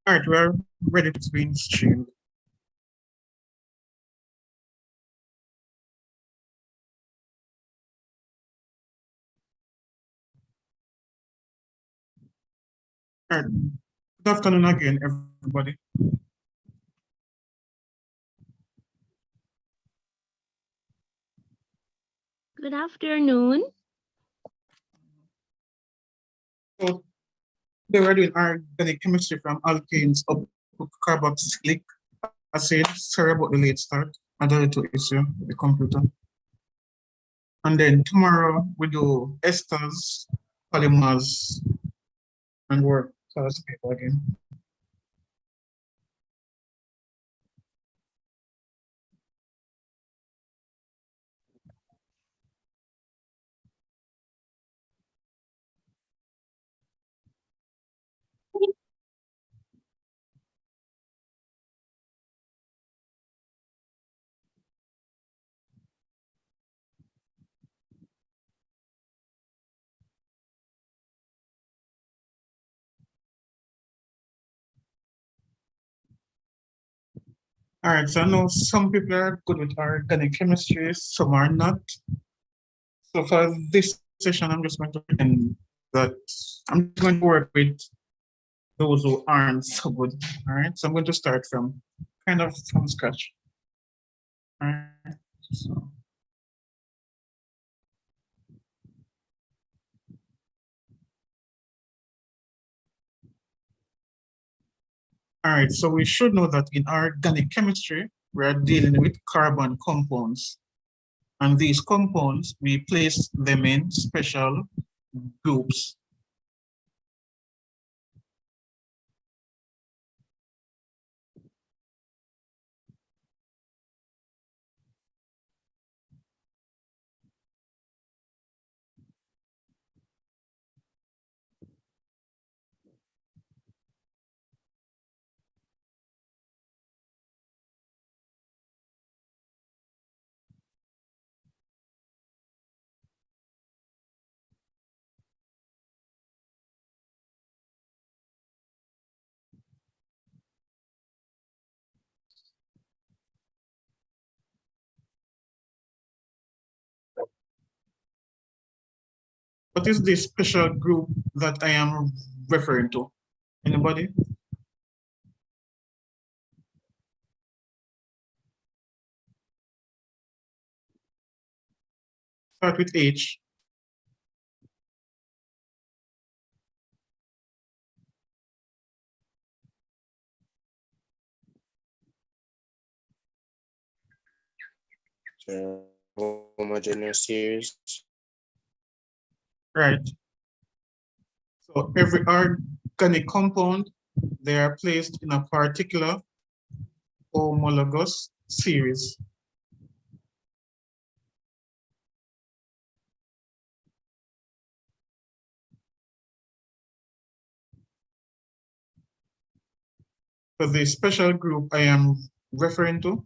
All right, we're ready to be streamed. All right, good afternoon again, everybody. Good afternoon. So today we're doing organic chemistry from alkanes up to carboxylic acid. Sorry about the late start. I had a little issue with the computer. And then tomorrow we do esters, polymers, and work class paper again. All right, so I know some people are good with organic chemistry, some are not. So for this session, I'm just going to pretend that I'm going to work with those who aren't so good. All right, so I'm going to start from kind of from scratch. All right, so. All right, so we should know that in organic chemistry, we are dealing with carbon compounds. And these compounds, we place them in special groups. What is this special group that I am referring to? Anybody? Start with H. Homogeneous series. Right. So every organic compound, they are placed in a particular homologous series. So the special group I am referring to,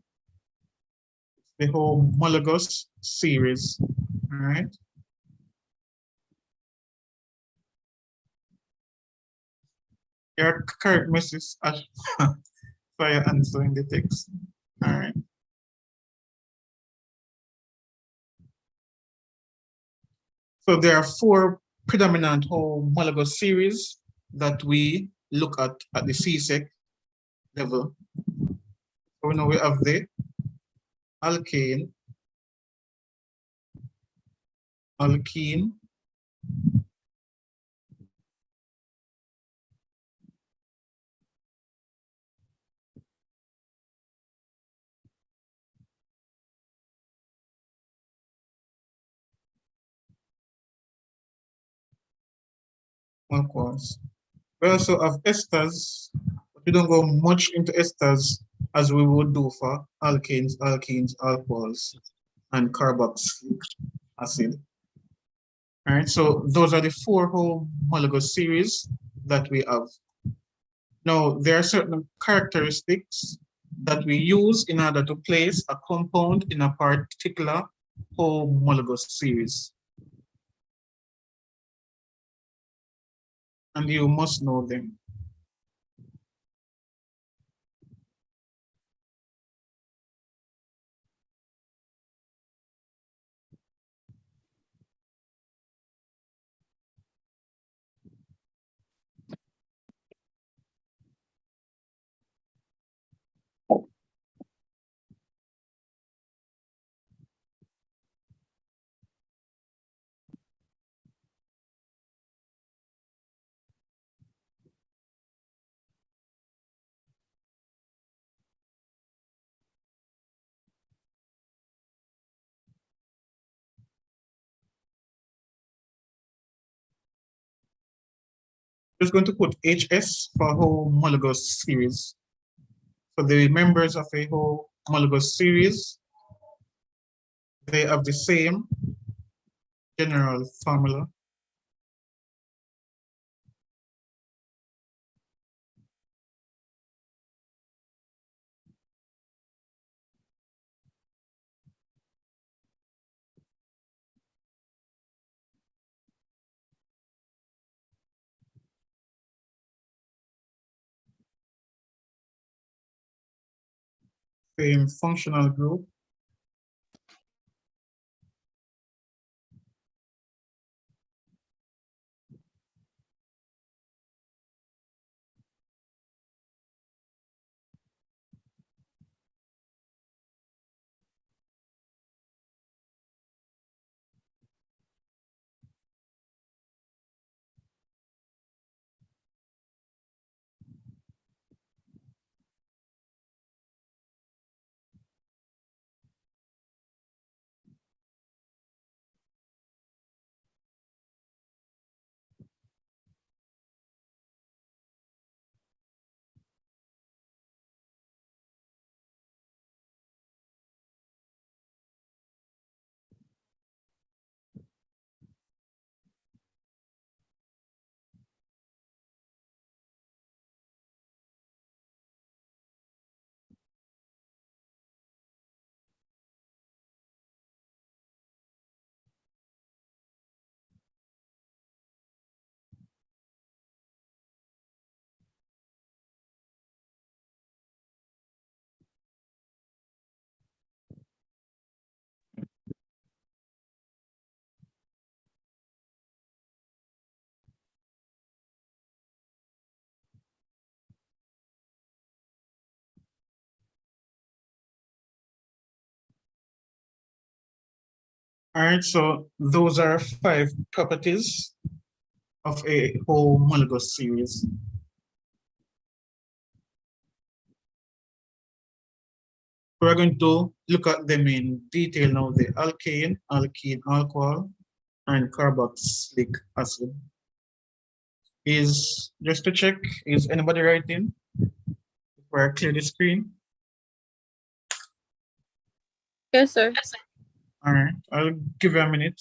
the homologous series, all right? Your correct message for answering the text, all right? So there are four predominant homologous series that we look at the CSEC level. So we know we have the alkane, alkene, alcohols. We also have esters, but we don't go much into esters as we would do for alkanes, alkenes, alcohols, and carboxylic acid. All right, so those are the four homologous series that we have. Now, there are certain characteristics that we use in order to place a compound in a particular homologous series. And you must know them. Just going to put HS for homologous series. So the members of a homologous series, they have the same general formula. Same functional group. All right, so those are 5 properties of a homologous series. We're going to look at them in detail now, the alkane, alkene, alcohol, and carboxylic acid. Is, just to check, is anybody writing? Before I clear the screen? Yes, sir. All right, I'll give you a minute.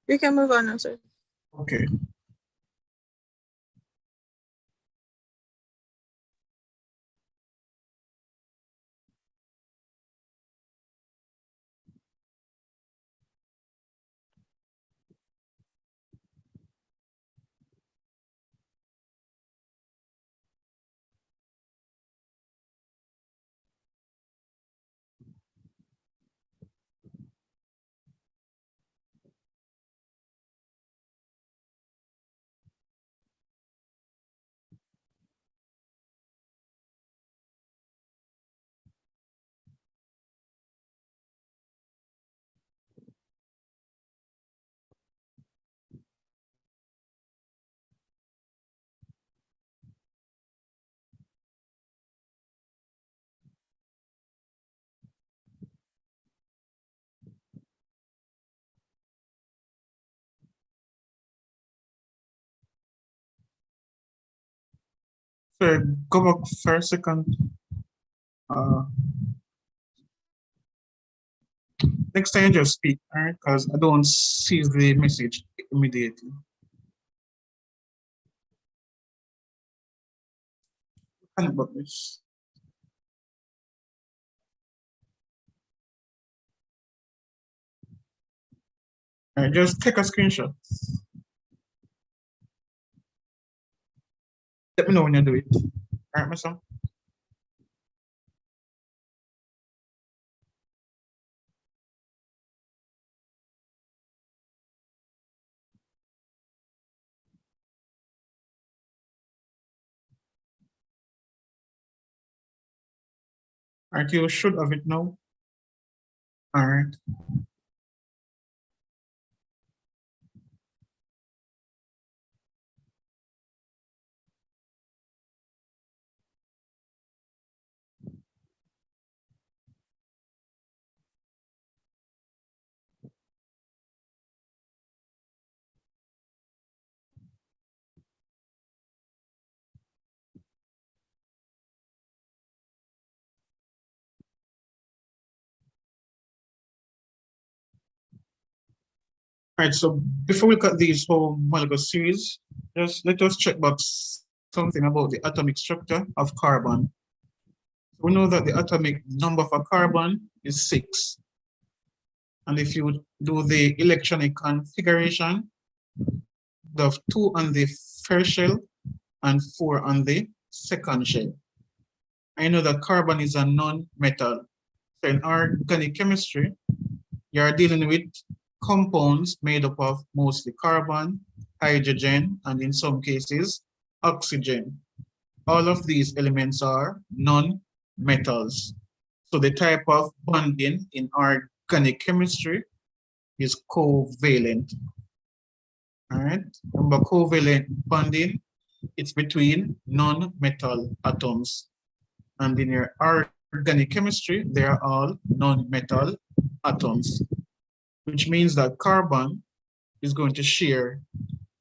You can move on now, sir. Okay. So go back for a second. Next time just speak, all right? Because I don't see the message immediately. Kind about this. All right, just take a screenshot. Let me know when you do it. All right, my son? All right, you should have it now. All right. All right, so before we look at these homologous series, just let us check box something about the atomic structure of carbon. We know that the atomic number for carbon is 6. And if you do the electronic configuration, you have 2 on the first shell and 4 on the second shell. I know that carbon is a non-metal. So in organic chemistry, you are dealing with compounds made up of mostly carbon, hydrogen, and in some cases, oxygen. All of these elements are non-metals. So the type of bonding in organic chemistry is covalent. All right, remember covalent bonding, it's between non-metal atoms. And in your organic chemistry, they are all non-metal atoms, which means that carbon is going to share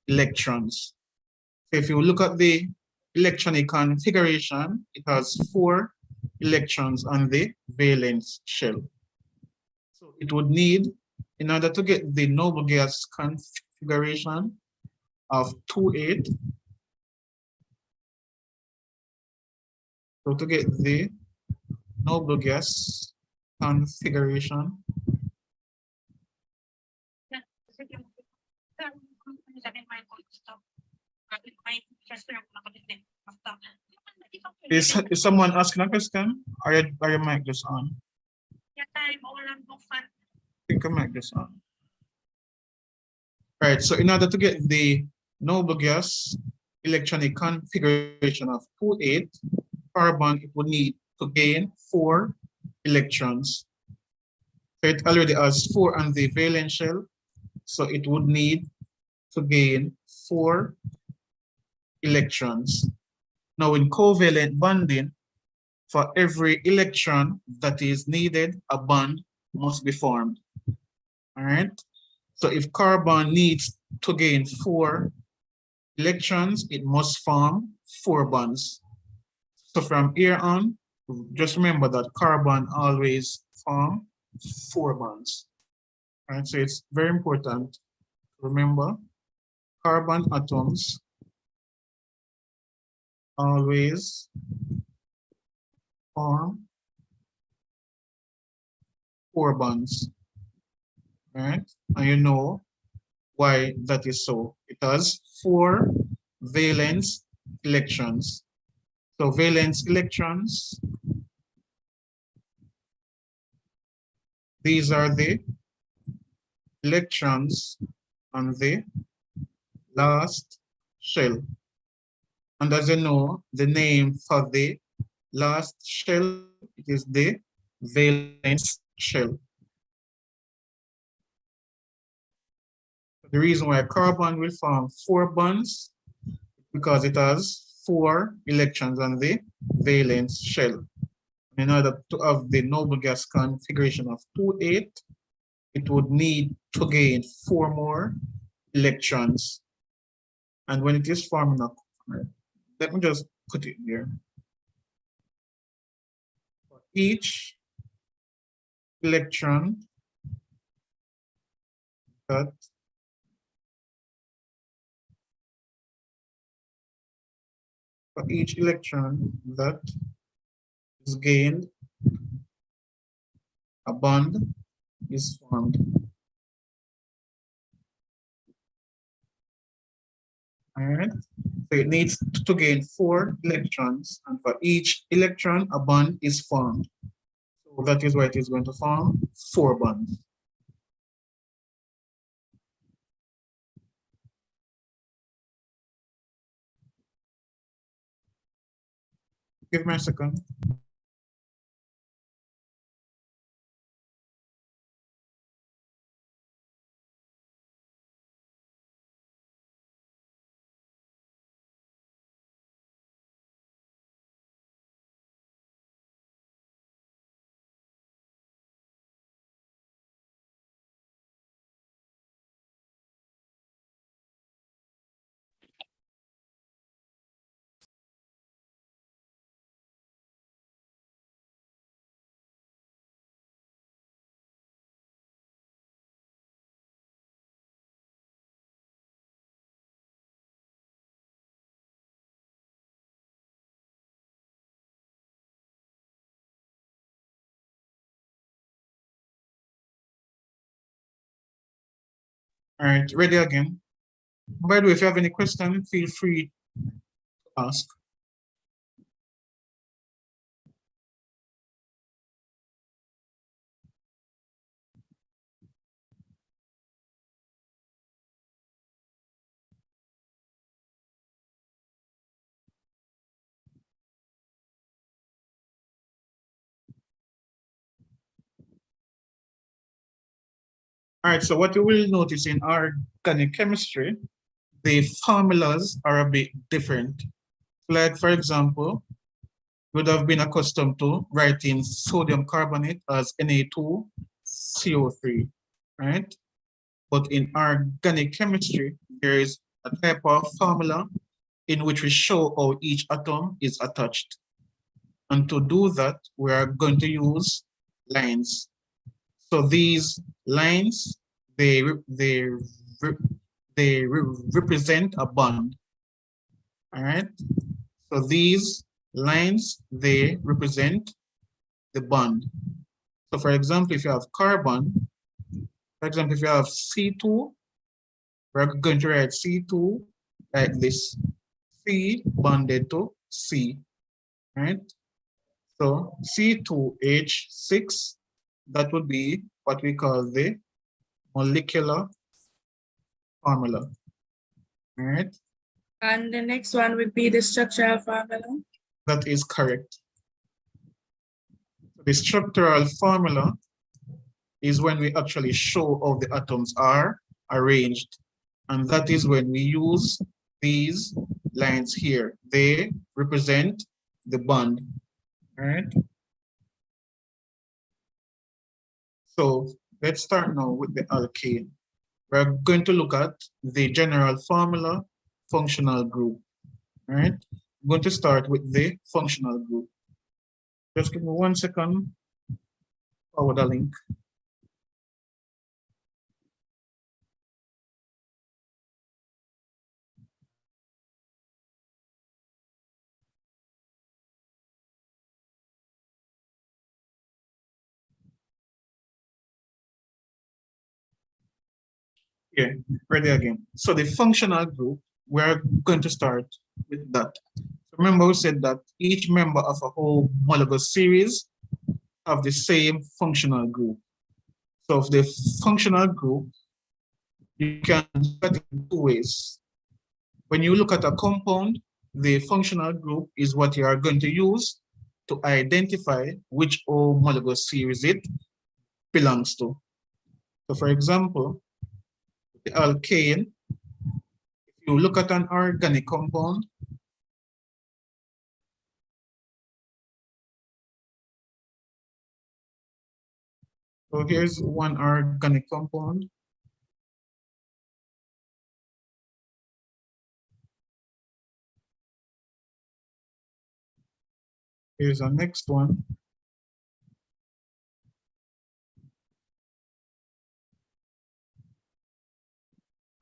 electrons. So if you look at the electronic configuration, it has 4 electrons on the valence shell. So it would need, in order to get the noble gas configuration of 2,8, so to get the noble gas configuration, is someone asking a question? Are your mic just on? I think your mic just on. Right, so in order to get the noble gas electronic configuration of 2,8, carbon, it would need to gain 4 electrons. So it already has 4 on the valence shell, so it would need to gain 4 electrons. Now in covalent bonding, for every electron that is needed, a bond must be formed. All right, so if carbon needs to gain 4 electrons, it must form 4 bonds. So from here on, just remember that carbon always form 4 bonds. All right, so it's very important to remember carbon atoms always form 4 bonds. All right, and you know why that is so. It has 4 valence electrons. So valence electrons, these are the electrons on the last shell. And as you know, the name for the last shell, it is the valence shell. The reason why carbon will form 4 bonds, because it has 4 electrons on the valence shell. In order to have the noble gas configuration of 2,8, it would need to gain 4 more electrons. And when it is forming up, let me just put it here. For each electron that is gained, a bond is formed. All right. So it needs to gain 4 electrons, and for each electron, a bond is formed. So that is why it is going to form 4 bonds. Give me a second. All right, ready again. By the way, if you have any question, feel free to ask. All right, so what you will notice in organic chemistry, the formulas are a bit different. Like, for example, you would have been accustomed to writing sodium carbonate as Na2CO3, right? But in organic chemistry, there is a type of formula in which we show how each atom is attached. And to do that, we are going to use lines. So these lines, they represent a bond. All right. So these lines, they represent the bond. So for example, if you have carbon, for example, if you have C2, we're going to write C2 like this. C bonded to C, right? So C2H6, that would be what we call the molecular formula, all right? And the next one would be the structural formula. That is correct. The structural formula is when we actually show how the atoms are arranged. And that is when we use these lines here. They represent the bond, all right? So let's start now with the alkane. We're going to look at the general formula, functional group, all right? I'm going to start with the functional group. Just give me 1 second, forward the link. Yeah, ready again. So the functional group, we're going to start with that. Remember we said that each member of a homologous series have the same functional group. So of the functional group, you can look at it in 2 ways. When you look at a compound, the functional group is what you are going to use to identify which homologous series it belongs to. So for example, the alkane, if you look at an organic compound, so here's one organic compound. Here's our next one.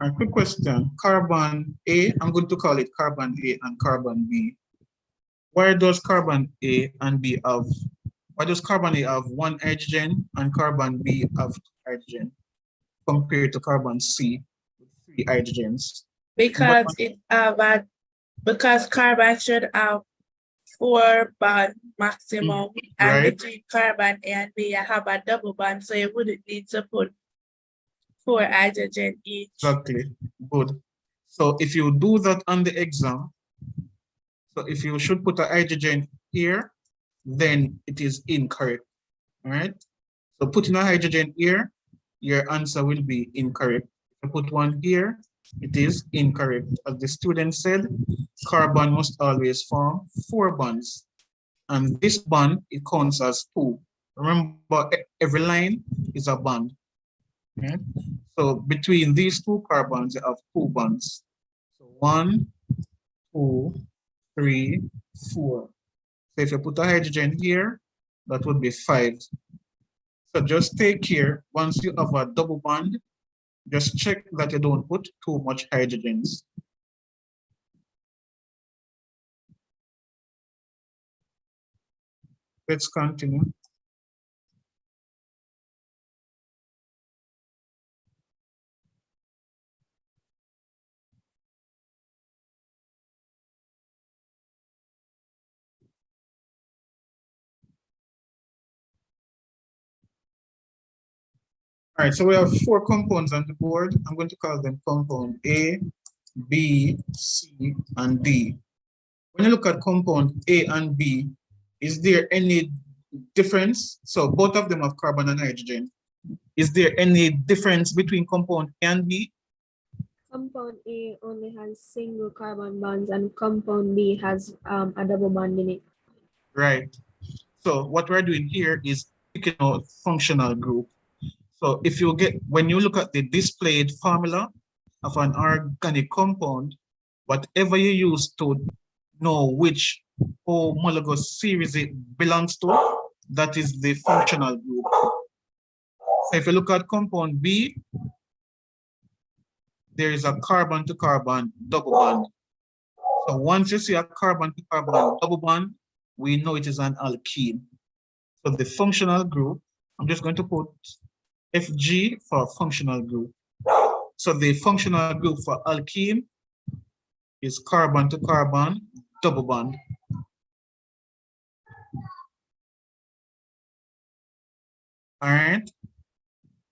A quick question, carbon A, I'm going to call it carbon A and carbon B. Why does carbon A and B have, why does carbon A have 1 hydrogen and carbon B have 2 hydrogen compared to carbon C with 3 hydrogens? Because because carbon should have 4 bond maximum, and Right. between carbon A and B, I have a double bond, so you wouldn't need to put 4 hydrogen each. Exactly. Good. So if you do that on the exam, so if you should put a hydrogen here, then it is incorrect. All right. So putting a hydrogen here, your answer will be incorrect. If you put one here, it is incorrect. As the student said, carbon must always form 4 bonds. And this bond, it counts as 2. Remember, every line is a bond. Okay? So between these 2 carbons, you have 2 bonds. So 1, 2, 3, 4. So if you put a hydrogen here, that would be 5. So just take care, once you have a double bond, just check that you don't put too much hydrogens. Let's continue. All right, so we have 4 compounds on the board. I'm going to call them compound A, B, C, and D. When you look at compound A and B, is there any difference? So both of them have carbon and hydrogen. Is there any difference between compound A and B? Compound A only has single carbon bonds and compound B has a double bond in it. Right. So what we're doing here is picking out functional group. So if you get, when you look at the displayed formula of an organic compound, whatever you use to know which homologous series it belongs to, that is the functional group. So if you look at compound B, there is a carbon to carbon double bond. So once you see a carbon to carbon double bond, we know it is an alkene. So the functional group, I'm just going to put FG for functional group. So the functional group for alkene is carbon to carbon double bond. All right.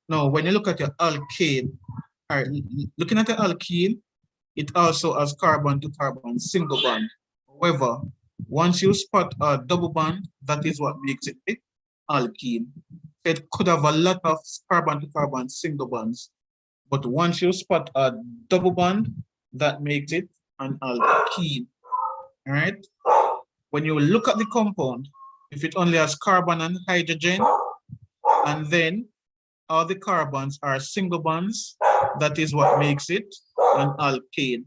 Now, when you look at your alkane, all right, looking at the alkene, it also has carbon to carbon single bond. However, once you spot a double bond, that is what makes it an alkene. It could have a lot of carbon to carbon single bonds, but once you spot a double bond, that makes it an alkene. All right. When you look at the compound, if it only has carbon and hydrogen, and then all the carbons are single bonds, that is what makes it an alkane.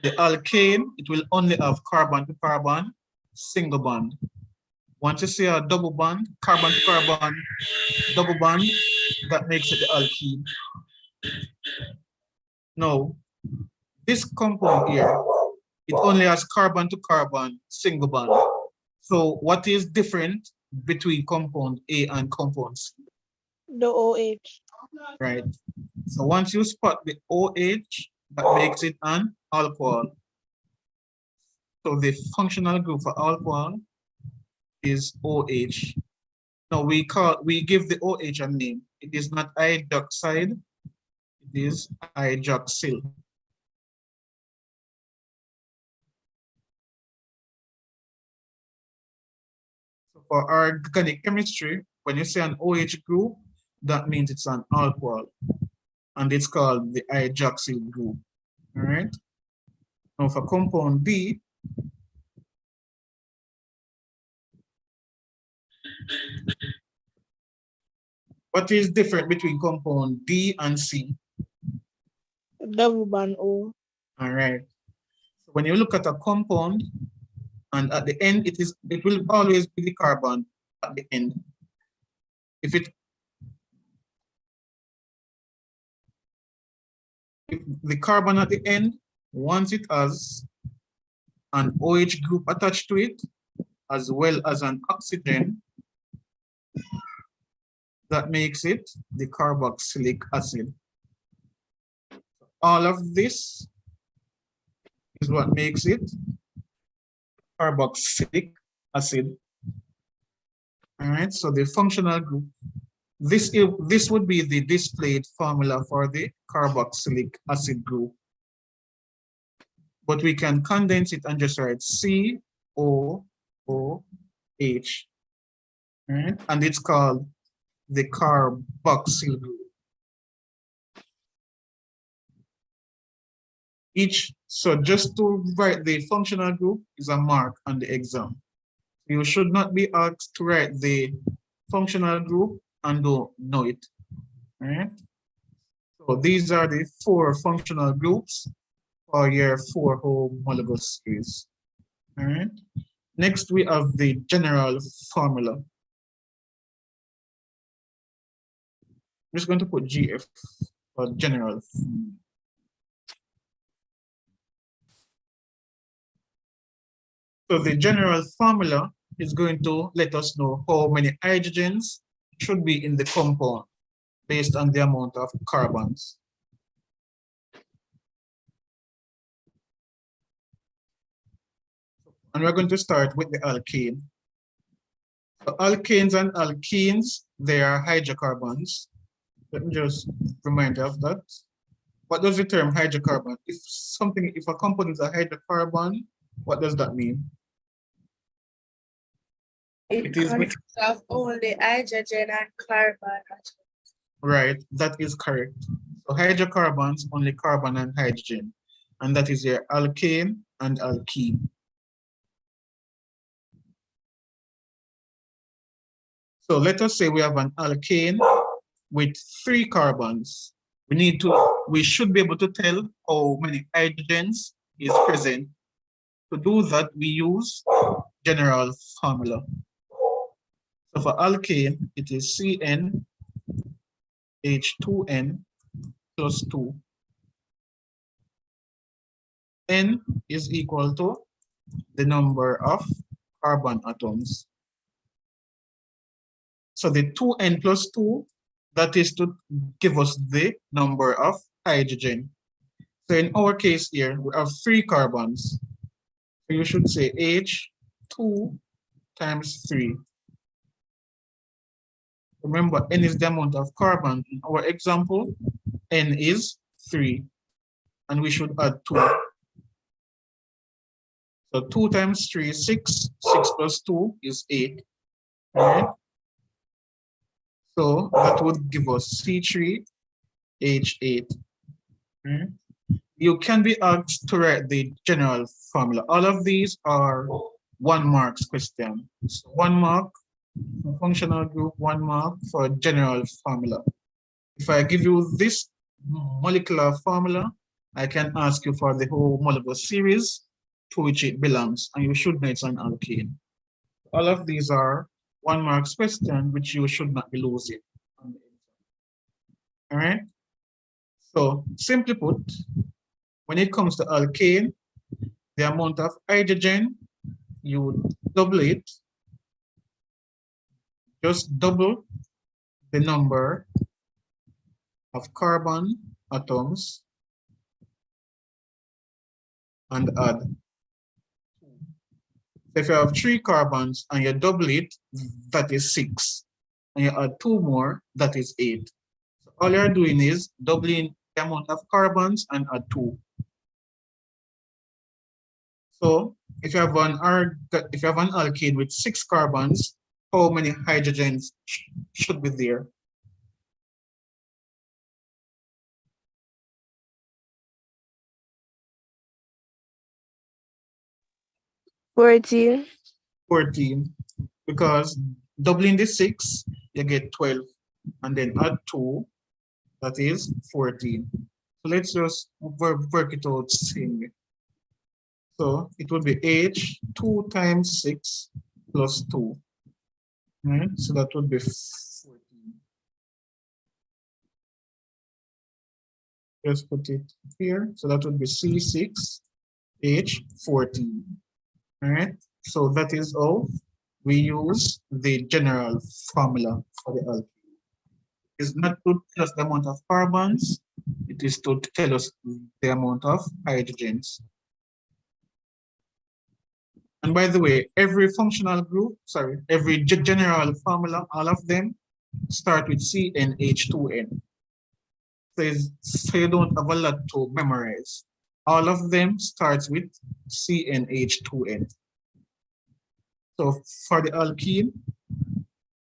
The alkane, it will only have carbon to carbon single bond. Once you see a double bond, carbon to carbon double bond, that makes it the alkene. Now, this compound here, it only has carbon to carbon single bond. So what is different between compound A and compound C? The OH. Right. So once you spot the OH, that makes it an alcohol. So the functional group for alcohol is OH. Now we give the OH a name. It is not hydroxide, it is hydroxyl. So for organic chemistry, when you say an OH group, that means it's an alcohol, and it's called the hydroxyl group. All right. Now for compound B, what is different between compound D and C? Double bond O. All right. So when you look at a compound, and at the end, it will always be the carbon at the end. If the carbon at the end, once it has an OH group attached to it, as well as an oxygen, that makes it the carboxylic acid. all of this is what makes it carboxylic acid. All right, so the functional group, this would be the displayed formula for the carboxylic acid group. But we can condense it and just write COOH. Right? And it's called the carboxyl group. So just to write the functional group is a mark on the exam. You should not be asked to write the functional group and don't know it. Right? So these are the 4 functional groups for your 4 homologous series. All right. Next, we have the general formula. I'm just going to put GF for general. So the general formula is going to let us know how many hydrogens should be in the compound based on the amount of carbons. And we're going to start with the alkane. So alkanes and alkenes, they are hydrocarbons. Let me just remind you of that. What does the term hydrocarbon? If a compound is a hydrocarbon, what does that mean? It consists of only hydrogen and carbon. Right, that is correct. So hydrocarbons, only carbon and hydrogen. And that is your alkane and alkene. So let us say we have an alkane with 3 carbons. We should be able to tell how many hydrogens is present. To do that, we use general formula. So for alkane, it is CnH2n plus 2. N is equal to the number of carbon atoms. So the 2n plus 2, that is to give us the number of hydrogen. So in our case here, we have 3 carbons. So you should say H2 times 3. Remember, N is the amount of carbon. In our example, N is 3. And we should add 2. So 2 times 3 is 6. 6 plus 2 is 8. Right? So that would give us C3H8. Right? You can be asked to write the general formula. All of these are 1 mark questions. So 1 mark for functional group, 1 mark for general formula. If I give you this molecular formula, I can ask you for the whole homologous series to which it belongs, and you should know it's an alkane. All of these are 1 mark questions which you should not be losing. All right. So simply put, when it comes to alkane, the amount of hydrogen, you would double it. Just double the number of carbon atoms and add. If you have 3 carbons and you double it, that is 6. And you add 2 more, that is 8. So all you're doing is doubling the amount of carbons and add 2. So if you have an alkane with 6 carbons, how many hydrogens should be there? $14. 14, because doubling the 6, you get 12, and then add 2, that is 14. So let's just work it out singly. So it will be H2 times 6 plus 2. Right? So that would be 14. Just put it here. So that would be C6H14. All right. So that is how we use the general formula for the alkane. is not to tell us the amount of carbons, it is to tell us the amount of hydrogens. And by the way, every functional group, sorry, every general formula, all of them start with CnH2n. So you don't have a lot to memorize. All of them starts with CnH2n. So for the alkene,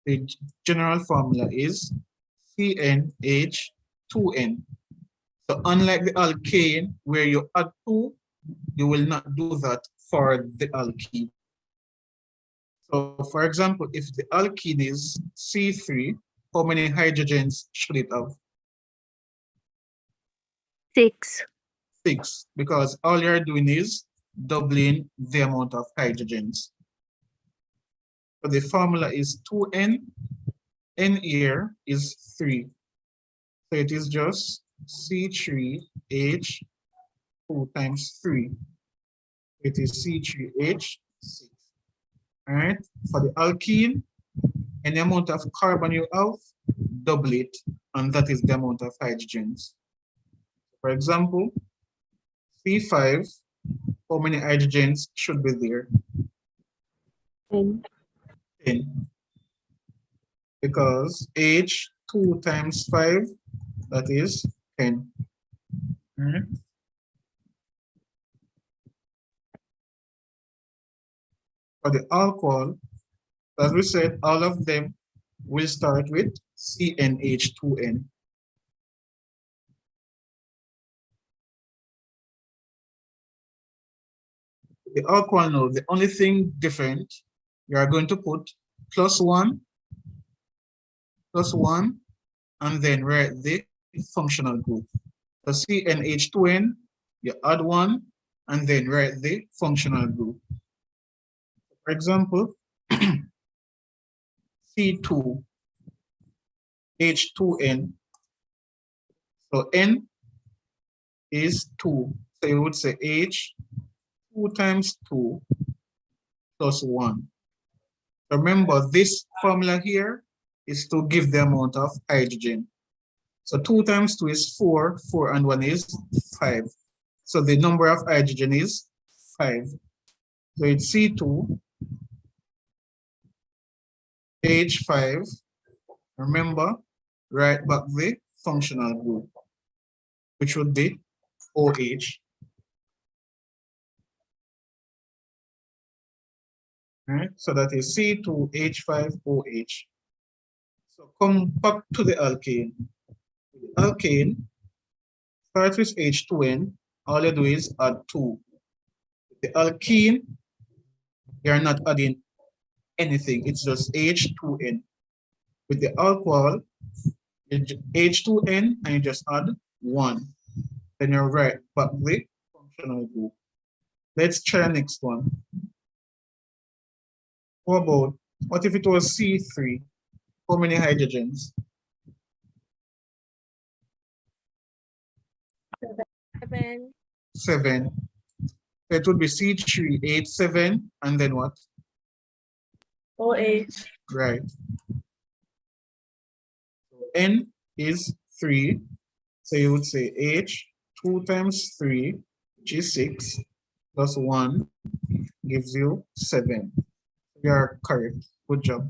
the general formula is CnH2n. So unlike the alkane, where you add 2, you will not do that for the alkene. So for example, if the alkene is C3, how many hydrogens should it have? 6. 6, because all you're doing is doubling the amount of hydrogens. So the formula is 2n, n here is 3. So it is just C3H2 times 3. It is C3H6. All right, for the alkene, any amount of carbon you have, double it, and that is the amount of hydrogens. For example, C5, how many hydrogens should be there? 10. 10. Because H2 times 5, that is 10. All right. For the alcohol, as we said, all of them will start with CnH2n. The alcohol now, the only thing different, you are going to put +1, and then write the functional group. So CnH2n, you add 1, and then write the functional group. For example, C2, H2n. So N is 2. So you would say H 2 times 2 plus 1. Remember, this formula here is to give the amount of hydrogen. So 2 times 2 is 4, 4 and 1 is 5. So the number of hydrogen is 5. So it's C2, H5. Remember, write back the functional group, which would be OH. Right? So that is C2H5OH. So come back to the alkane. The alkane starts with H2n. All you do is add 2. The alkene, you're not adding anything. It's just H2n. With the alcohol, H2n, and you just add 1. Then you write back the functional group. Let's try next one. What if it was C3? How many hydrogens? 7. 7. So it would be C3H7, and then what? OH. Right. So N is 3. So you would say H 2 times 3, which is 6, plus 1 gives you 7. You are correct. Good job.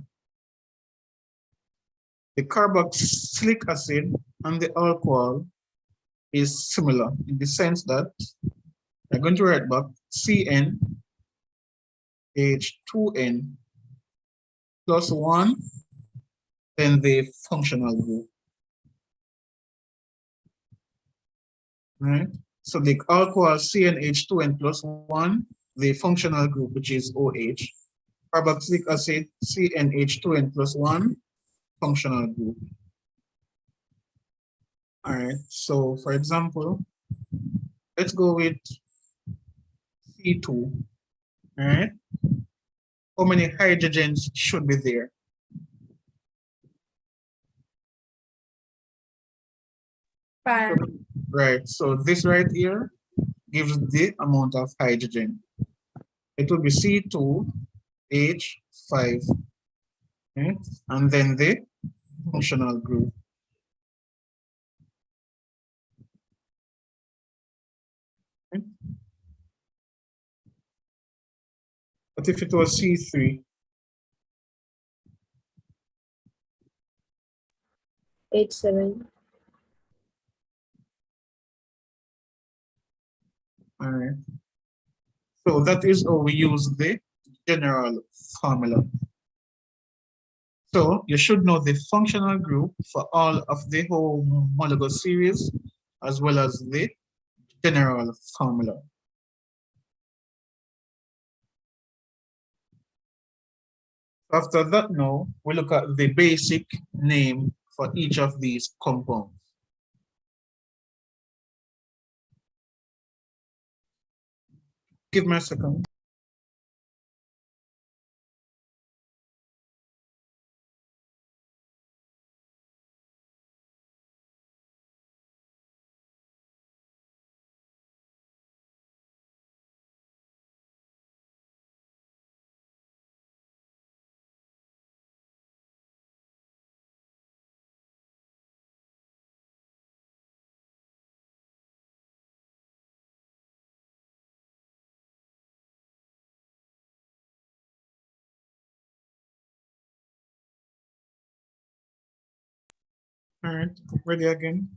The carboxylic acid and the alcohol is similar in the sense that I'm going to write back CnH2n plus 1, then the functional group. Right? So the alcohol CnH2n plus 1, the functional group, which is OH. Carboxylic acid CnH2n plus 1, functional group. All right, so for example, let's go with C2. All right, how many hydrogens should be there? 5. Right, so this right here gives the amount of hydrogen. It will be C2H5, okay? And then the functional group. What if it was C3? H7. All right. So that is how we use the general formula. So you should know the functional group for all of the homologous series as well as the general formula. After that now, we look at the basic name for each of these compounds. Give me a second. All right, ready again.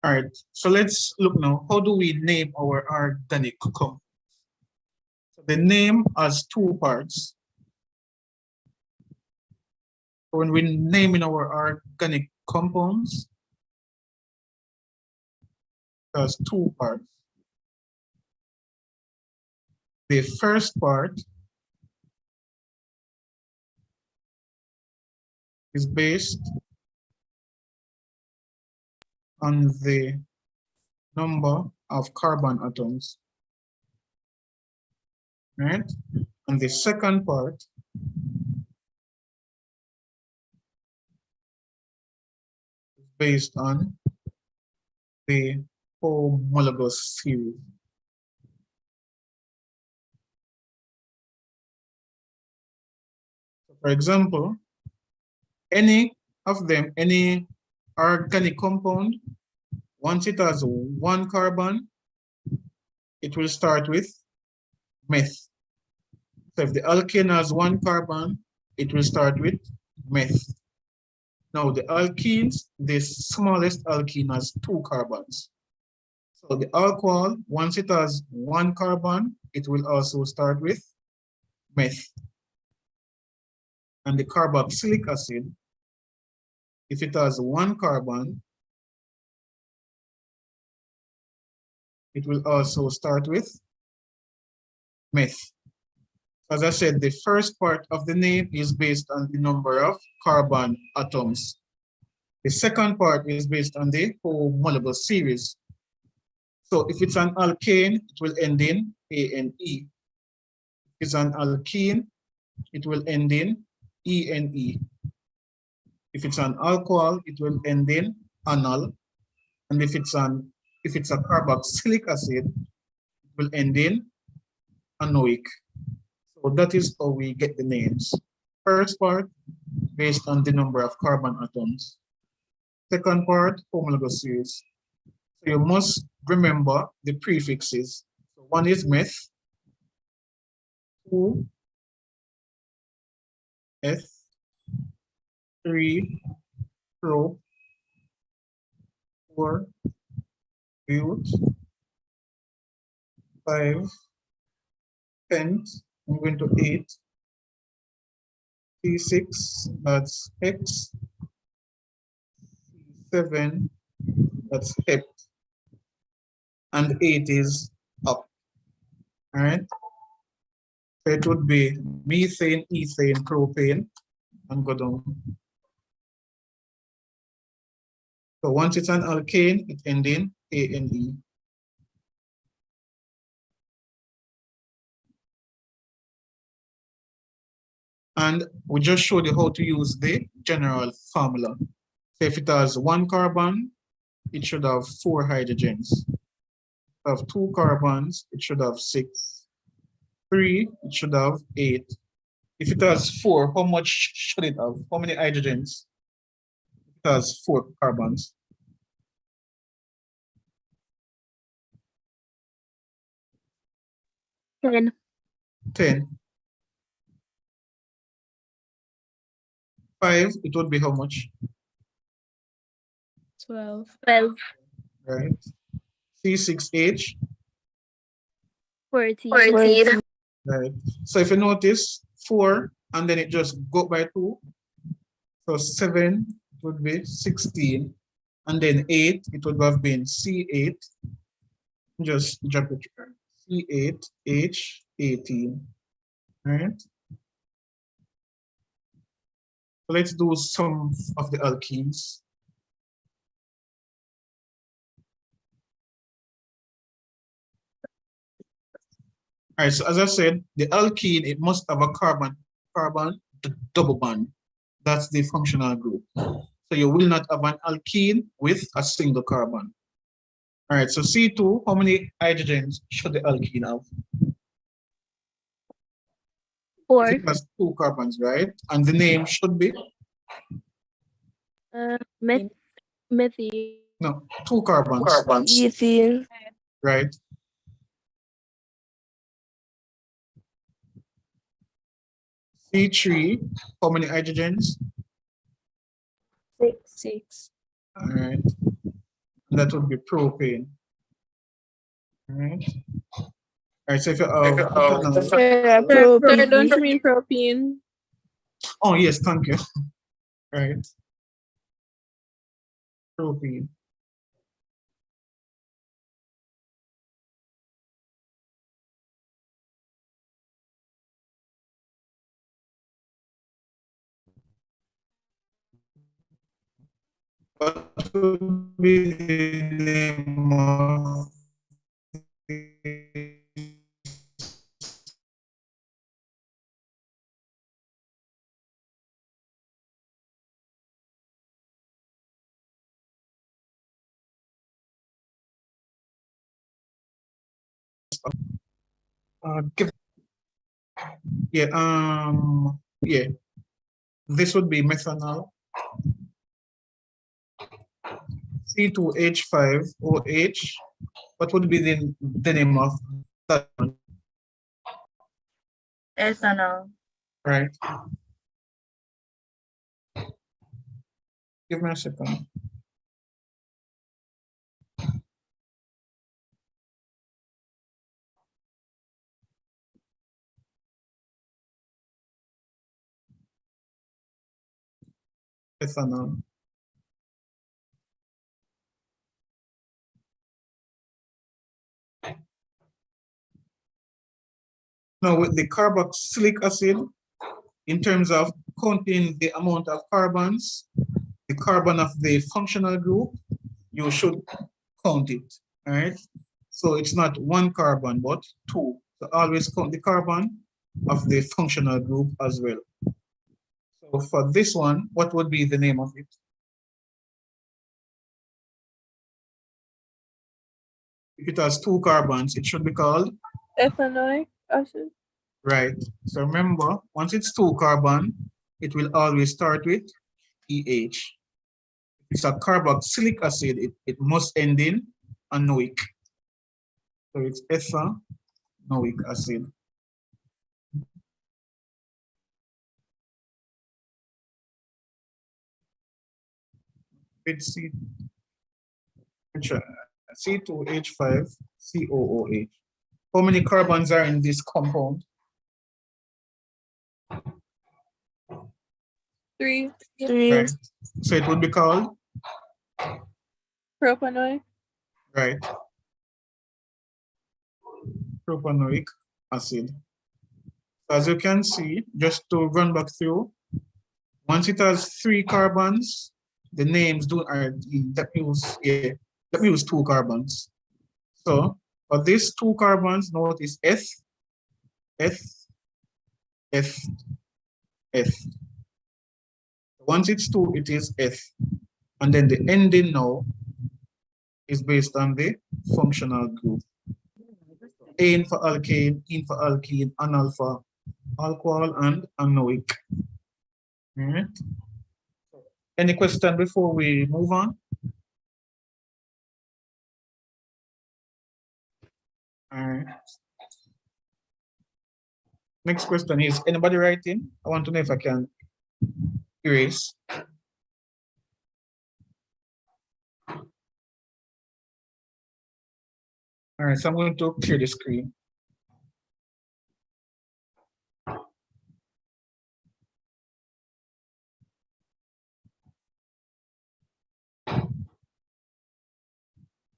All right, so let's look now. How do we name our organic compounds? So the name has two parts. When we name in our organic compounds, there's two parts. The first part is based on the number of carbon atoms, right? And the second part is based on the homologous series. For example, any of them, any organic compound, once it has one carbon, it will start with meth. So if the alkane has one carbon, it will start with meth. Now the alkenes, the smallest alkene has two carbons. So the alcohol, once it has one carbon, it will also start with meth. And the carboxylic acid, if it has one carbon, it will also start with meth. As I said, the first part of the name is based on the number of carbon atoms. The second part is based on the homologous series. So if it's an alkane, it will end in ANE. If it's an alkene, it will end in ENE. If it's an alcohol, it will end in anal. And if it's a carboxylic acid, it will end in anoic. So that is how we get the names. First part, based on the number of carbon atoms. Second part, homologous series. So you must remember the prefixes. So one is meth, two, eth, three, pro, four, but, five, pent, I'm going to 8, C6, that's X, C7, that's hept, and 8 is up. All right. So it would be methane, ethane, propane, and go down. So once it's an alkane, it ends in ANE. And we just showed you how to use the general formula. So if it has one carbon, it should have 4 hydrogens. have 2 carbons, it should have 6. 3, it should have 8. If it has 4, how much should it have? How many hydrogens? It has 4 carbons. 10. 10. 5, it would be how much? 12. 12. Right. C6H. 14. 14. Right. So if you notice 4 and then it just go by 2. So 7 would be 16. And then 8, it would have been C8. Just drop it. C8H18. Right. So let's do some of the alkenes. All right, so as I said, the alkene, it must have a carbon double bond. That's the functional group. So you will not have an alkene with a single carbon. All right, so C2, how many hydrogens should the alkene have? 4. It has 2 carbons, right? And the name should be? Methane. No, 2 carbons. Ethene. Right? C3, how many hydrogens? 6. All right. That would be propane. All right. All right, so if you ethanol- Propane. Don't you mean propane? oh yes, thank you. Right. Propane. What would be the name of the give yeah, this would be methanol. C2H5OH. What would be the name of that one? Ethanol. Right. Give me a second. Ethanol. Now with the carboxylic acid, in terms of counting the amount of carbons, the carbon of the functional group, you should count it, all right? So it's not 1 carbon, but 2. So always count the carbon of the functional group as well. So for this one, what would be the name of it? If it has 2 carbons, it should be called? Ethanoic acid. Right. So remember, once it's 2 carbon, it will always start with EH. If it's a carboxylic acid, it must end in anoic. So it's ethanoic acid. It's C2H5COOH. How many carbons are in this compound? 3. 3. Right. So it would be called? Propanoic. Right. Propanoic acid. As you can see, just to run back through, once it has 3 carbons, the names that use 2 carbons. So for these 2 carbons, notice F, F, F, F. Once it's 2, it is F. And then the ending now is based on the functional group. An for alkane, in for alkene, anal for alcohol, and anoic. All right. Any question before we move on? All right. Next question is, anybody writing? I want to know if I can erase. All right, so I'm going to clear the screen.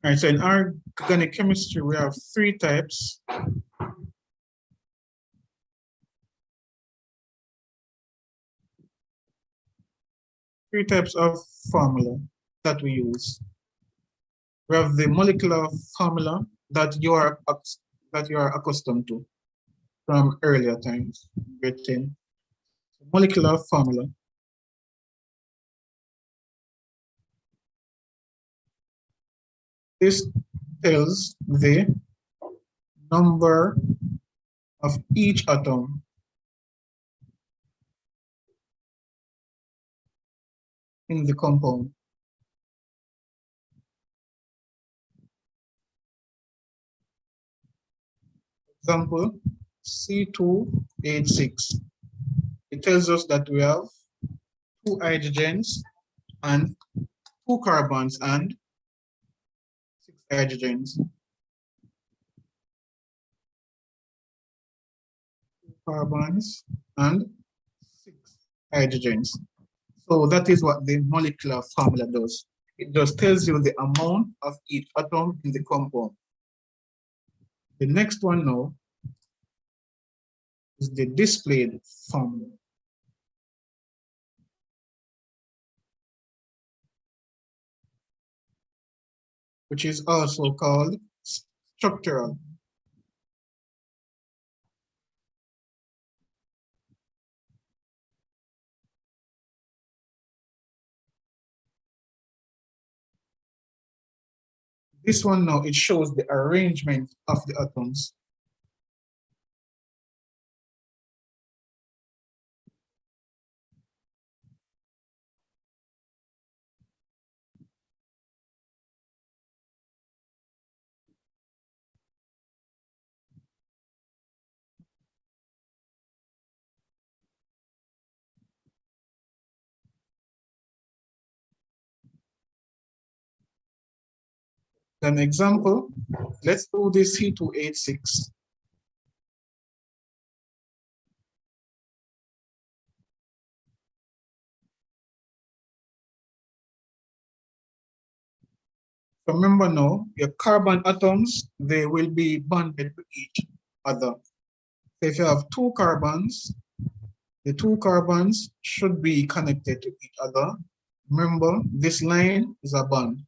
All right, so in organic chemistry, we have three types. Three types of formula that we use. We have the molecular formula that you are accustomed to from earlier times, grade 10. Molecular formula. This tells the number of each atom in the compound. Example, C2H6. It tells us that we have 2 hydrogens and 2 carbons and 6 hydrogens. 2 carbons and 6 hydrogens. So that is what the molecular formula does. It just tells you the amount of each atom in the compound. The next one now is the displayed formula. Which is also called structural. This one now, it shows the arrangement of the atoms. An example, let's do this C2H6. Remember now, your carbon atoms, they will be bonded to each other. So if you have 2 carbons, the 2 carbons should be connected to each other. Remember, this line is a bond.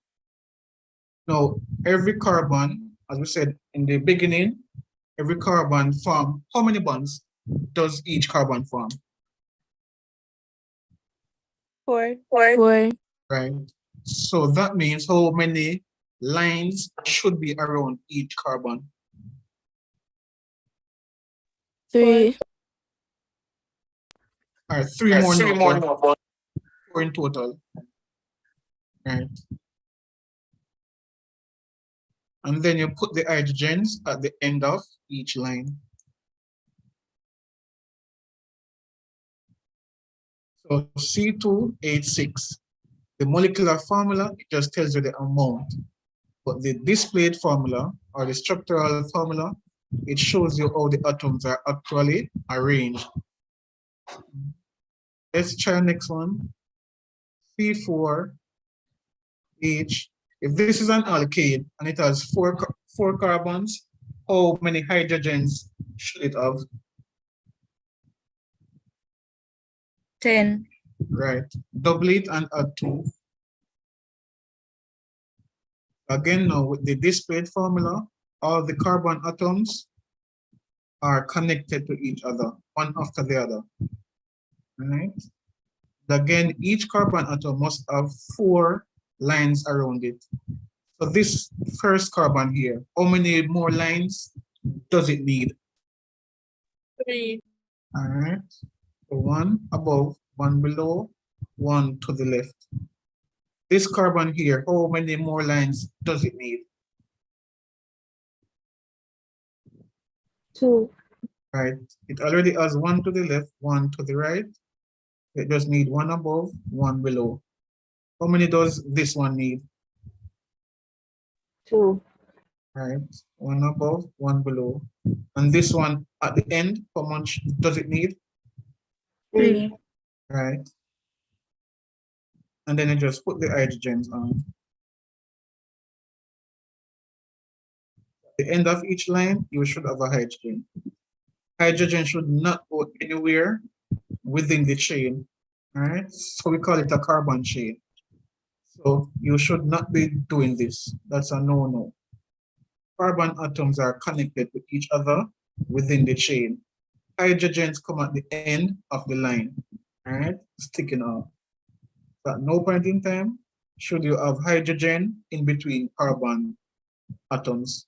Now, every carbon, as we said in the beginning, every carbon form, how many bonds does each carbon form? 4. Right. So that means how many lines should be around each carbon? 3. All right, 3 more. 4 in total. Right. And then you put the hydrogens at the end of each line. So C2H6, the molecular formula, it just tells you the amount. But the displayed formula or the structural formula, it shows you how the atoms are actually arranged. Let's try next one. C4H. If this is an alkane and it has four carbons, how many hydrogens should it have? 10. Right. Double it and add 2. Again, now with the displayed formula, all the carbon atoms are connected to each other, one after the other. Right? Again, each carbon atom must have 4 lines around it. So this first carbon here, how many more lines does it need? 3. All right. So 1 above, 1 below, 1 to the left. This carbon here, how many more lines does it need? 2. Right. It already has 1 to the left, 1 to the right. It just need 1 above, 1 below. How many does this one need? 2. Right. 1 above, 1 below. And this one at the end, how much does it need? 3. Right. And then you just put the hydrogens on. At the end of each line, you should have a hydrogen. Hydrogen should not go anywhere within the chain. All right. So we call it a carbon chain. So you should not be doing this. That's a no-no. Carbon atoms are connected with each other within the chain. Hydrogens come at the end of the line, all right, sticking out. So at no point in time should you have hydrogen in between carbon atoms.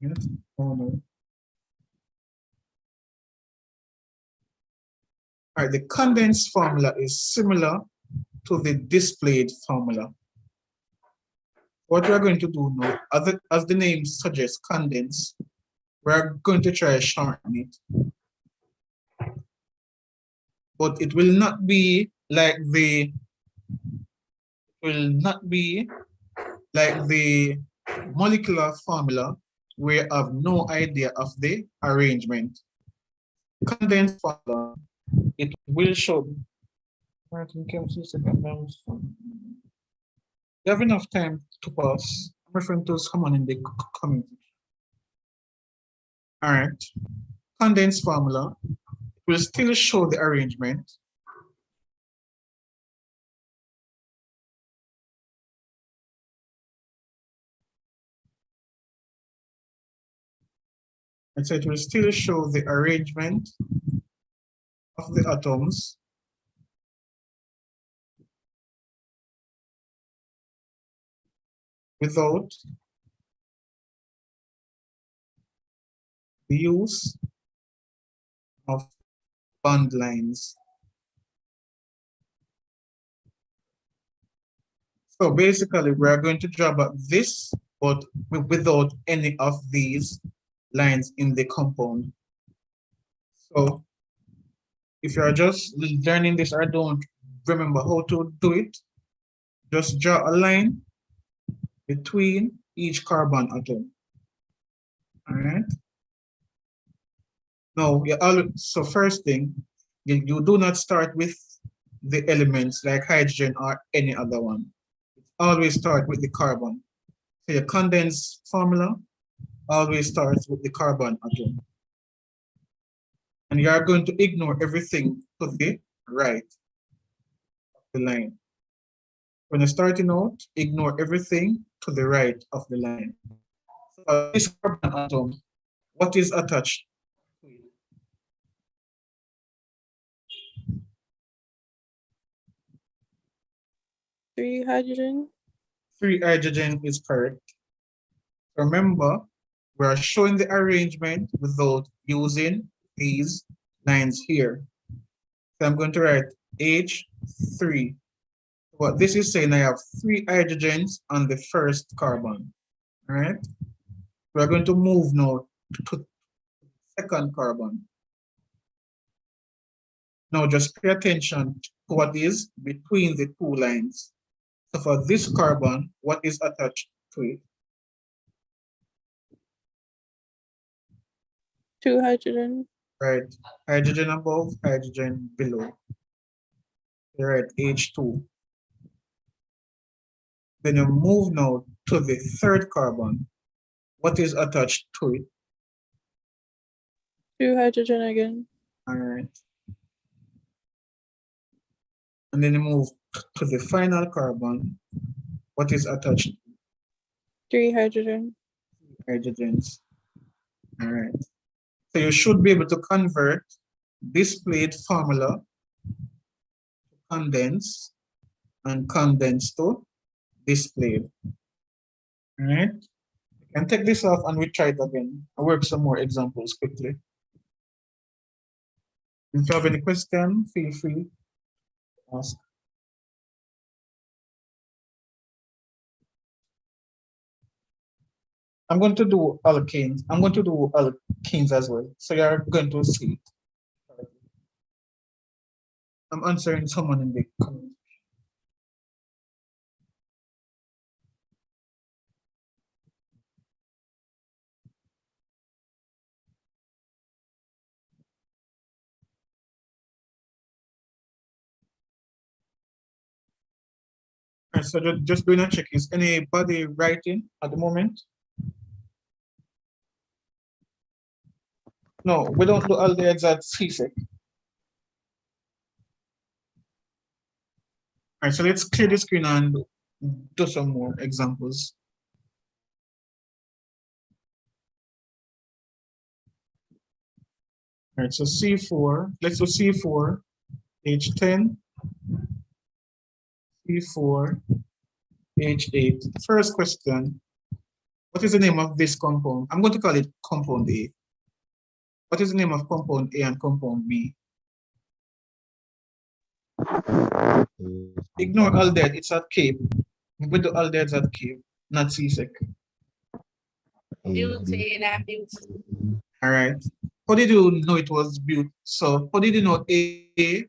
Yes? Oh, no. All right, the condensed formula is similar to the displayed formula. What we're going to do now, as the name suggests, condense, we're going to try to shorten it. But it will not be like the molecular formula where you have no idea of the arrangement. Condensed formula, it will show. You have enough time to pause. I'm referring to someone in the community. All right. Condensed formula will still show the arrangement. And so it will still show the arrangement of the atoms without the use of bond lines. So basically, we're going to draw back this, but without any of these lines in the compound. So if you're just learning this or don't remember how to do it, just draw a line between each carbon atom. All right. Now, so first thing, you do not start with the elements like hydrogen or any other one. Always start with the carbon. So your condensed formula always starts with the carbon atom. And you are going to ignore everything to the right of the line. When you're starting out, ignore everything to the right of the line. So this carbon atom, what is attached to it? 3 hydrogen. 3 hydrogen is correct. Remember, we are showing the arrangement without using these lines here. So I'm going to write H3. What this is saying, I have 3 hydrogens on the first carbon. All right. We're going to move now to the second carbon. Now just pay attention to what is between the 2 lines. So for this carbon, what is attached to it? 2 hydrogen. Right. Hydrogen above, hydrogen below. You're right, H2. Then you move now to the third carbon. What is attached to it? 2 hydrogen again. All right. And then you move to the final carbon. What is attached? 3 hydrogen. Hydrogens. All right. So you should be able to convert displayed formula to condense and condense to displayed. All right. And take this off and we try it again. I'll work some more examples quickly. If you have any question, feel free to ask. I'm going to do alkanes. I'm going to do alkanes as well. So you're going to see it. I'm answering someone in the comments. All right, so just doing a check. Is anybody writing at the moment? No, we don't do aldehydes at CSEC. All right, so let's clear the screen and do some more examples. All right, so C4, let's do C4, H10, C4, H8. First question, what is the name of this compound? I'm going to call it compound A. What is the name of compound A and compound B? Ignore aldehyde, it's at Cape. We do aldehydes at Cape, not CSEC. Butane and butane. All right. How did you know it was butane? So how did you know A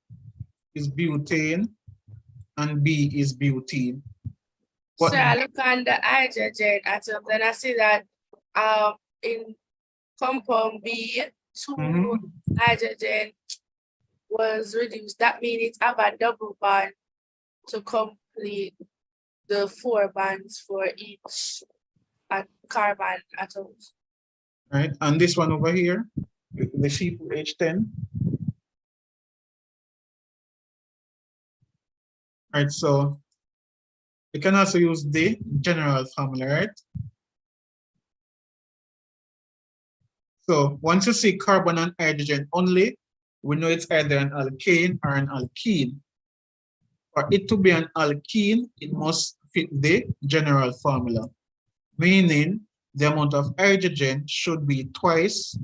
is butane and B is butene? What? So I look on the hydrogen atom, then I see that in compound B, 2 hydrogen was reduced. That means it have a double bond to complete the 4 bonds for each carbon atoms. Right, and this one over here, the C2H10. Right, so you can also use the general formula, right? So once you see carbon and hydrogen only, we know it's either an alkane or an alkene. For it to be an alkene, it must fit the general formula, meaning the amount of hydrogen should be twice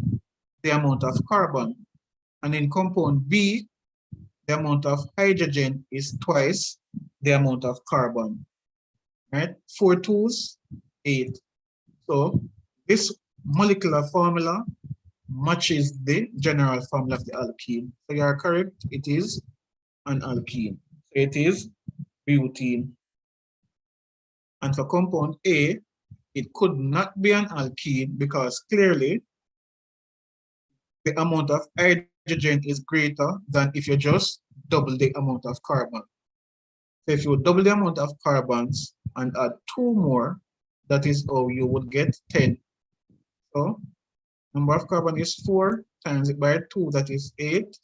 the amount of carbon. And in compound B, the amount of hydrogen is twice the amount of carbon. Right? 4 2s, 8. So this molecular formula matches the general formula of the alkene. So you are correct, it is an alkene. So it is butene. And for compound A, it could not be an alkene because clearly the amount of hydrogen is greater than if you just double the amount of carbon. So if you double the amount of carbons and add 2 more, that is how you would get 10. So number of carbon is 4 times it by 2, that is 8.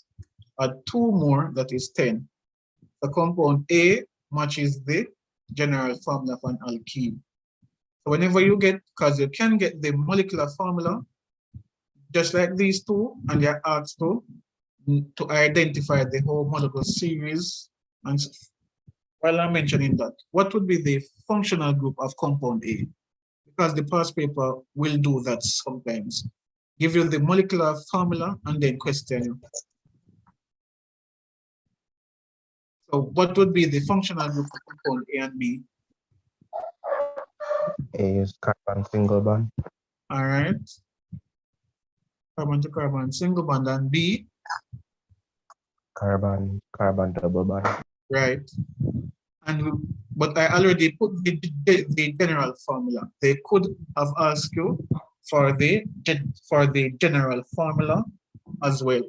Add 2 more, that is 10. The compound A matches the general formula of an alkene. So whenever you get, because you can get the molecular formula, just like these two, and you're asked to identify the homologous series. And so, while I'm mentioning that, what would be the functional group of compound A? Because the past paper will do that sometimes. Give you the molecular formula and then question you. So what would be the functional group of compound A and B? A is carbon single bond. All right. Carbon to carbon single bond, and B? Carbon double bond. Right. And but I already put the general formula. They could have asked you for the general formula as well.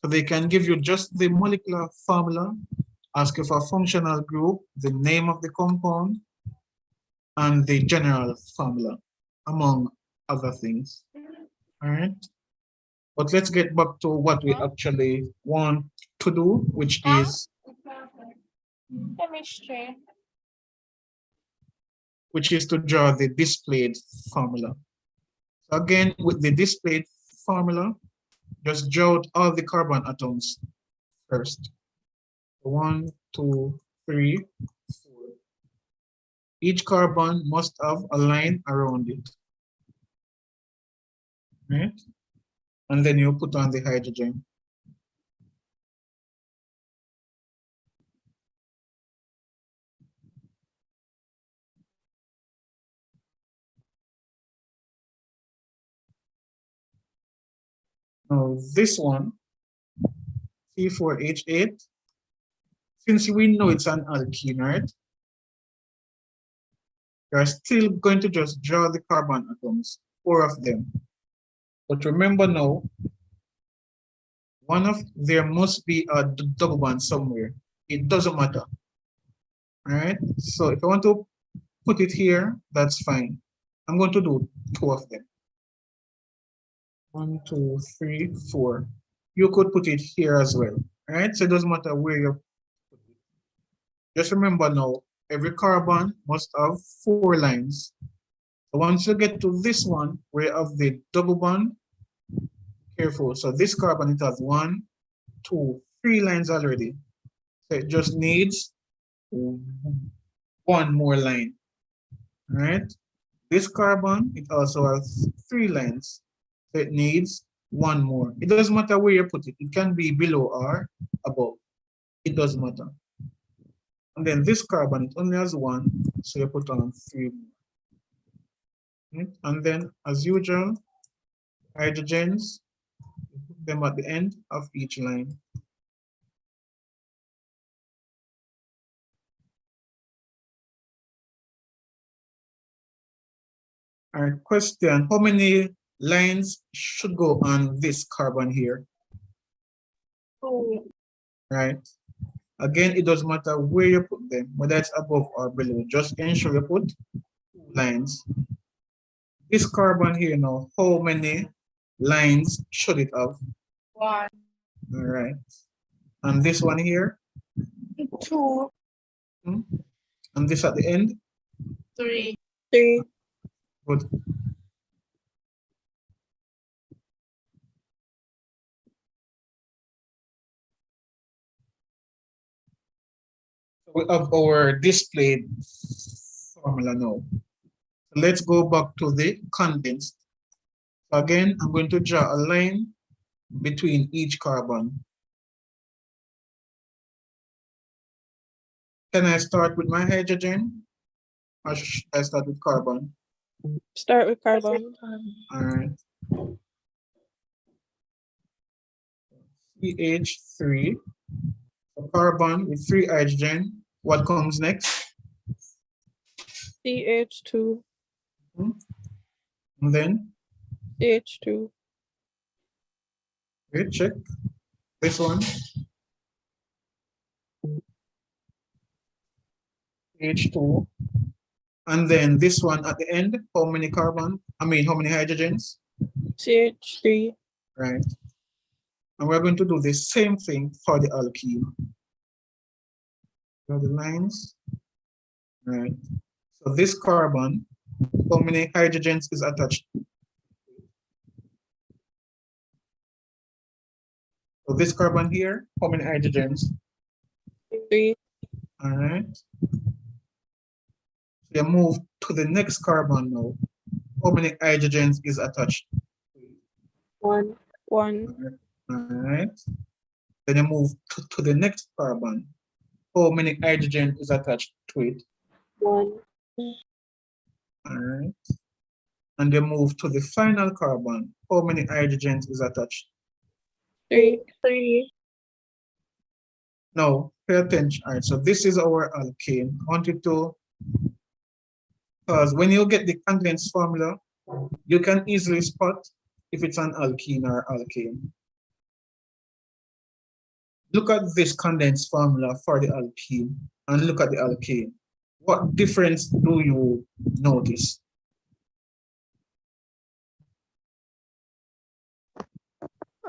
So they can give you just the molecular formula, ask you for functional group, the name of the compound, and the general formula, among other things. All right. But let's get back to what we actually want to do, which is Chemistry. which is to draw the displayed formula. So again, with the displayed formula, just draw out all the carbon atoms first. 1, 2, 3, 4. Each carbon must have a line around it. right? And then you put on the hydrogen. Now this one, C4H8, since we know it's an alkene, right? You're still going to just draw the carbon atoms, 4 of them. But remember now, there must be a double bond somewhere. It doesn't matter. All right. So if I want to put it here, that's fine. I'm going to do 2 of them. 1, 2, 3, 4. You could put it here as well. All right. So it doesn't matter where you put it. Just remember now, every carbon must have 4 lines. So once you get to this one, where you have the double bond, careful. So this carbon, it has 1, 2, 3 lines already. So it just needs 1 more line. All right. This carbon, it also has 3 lines. So it needs 1 more. It doesn't matter where you put it. It can be below or above. It doesn't matter. And then this carbon, it only has 1. So you put on 3 more. Right? And then, as usual, hydrogens, you put them at the end of each line. All right, question, how many lines should go on this carbon here? 2. Right? Again, it doesn't matter where you put them, whether it's above or below. Just ensure you put 2 lines. This carbon here now, how many lines should it have? 1. All right. And this one here? 2. And this at the end? 3. 3. Good. We have our displayed formula now. Let's go back to the condensed. Again, I'm going to draw a line between each carbon. Can I start with my hydrogen? Or should I start with carbon? Start with carbon. All right. CH3, so carbon with 3 hydrogen. What comes next? CH2. And then, CH2. okay, check. This one. H2. And then this one at the end, how many carbon? How many hydrogens? CH3. Right. And we're going to do the same thing for the alkene. Draw the lines. Right. So this carbon, how many hydrogens is attached? So this carbon here, how many hydrogens? 3. All right. So you move to the next carbon now. How many hydrogens is attached? 1. 1. All right. Then you move to the next carbon. How many hydrogen is attached to it? 1. All right. And you move to the final carbon. How many hydrogens is attached? 3. 3. Now, pay attention. All right, so this is our alkane. I want you to, because when you get the condensed formula, you can easily spot if it's an alkene or alkane. Look at this condensed formula for the alkene and look at the alkane. What difference do you notice?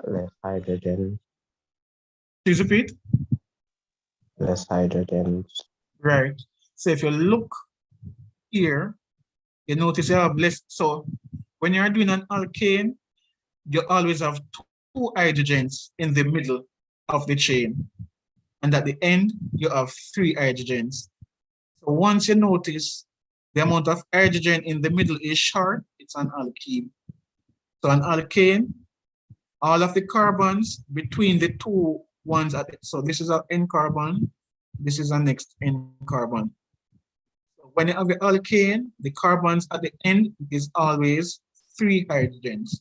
Less hydrogen. Please repeat. Less hydrogens. Right. So if you look here, you notice you have less. So when you're doing an alkane, you always have 2 hydrogens in the middle of the chain. And at the end, you have 3 hydrogens. So once you notice the amount of hydrogen in the middle is short, it's an alkene. So an alkane, all of the carbons between the two ones at it. So this is an N carbon, this is a next N carbon. So when you have the alkane, the carbons at the end is always 3 hydrogens.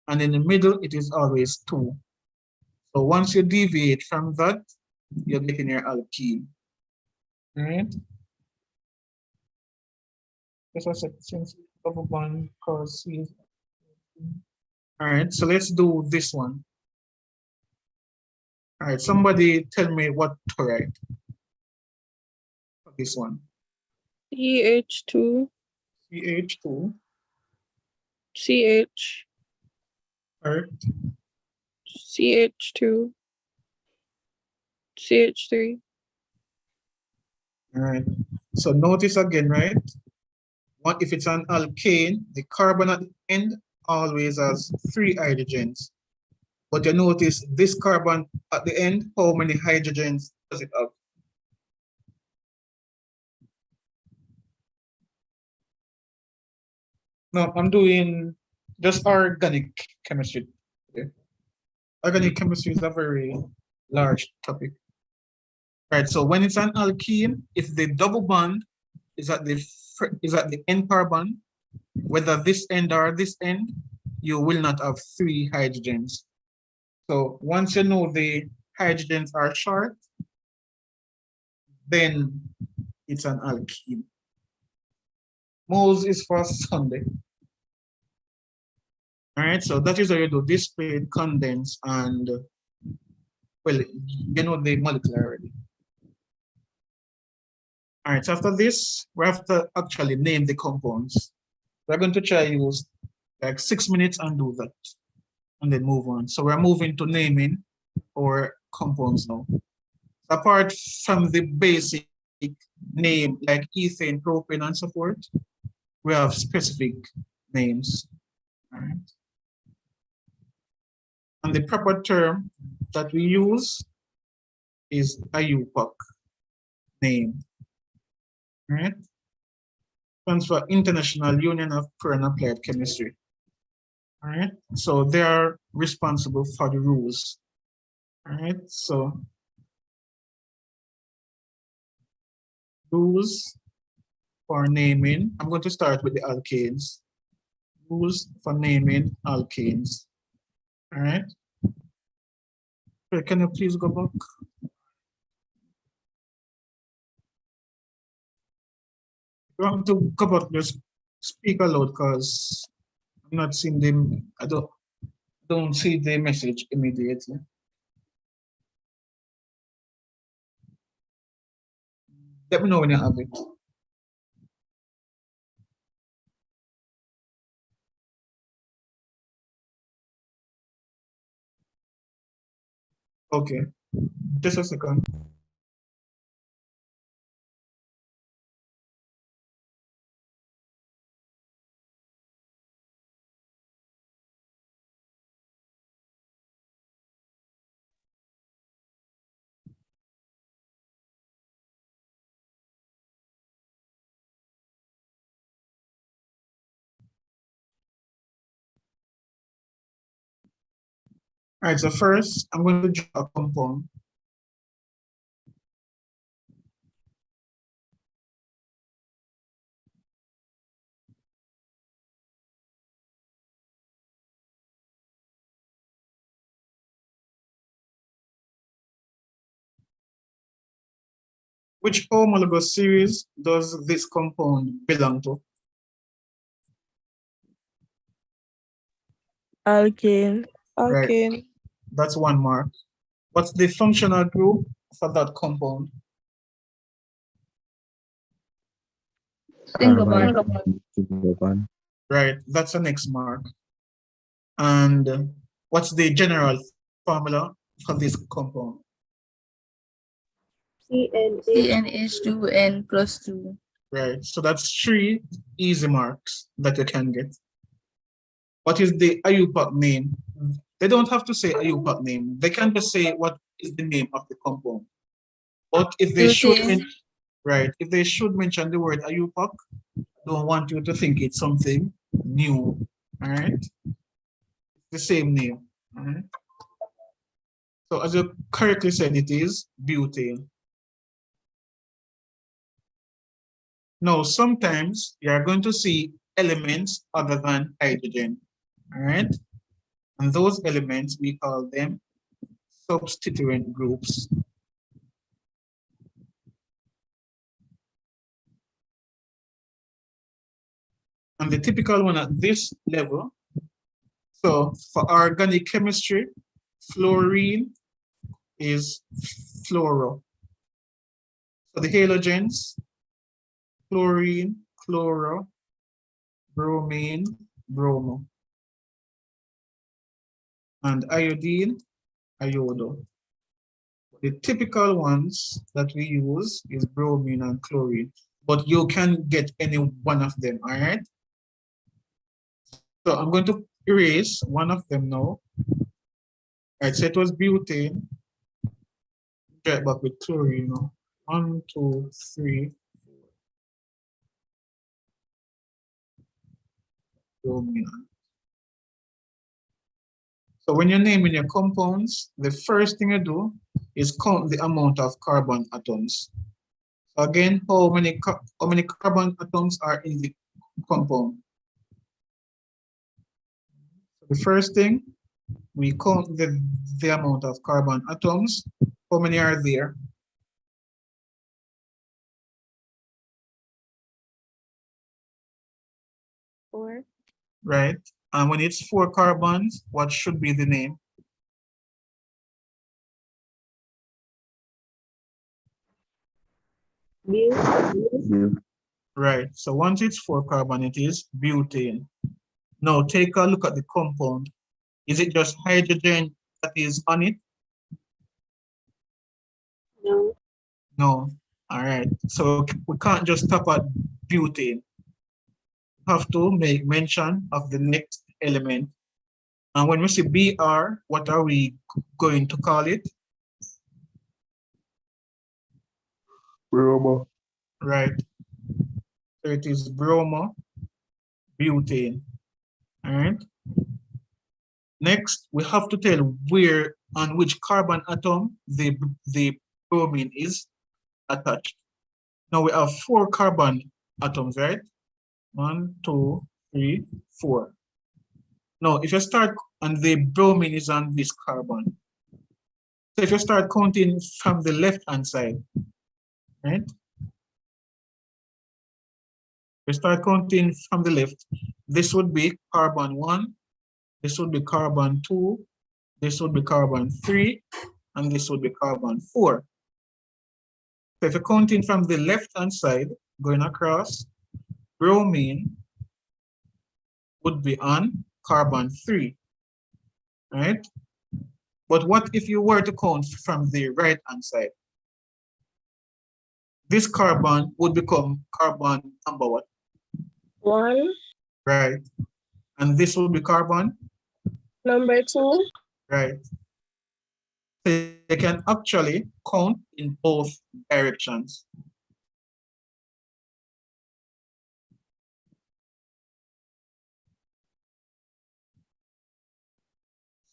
And in the middle, it is always 2. So once you deviate from that, you're getting your alkene. All right? This was a since double bond cause C. All right, so let's do this one. All right, somebody tell me what to write for this one. CH2, CH2, CH, right? CH2, CH3. All right. So notice again, right? What if it's an alkane, the carbon at the end always has 3 hydrogens. But you notice this carbon at the end, how many hydrogens does it have? No, I'm doing just organic chemistry. Okay. Organic chemistry is a very large topic. Right, so when it's an alkene, if the double bond is at the end carbon, whether this end or this end, you will not have 3 hydrogens. So once you know the hydrogens are short, then it's an alkene. Moles is for Sunday. All right, so that is how you do displayed, condensed, and well, you know the molecule already. All right, so after this, we have to actually name the compounds. We're going to try use like 6 minutes and do that, and then move on. So we're moving to naming our compounds now. Apart from the basic name like ethane, propane, and so forth, we have specific names. All right. And the proper term that we use is IUPAC name. All right. Stands for International Union of Pure and Applied Chemistry. All right. So they are responsible for the rules. All right. So rules for naming. I'm going to start with the alkanes. Rules for naming alkanes. All right. So can you please go back? You have to go back, just speak aloud because I'm not seeing them. I don't see the message immediately. Let me know when you have it. Okay, just a second. All right, so first I'm going to draw a compound. Which homologous series does this compound belong to? Alkane. Right. Alkane. That's 1 mark. What's the functional group for that compound? Single bond. Single bond. Right, that's the next mark. And what's the general formula for this compound? CnH2n plus 2. Right, so that's 3 easy marks that you can get. What is the IUPAC name? They don't have to say IUPAC name. They can just say what is the name of the compound. But if they should, right, if they should mention the word IUPAC, I don't want you to think it's something new. All right. the same name. All right. So as you correctly said, it is butane. Now, sometimes you are going to see elements other than hydrogen, all right? And those elements, we call them substituent groups. And the typical one at this level, so for organic chemistry, fluorine is fluoro. So the halogens, fluorine, chloro, bromine, bromo. And iodine, iodo. The typical ones that we use is bromine and chlorine, but you can get any one of them, all right? So I'm going to erase one of them now. All right, so it was butane. Get back with chlorine now. 1, 2, 3, 4. Bromine. So when you're naming your compounds, the first thing you do is count the amount of carbon atoms. So again, how many carbon atoms are in the compound? So the first thing, we count the amount of carbon atoms. How many are there? Four. Right. And when it's 4 carbons, what should be the name? Right. So once it's 4 carbon, it is butane. Now take a look at the compound. Is it just hydrogen that is on it? No. No. All right. So we can't just stop at butane. We have to make mention of the next element. And when we say Br, what are we going to call it? Bromo. Right. So it is bromo butane. All right. Next, we have to tell where on which carbon atom the bromine is attached. Now we have 4 carbon atoms, right? 1, 2, 3, 4. Now, if you start, and the bromine is on this carbon. So if you start counting from the left-hand side, right? You start counting from the left. This would be carbon 1, this would be carbon 2, this would be carbon 3, and this would be carbon 4. So if you're counting from the left-hand side, going across, bromine would be on carbon 3, right? But what if you were to count from the right-hand side? This carbon would become carbon number what? 1. Right. And this would be carbon? Number 2. Right. So you can actually count in both directions.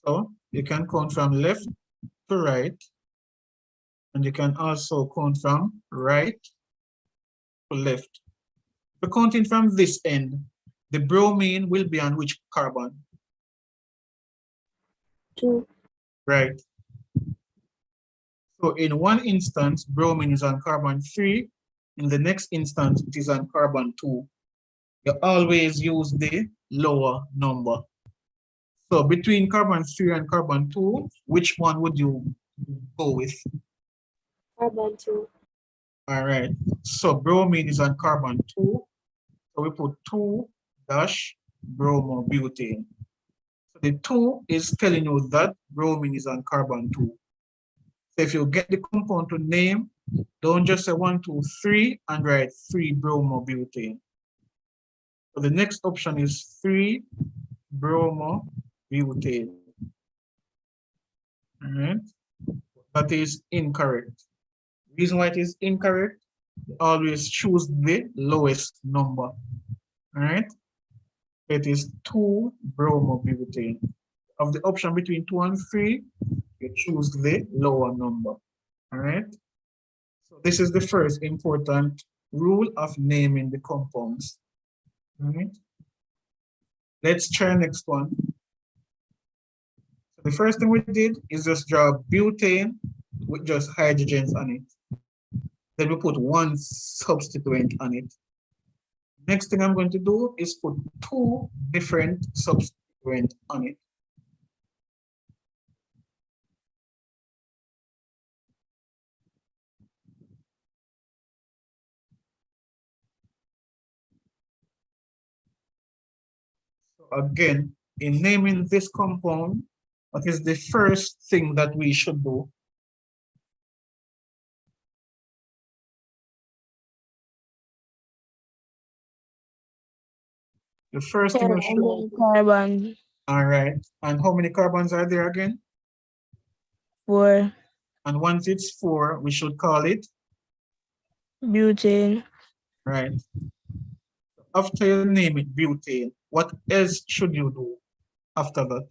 So you can count from left to right, and you can also count from right to left. If you're counting from this end, the bromine will be on which carbon? 2. Right. So in one instance, bromine is on carbon 3. In the next instance, it is on carbon 2. You always use the lower number. So between carbon 3 and carbon 2, which one would you go with? Carbon 2. All right. So bromine is on carbon 2. So we put 2 dash bromobutane. So the 2 is telling you that bromine is on carbon 2. So if you get the compound to name, don't just say 1, 2, 3 and write 3 bromobutane. So the next option is 3 bromobutane. All right. That is incorrect. Reason why it is incorrect, always choose the lowest number. All right. It is 2 bromobutane. of the option between 2 and 3, you choose the lower number. All right. So this is the first important rule of naming the compounds. All right. Let's try next one. So the first thing we did is just draw butane with just hydrogens on it. Then we put one substituent on it. Next thing I'm going to do is put 2 different substituents on it. So again, in naming this compound, what is the first thing that we should do? The first thing we should do. Carbon All right. And how many carbons are there again? 4, And once it's 4, we should call it, butane, right? After you name it butane, what else should you do after that?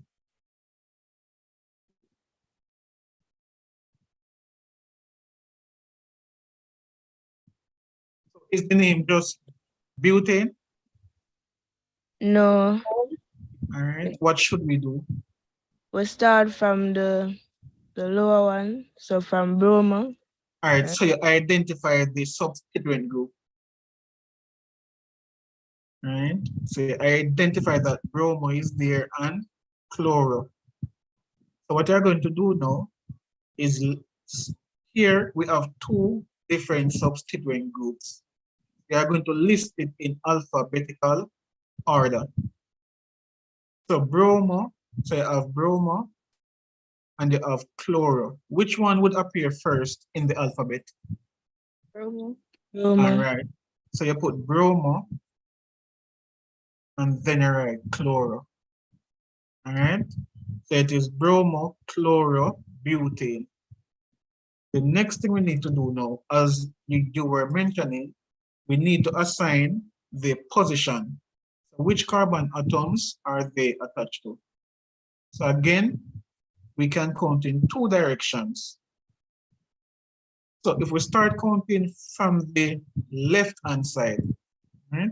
So is the name just butane? no, All right. What should we do? we start from the lower one, so from bromo. All right. So you identify the substituent group. Right. So you identify that bromo is there and chloro. So what you're going to do now is here we have 2 different substituent groups. We are going to list it in alphabetical order. So bromo, so you have bromo and you have chloro. Which one would appear first in the alphabet? Bromo. Bromo. All right. So you put bromo and then you write chloro. All right. So it is bromo, chloro, butane. The next thing we need to do now, as you were mentioning, we need to assign the position. So which carbon atoms are they attached to? So again, we can count in 2 directions. So if we start counting from the left-hand side, right?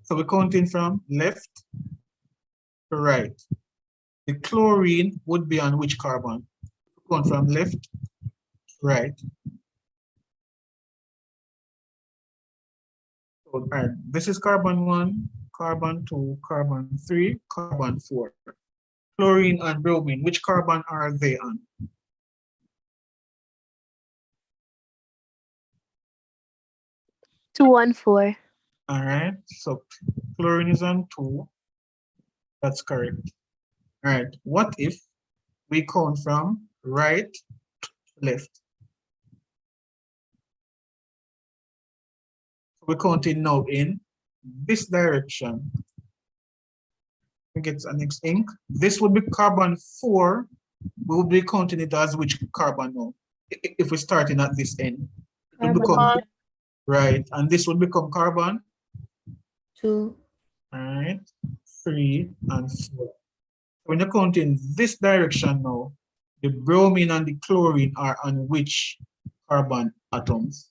So we're counting from left to right. The chlorine would be on which carbon? Count from left to right. So, all right, this is carbon 1, carbon 2, carbon 3, carbon 4. Chlorine and bromine, which carbon are they on? Two, 1, 4. All right, so chlorine is on 2. That's correct. All right, what if we count from right to left? We're counting now in this direction. We get an next ink. This would be carbon 4. We would be counting it as which carbon now? If we're starting at this end. It would become, right, and this would become carbon 2. all right, 3 and 4. When you're counting this direction now, the bromine and the chlorine are on which carbon atoms?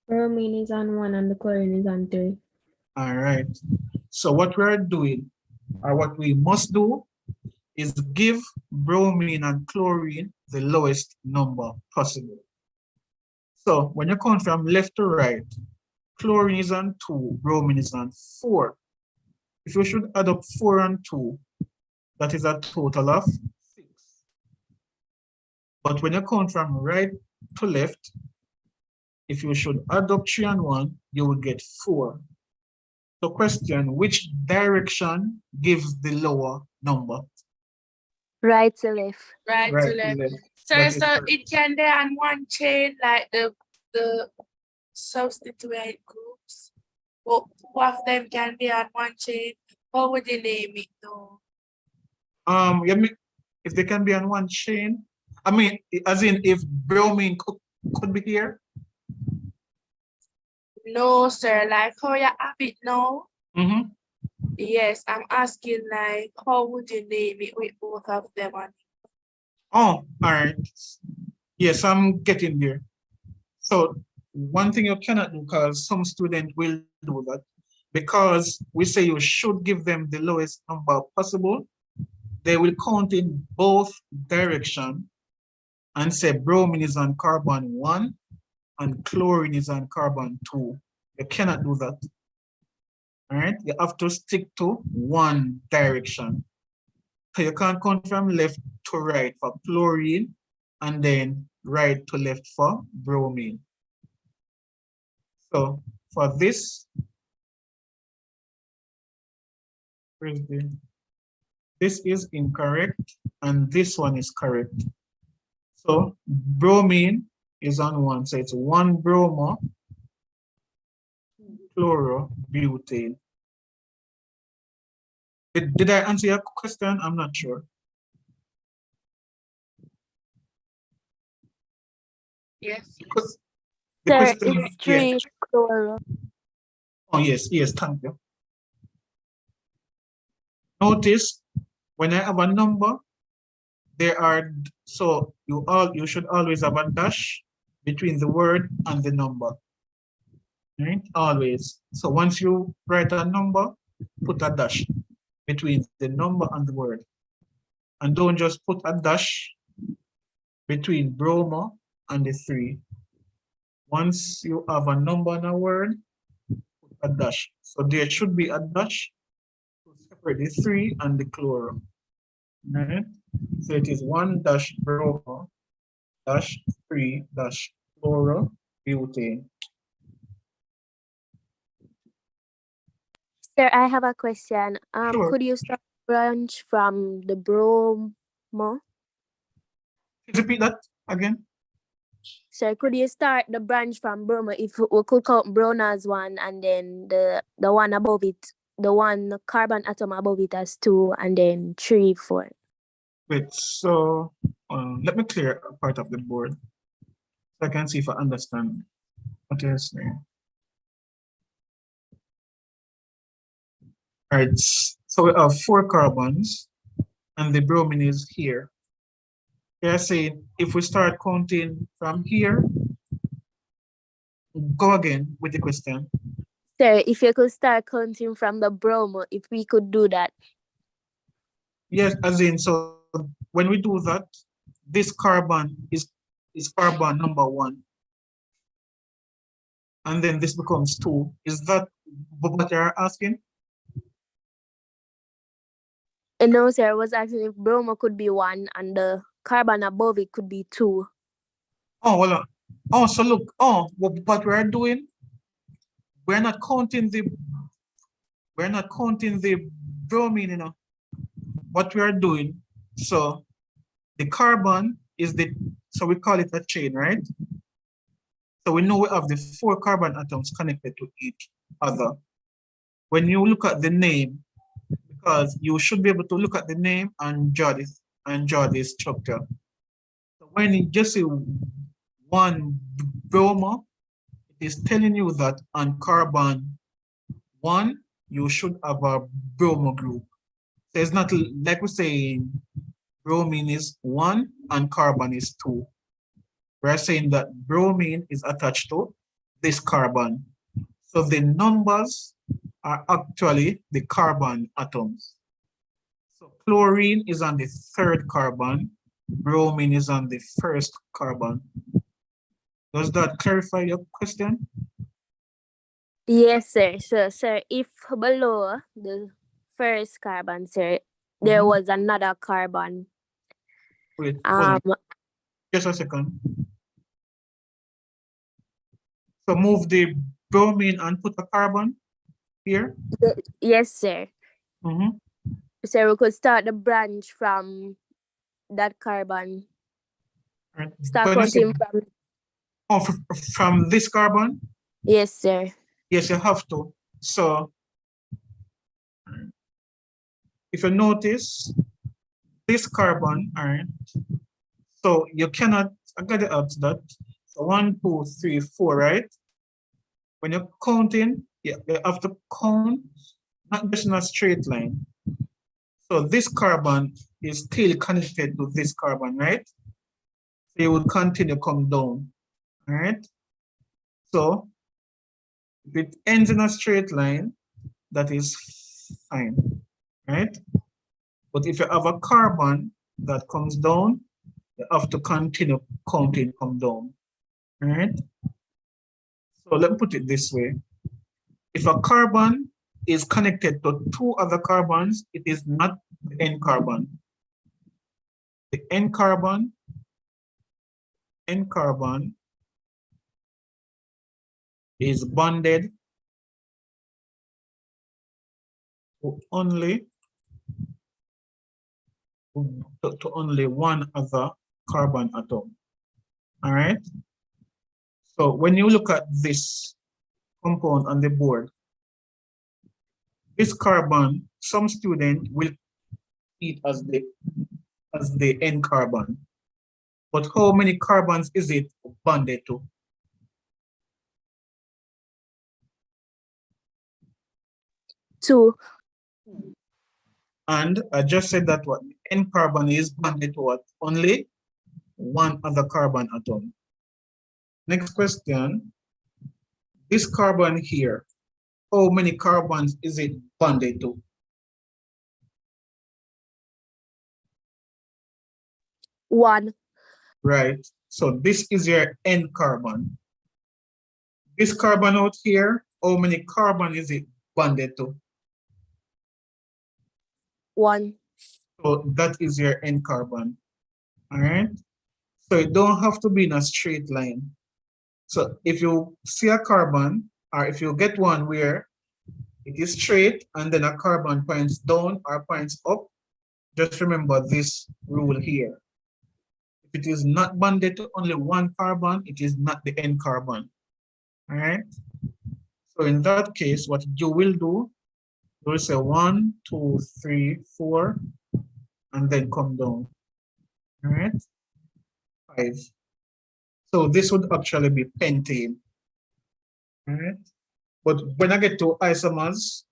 Bromine is on 1 and the chlorine is on 3. All right. So what we're doing, or what we must do, is give bromine and chlorine the lowest number possible. So when you count from left to right, chlorine is on 2, bromine is on 4. If you should add up 4 and 2, that is a total of 6. But when you count from right to left, if you should add up 3 and 1, you will get 4. So question, which direction gives the lower number? Right to left. Right Right to left. left. So, That is so correct. it can be on one chain, like the substituent groups. But 2 of them can be on one chain. How would you name it though? You mean if they can be on one chain? I mean, as in if bromine could be here? No, sir. Like how you have it now. Mm-hmm. Yes, I'm asking like, how would you name it with both of them on? Oh, all right. Yes, I'm getting there. So one thing you cannot do, because some students will do that, because we say you should give them the lowest number possible, they will count in both direction and say bromine is on carbon 1 and chlorine is on carbon 2. You cannot do that. All right, you have to stick to one direction. So you can't count from left to right for chlorine and then right to left for bromine. So for this, this is incorrect and this one is correct. So bromine is on one, so it's 1 bromo chlorobutane. Did I answer your question? I'm not sure. Yes. Because the Sir, question, it's yeah. 3 chloro. Oh, yes, yes, thank you. Notice when I have a number, there are, so you should always have a dash between the word and the number. Right? Always. So once you write a number, put a dash between the number and the word. And don't just put a dash between bromo and the 3. Once you have a number and a word, put a dash. So there should be a dash to separate the 3 and the chloro. Right? So it is 1 dash bromo dash 3 dash chlorobutane. Sir, I have a question. Sure. Could you start branch from the bromo? Repeat that again. Sir, could you start the branch from bromo if we could count bromo as 1 and then the one above it, the one carbon atom above it as 2 and then 3, 4. Wait, so let me clear a part of the board so I can see if I understand what you're saying. All right, so we have 4 carbons and the bromine is here. They're saying if we start counting from here, go again with the question. Sir, if you could start counting from the bromo, if we could do that. Yes, as in, so when we do that, this carbon is carbon number 1. And then this becomes 2. Is that what you're asking? No, sir, I was asking if bromo could be 1 and the carbon above it could be 2. Oh, well, oh, so look, oh, what we're doing, we're not counting the bromine, you know. What we are doing, so the carbon is so we call it a chain, right? So we know we have the 4 carbon atoms connected to each other. When you look at the name, because you should be able to look at the name and draw this structure. So when you just say 1 bromo, it is telling you that on carbon 1, you should have a bromo group. So it's not like we're saying bromine is 1 and carbon is 2. We're saying that bromine is attached to this carbon. So the numbers are actually the carbon atoms. So chlorine is on the 3rd carbon, bromine is on the 1st carbon. Does that clarify your question? Yes, sir. So, sir, if below the first carbon, sir, there was another carbon. Wait, hold Um, on. Just a second. So move the bromine and put a carbon here. yes, sir. Mm-hmm. So we could start the branch from that carbon. Right. Start When you say, counting from. oh, from this carbon? Yes, sir. Yes, you have to. So if you notice this carbon, all right, so you cannot, I got to add that. So 1, 2, 3, 4, right? When you're counting, you have to count not just in a straight line. So this carbon is still connected to this carbon, right? So it would continue come down, all right? So if it ends in a straight line, that is fine, right? But if you have a carbon that comes down, you have to continue counting come down, all right? So let me put it this way. If a carbon is connected to two other carbons, it is not the N carbon. The N carbon is bonded to only one other carbon atom. All right. So when you look at this compound on the board, this carbon, some student will see it as the N carbon. But how many carbons is it bonded to? Two. And I just said that what N carbon is bonded to what? Only one other carbon atom. Next question. This carbon here, how many carbons is it bonded to? One. Right. So this is your N carbon. This carbon out here, how many carbon is it bonded to? One. So that is your N carbon. All right. So it don't have to be in a straight line. So if you see a carbon, or if you get one where it is straight and then a carbon points down or points up, just remember this rule here. If it is not bonded to only one carbon, it is not the N carbon. All right. So in that case, what you will do, you will say 1, 2, 3, 4, and then come down. All right. 5. So this would actually be pentane. All right. But when I get to isomers,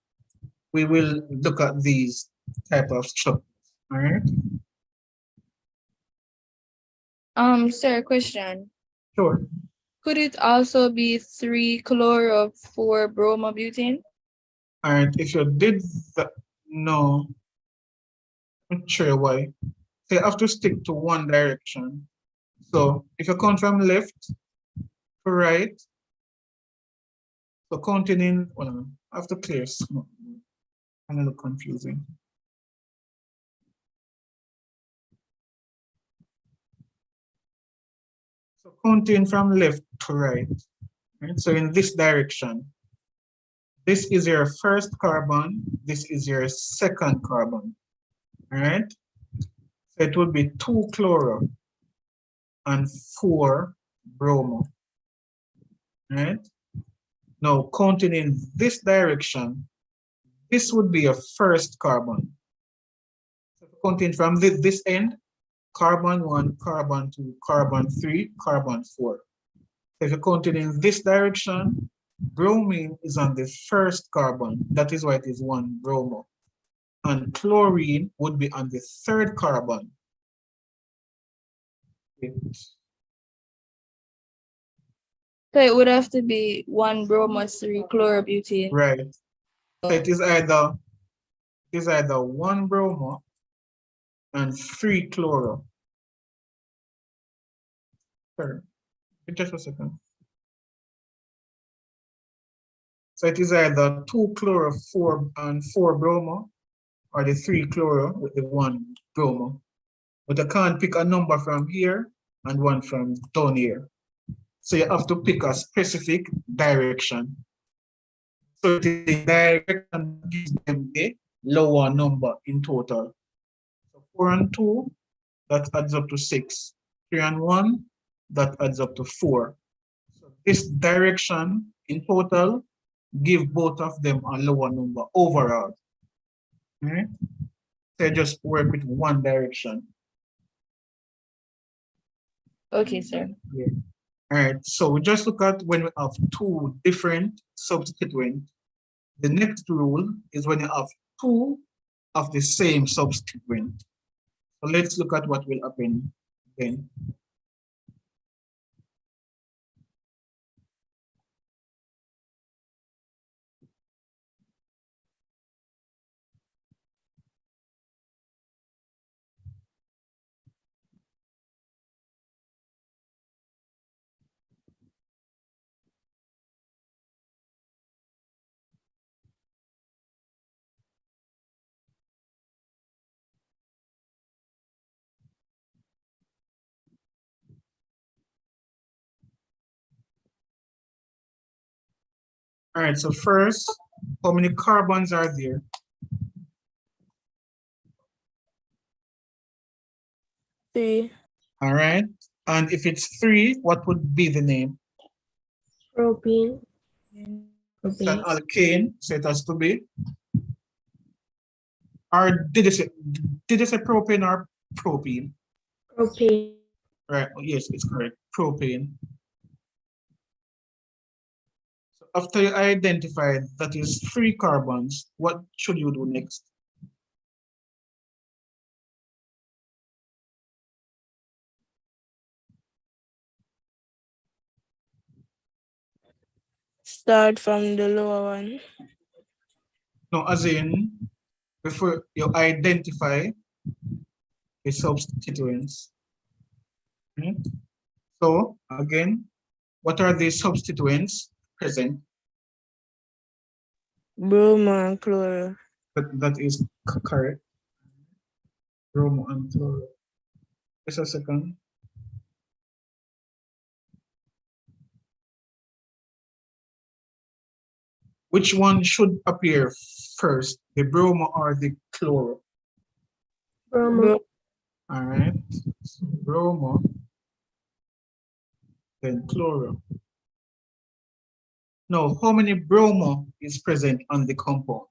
we will look at these type of structures. All right. Sir, question. Sure. Could it also be 3-chloro-4-bromobutane? All right. If you did that, no, I'm not sure why. So you have to stick to one direction. So if you count from left to right, so counting in, well, I have to clear some. I'm a little confusing. So counting from left to right. Right? So in this direction, this is your first carbon, this is your second carbon. All right? So it would be 2-chloro and 4-bromo. Right? Now counting in this direction, this would be your first carbon. So counting from this end, carbon 1, carbon 2, carbon 3, carbon 4. So if you're counting in this direction, bromine is on the first carbon. That is why it is 1-bromo. And chlorine would be on the third carbon. So it would have to be 1-bromo-3-chlorobutane. Right. So it is either 1-bromo and 3-chloro. Sorry, just a second. So it is either 2-chloro 4 and 4-bromo or the 3-chloro with the 1-bromo. But I can't pick a number from here and one from down here. So you have to pick a specific direction. So the direction gives them the lower number in total. So 4 and 2, that adds up to 6. 3 and 1, that adds up to 4. So this direction in total give both of them a lower number overall. Right? So you just work with one direction. Okay, sir. Yeah. All right, so we just look at when we have two different substituents The next rule is when you have two of the same substituent. So let's look at what will happen then. All right, so first, how many carbons are there? Three. All right, and if it's three, what would be the name? Propene. It's an Propane. alkane, so it has to be. Or did you say propane or propene? Propane. Right, yes, it's correct, propane. So after you identify that is three carbons, what should you do next? Start from the lower one. No, as in, before you identify the substituents. Hmm? So again, what are the substituents present? Bromo and chloro. That is correct. Bromo and chloro. Just a second. Which one should appear first, the bromo or the chloro? Bromo. All right, so bromo, then chloro. Now, how many bromo is present on the compound?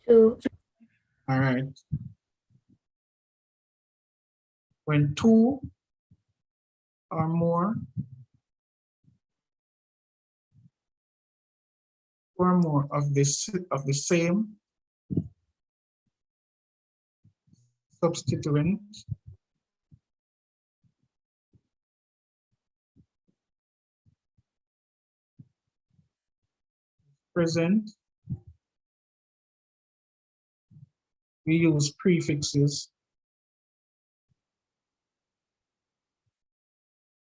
2. All right. When two or more of the same substituent present, we use prefixes.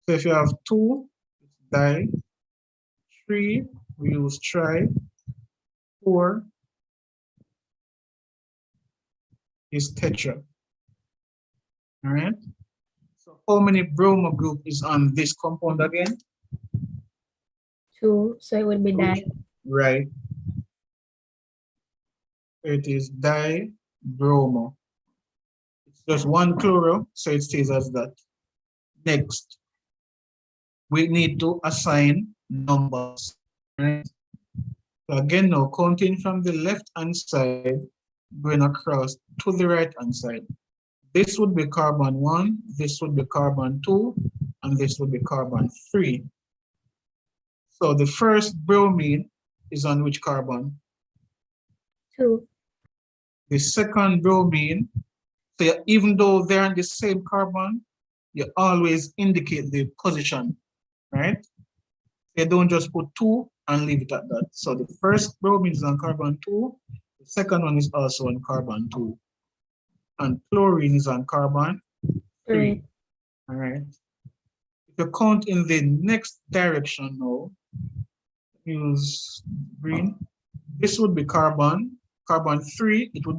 So if you have two, it's di. Three, we use tri. Four is tetra. All right. So how many bromo group is on this compound again? 2. So it would be di. Right. It is dibromo. It's just one chloro, so it stays as that. Next, we need to assign numbers. Right? So again, now counting from the left-hand side, going across to the right-hand side. This would be carbon 1, this would be carbon 2, and this would be carbon 3. So the first bromine is on which carbon? 2. The second bromine, so even though they're on the same carbon, you always indicate the position, right? You don't just put 2 and leave it at that. So the first bromine is on carbon 2, the second one is also on carbon 2. And chlorine is on carbon 3. All right. If you count in the next direction now, use green. This would be carbon 3. It would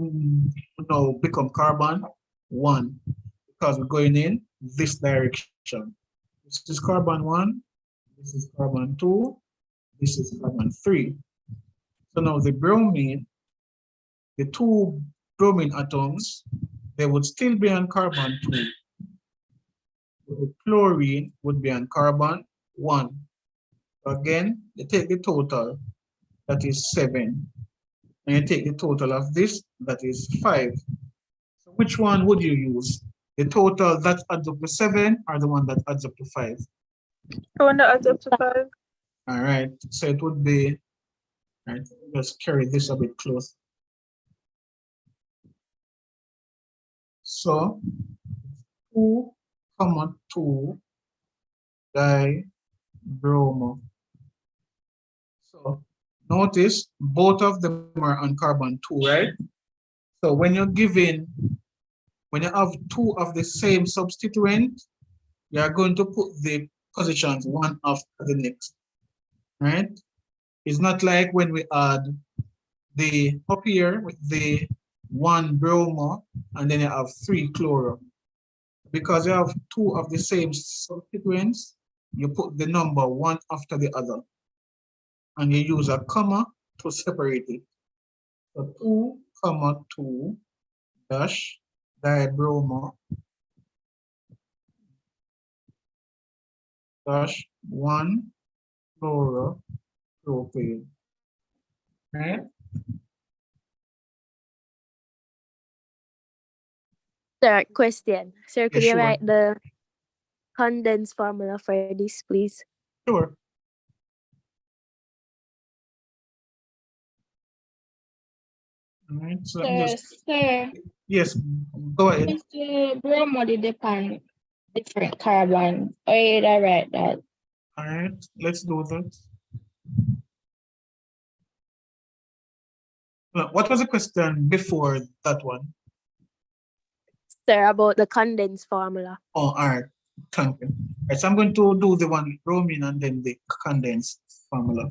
now become carbon 1 because we're going in this direction. This is carbon 1, this is carbon 2, this is carbon 3. So now the bromine, the two bromine atoms, they would still be on carbon 2. The chlorine would be on carbon 1. So again, you take the total, that is 7. And you take the total of this, that is 5. So which one would you use? The total that adds up to 7 or the one that adds up to 5? The one that adds up to 5. All right, so it would be Right, just carry this a bit close. So 2, 2 dibromo. So notice both of them are on carbon 2, right? So when you have 2 of the same substituent, you are going to put the positions one after the next, right? It's not like when we add the up here with the 1 bromo and then you have 3 chloro. Because you have 2 of the same substituents, you put the number one after the other. And you use a comma to separate it. So 2, 2 dash dibromo dash 1 chloropropane. Right? Sir, question. Sir, could you sure. write the condensed formula for this, please? Sure. All right, so let me just, Sir, yes, go ahead. is the bromo depend different carbon? Or did I write that? All right, let's do that. What was the question before that one? Sir, about the condensed formula. Oh, all right, thank you. All right, so I'm going to do the one bromine and then the condensed formula.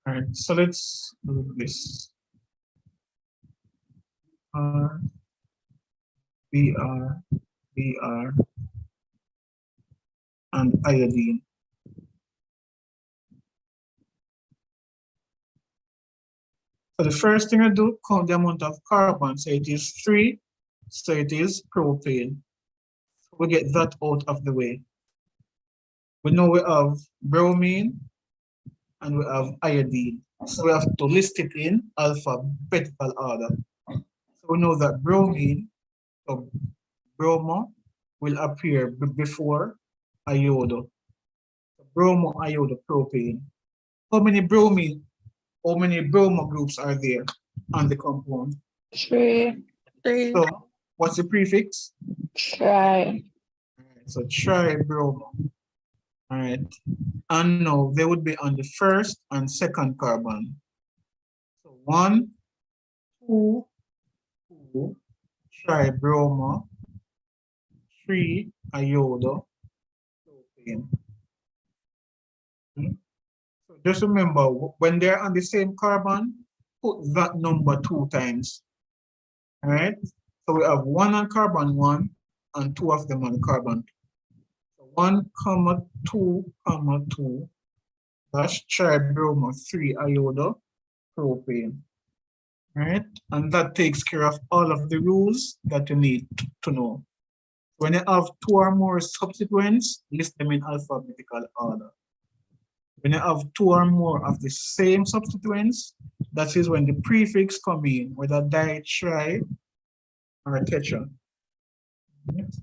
All right, so let's do this. Br, and iodine. So the first thing I do, count the amount of carbon. So it is 3, so it is propane. So we get that out of the way. We know we have bromine and we have iodine. So we have to list it in alphabetical order. So we know that bromine, so bromo, will appear before iodo. Bromo, iodo, propane. How many bromo groups are there on the compound? 3. So what's the prefix? Tri. So tribromo. All right. And now they would be on the first and second carbon. So 1, 2, 2, tribromo, 3, iodo, propane. So just remember, when they're on the same carbon, put that number 2 times. All right. So we have 1 on carbon 1 and 2 of them on carbon 2. So 1, 2, 2, that's tribromo 3 iodo propane. Right? And that takes care of all of the rules that you need to know. When you have 2 or more substituents, list them in alphabetical order. When you have 2 or more of the same substituents, that is when the prefix come in, whether di, tri, or tetra. Right?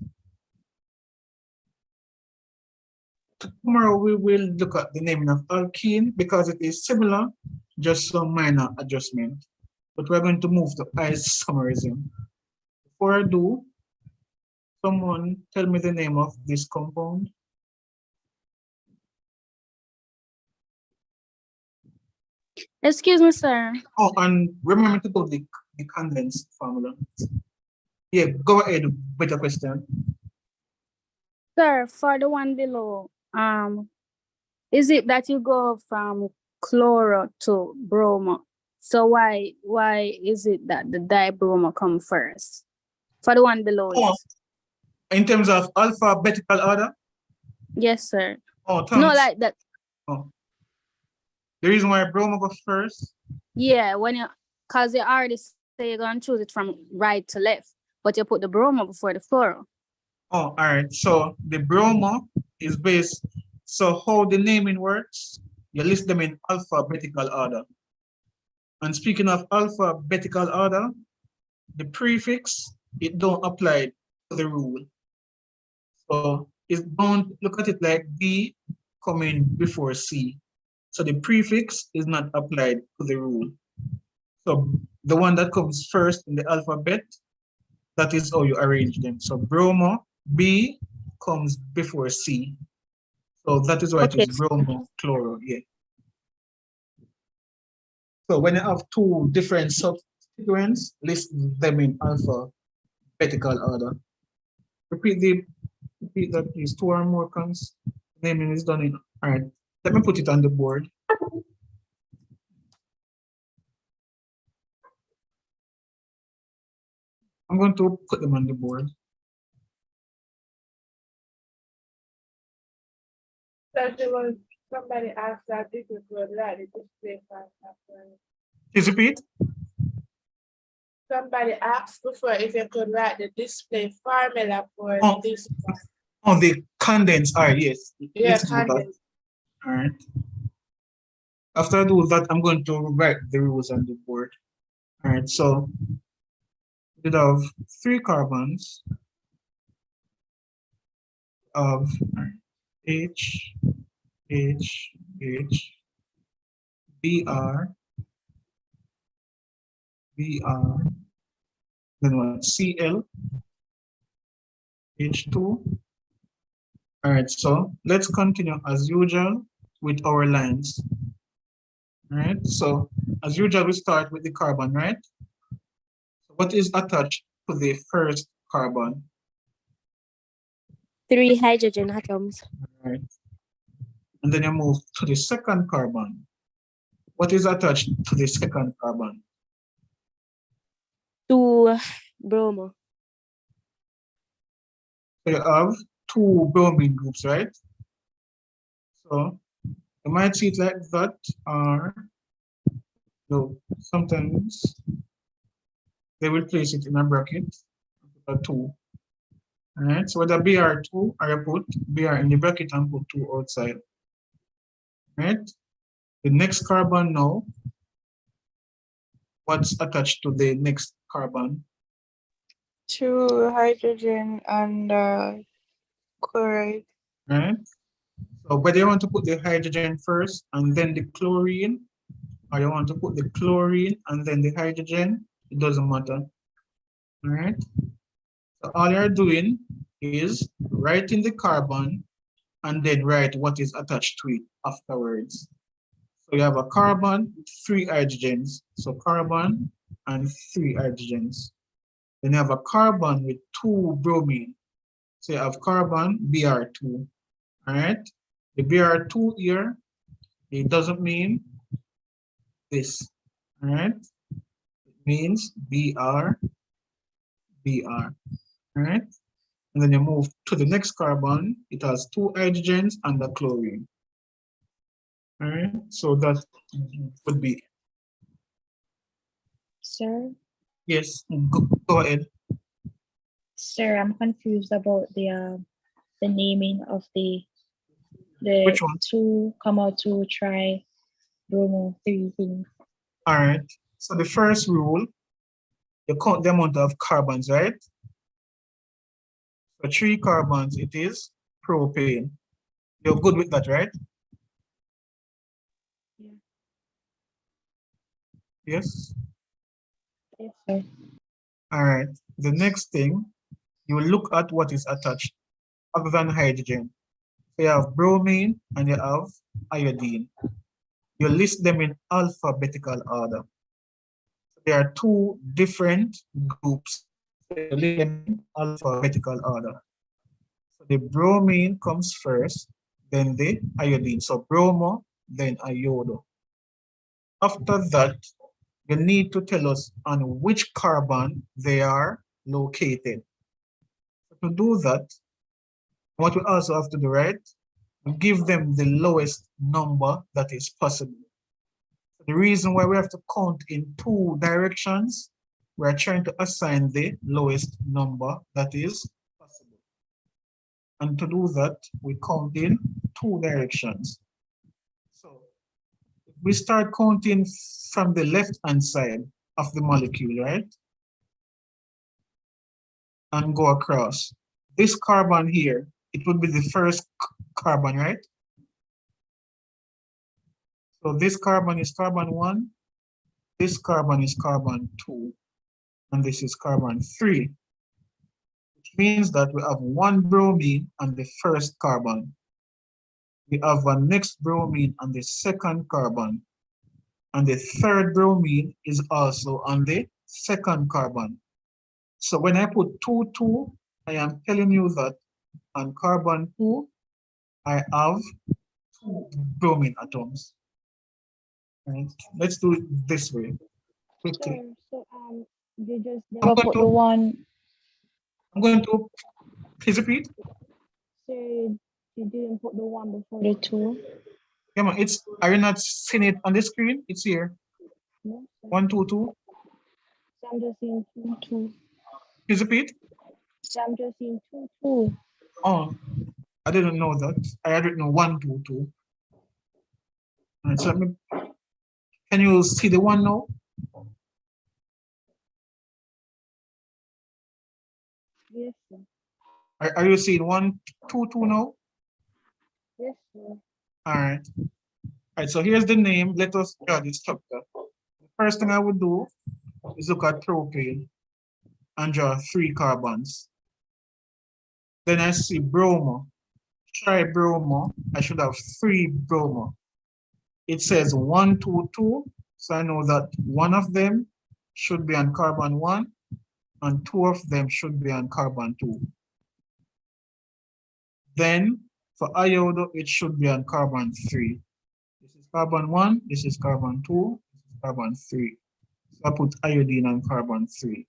Tomorrow we will look at the naming of alkene because it is similar, just some minor adjustment. But we're going to move to isomerism. Before I do, someone tell me the name of this compound. Excuse me, sir. Oh, and remember to do the condensed formula. Yeah, go ahead with the question. Sir, for the one below, is it that you go from chloro to bromo? So why is it that the dibromo come first? For the one below Oh, it. in terms of alphabetical order? Yes, sir. Oh, thanks. No, like that. Oh. The reason why bromo goes first? Yeah, because you already say you're going to choose it from right to left, but you put the bromo before the chloro. Oh, all right. So the bromo is based, so how the naming works, you list them in alphabetical order. And speaking of alphabetical order, the prefix, it don't apply to the rule. So don't look at it like B coming before C. So the prefix is not applied to the rule. So the one that comes first in the alphabet, that is how you arrange them. So bromo, B comes before C. So that is why it Okay. is bromo, chloro, yeah. So when you have two different subsequents, list them in alphabetical order. Repeat that please. Two or more cons. Naming is done in. All right. Let me put it on the board. I'm going to put them on the board. Somebody asked that this is what the display file. Please repeat. Somebody asked before if you could write the display formula for this one. On the condensed. All right, yes. Yeah, Let's do that. condensed. All right. After I do that, I'm going to write the rules on the board. All right, so we have 3 carbons of H, H, H, Br, Br, then what? Cl, H2. All right, so let's continue as usual with our lines. All right, so as usual, we start with the carbon, right? So what is attached to the first carbon? 3 hydrogen atoms. All right. And then you move to the second carbon. What is attached to the second carbon? 2 bromo. So you have 2 bromine groups, right? So you might see it like that, or no, sometimes they will place it in a bracket, a 2. All right, so whether Br2 or you put Br in the bracket and put 2 outside. All right, the next carbon now, what's attached to the next carbon? 2 hydrogen and chloride. Right? So whether you want to put the hydrogen first and then the chlorine, or you want to put the chlorine and then the hydrogen, it doesn't matter. All right? So all you're doing is writing the carbon and then write what is attached to it afterwards. So you have a carbon with 3 hydrogens. So carbon and 3 hydrogens. Then you have a carbon with 2 bromine. So you have carbon, Br2. All right? The Br2 here, it doesn't mean this. All right? It means Br, Br. All right? And then you move to the next carbon, it has 2 hydrogens and a chlorine. All right? So that would be. Sir? Yes, go ahead. Sir, I'm confused about the naming of the Which one? 2, tri, bromo, 3 things. All right. So the first rule, you count the amount of carbons, right? So 3 carbons, it is propane. You're good with that, right? Yeah. Yes? Yes, sir. All right. The next thing, you will look at what is attached other than hydrogen. So you have bromine and you have iodine. You list them in alphabetical order. There are 2 different groups. So you list them in alphabetical order. So the bromine comes first, then the iodine. So bromo, then iodo. After that, you need to tell us on which carbon they are located. To do that, what we also have to do, right? Give them the lowest number that is possible. The reason why we have to count in 2 directions, we're trying to assign the lowest number that is possible. And to do that, we count in 2 directions. So we start counting from the left-hand side of the molecule, right? And go across. This carbon here, it would be the first carbon, right? So this carbon is carbon 1, this carbon is carbon 2, and this is carbon 3, which means that we have one bromine on the first carbon. We have a next bromine on the second carbon, and the third bromine is also on the second carbon. So when I put 2, 2, I am telling you that on carbon 2, I have 2 bromine atoms. Right? Let's do it this way quickly. So you just I'm never going put to- the one. I'm going to, please repeat. So you didn't put the one before the 2. Yeah, man, are you not seeing it on the screen? It's here. No, sir. 1, 2, 2. So I'm just seeing 2, 2. Please repeat. So I'm just seeing 2, 2. Oh, I didn't know that. I had written 1, 2, 2. All right, so can you see the one now? Yes, sir. Are you seeing 1, 2, 2 now? Yes, sir. All right. All right, so here's the name. Let us draw the structure. The first thing I would do is look at propane and draw 3 carbons. Then I see bromo. Try bromo. I should have 3 bromo. It says 1, 2, 2. So I know that one of them should be on carbon 1 and 2 of them should be on carbon 2. Then for iodo, it should be on carbon 3. This is carbon 1, this is carbon 2, this is carbon 3. So I put iodine on carbon 3.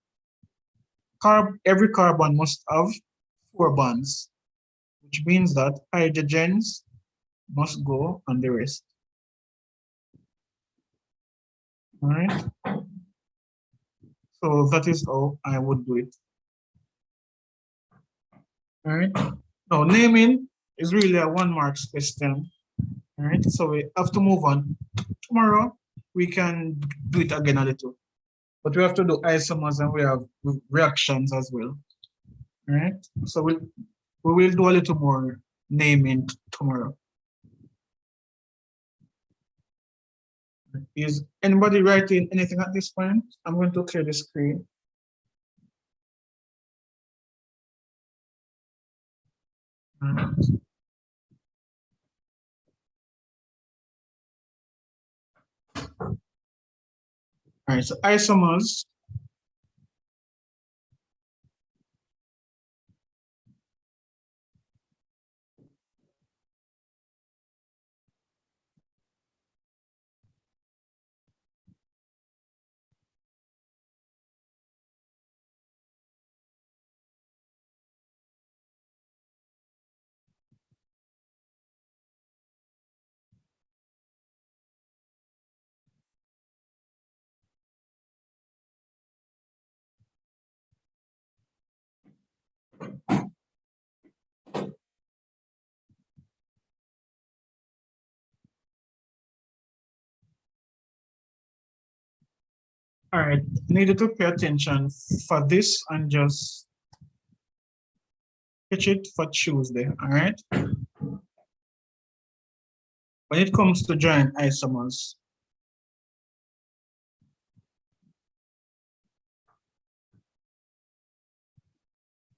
Every carbon must have 4 bonds, which means that hydrogens must go on the rest. All right. So that is how I would do it. All right. Now naming is really a 1 marks question. All right. So we have to move on. Tomorrow we can do it again a little, but we have to do isomers and we have reactions as well. All right. So we will do a little more naming tomorrow. Is anybody writing anything at this point? I'm going to clear the screen. All right. All right, so isomers. All right, needed to pay attention for this and just catch it for Tuesday. All right. When it comes to drawing isomers,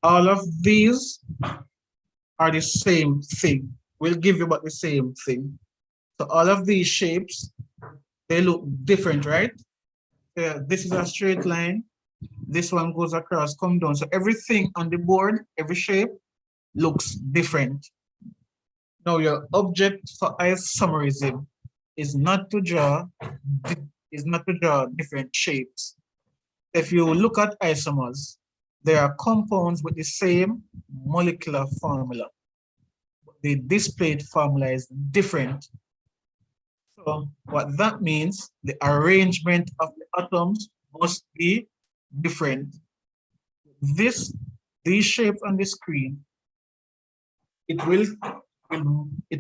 all of these are the same thing. We'll give you about the same thing. So all of these shapes, they look different, right? This is a straight line. This one goes across, come down. So everything on the board, every shape looks different. Now your object for isomerism is not to draw different shapes. If you look at isomers, there are compounds with the same molecular formula. The displayed formula is different. So what that means, the arrangement of the atoms must be different. These shapes on the screen, it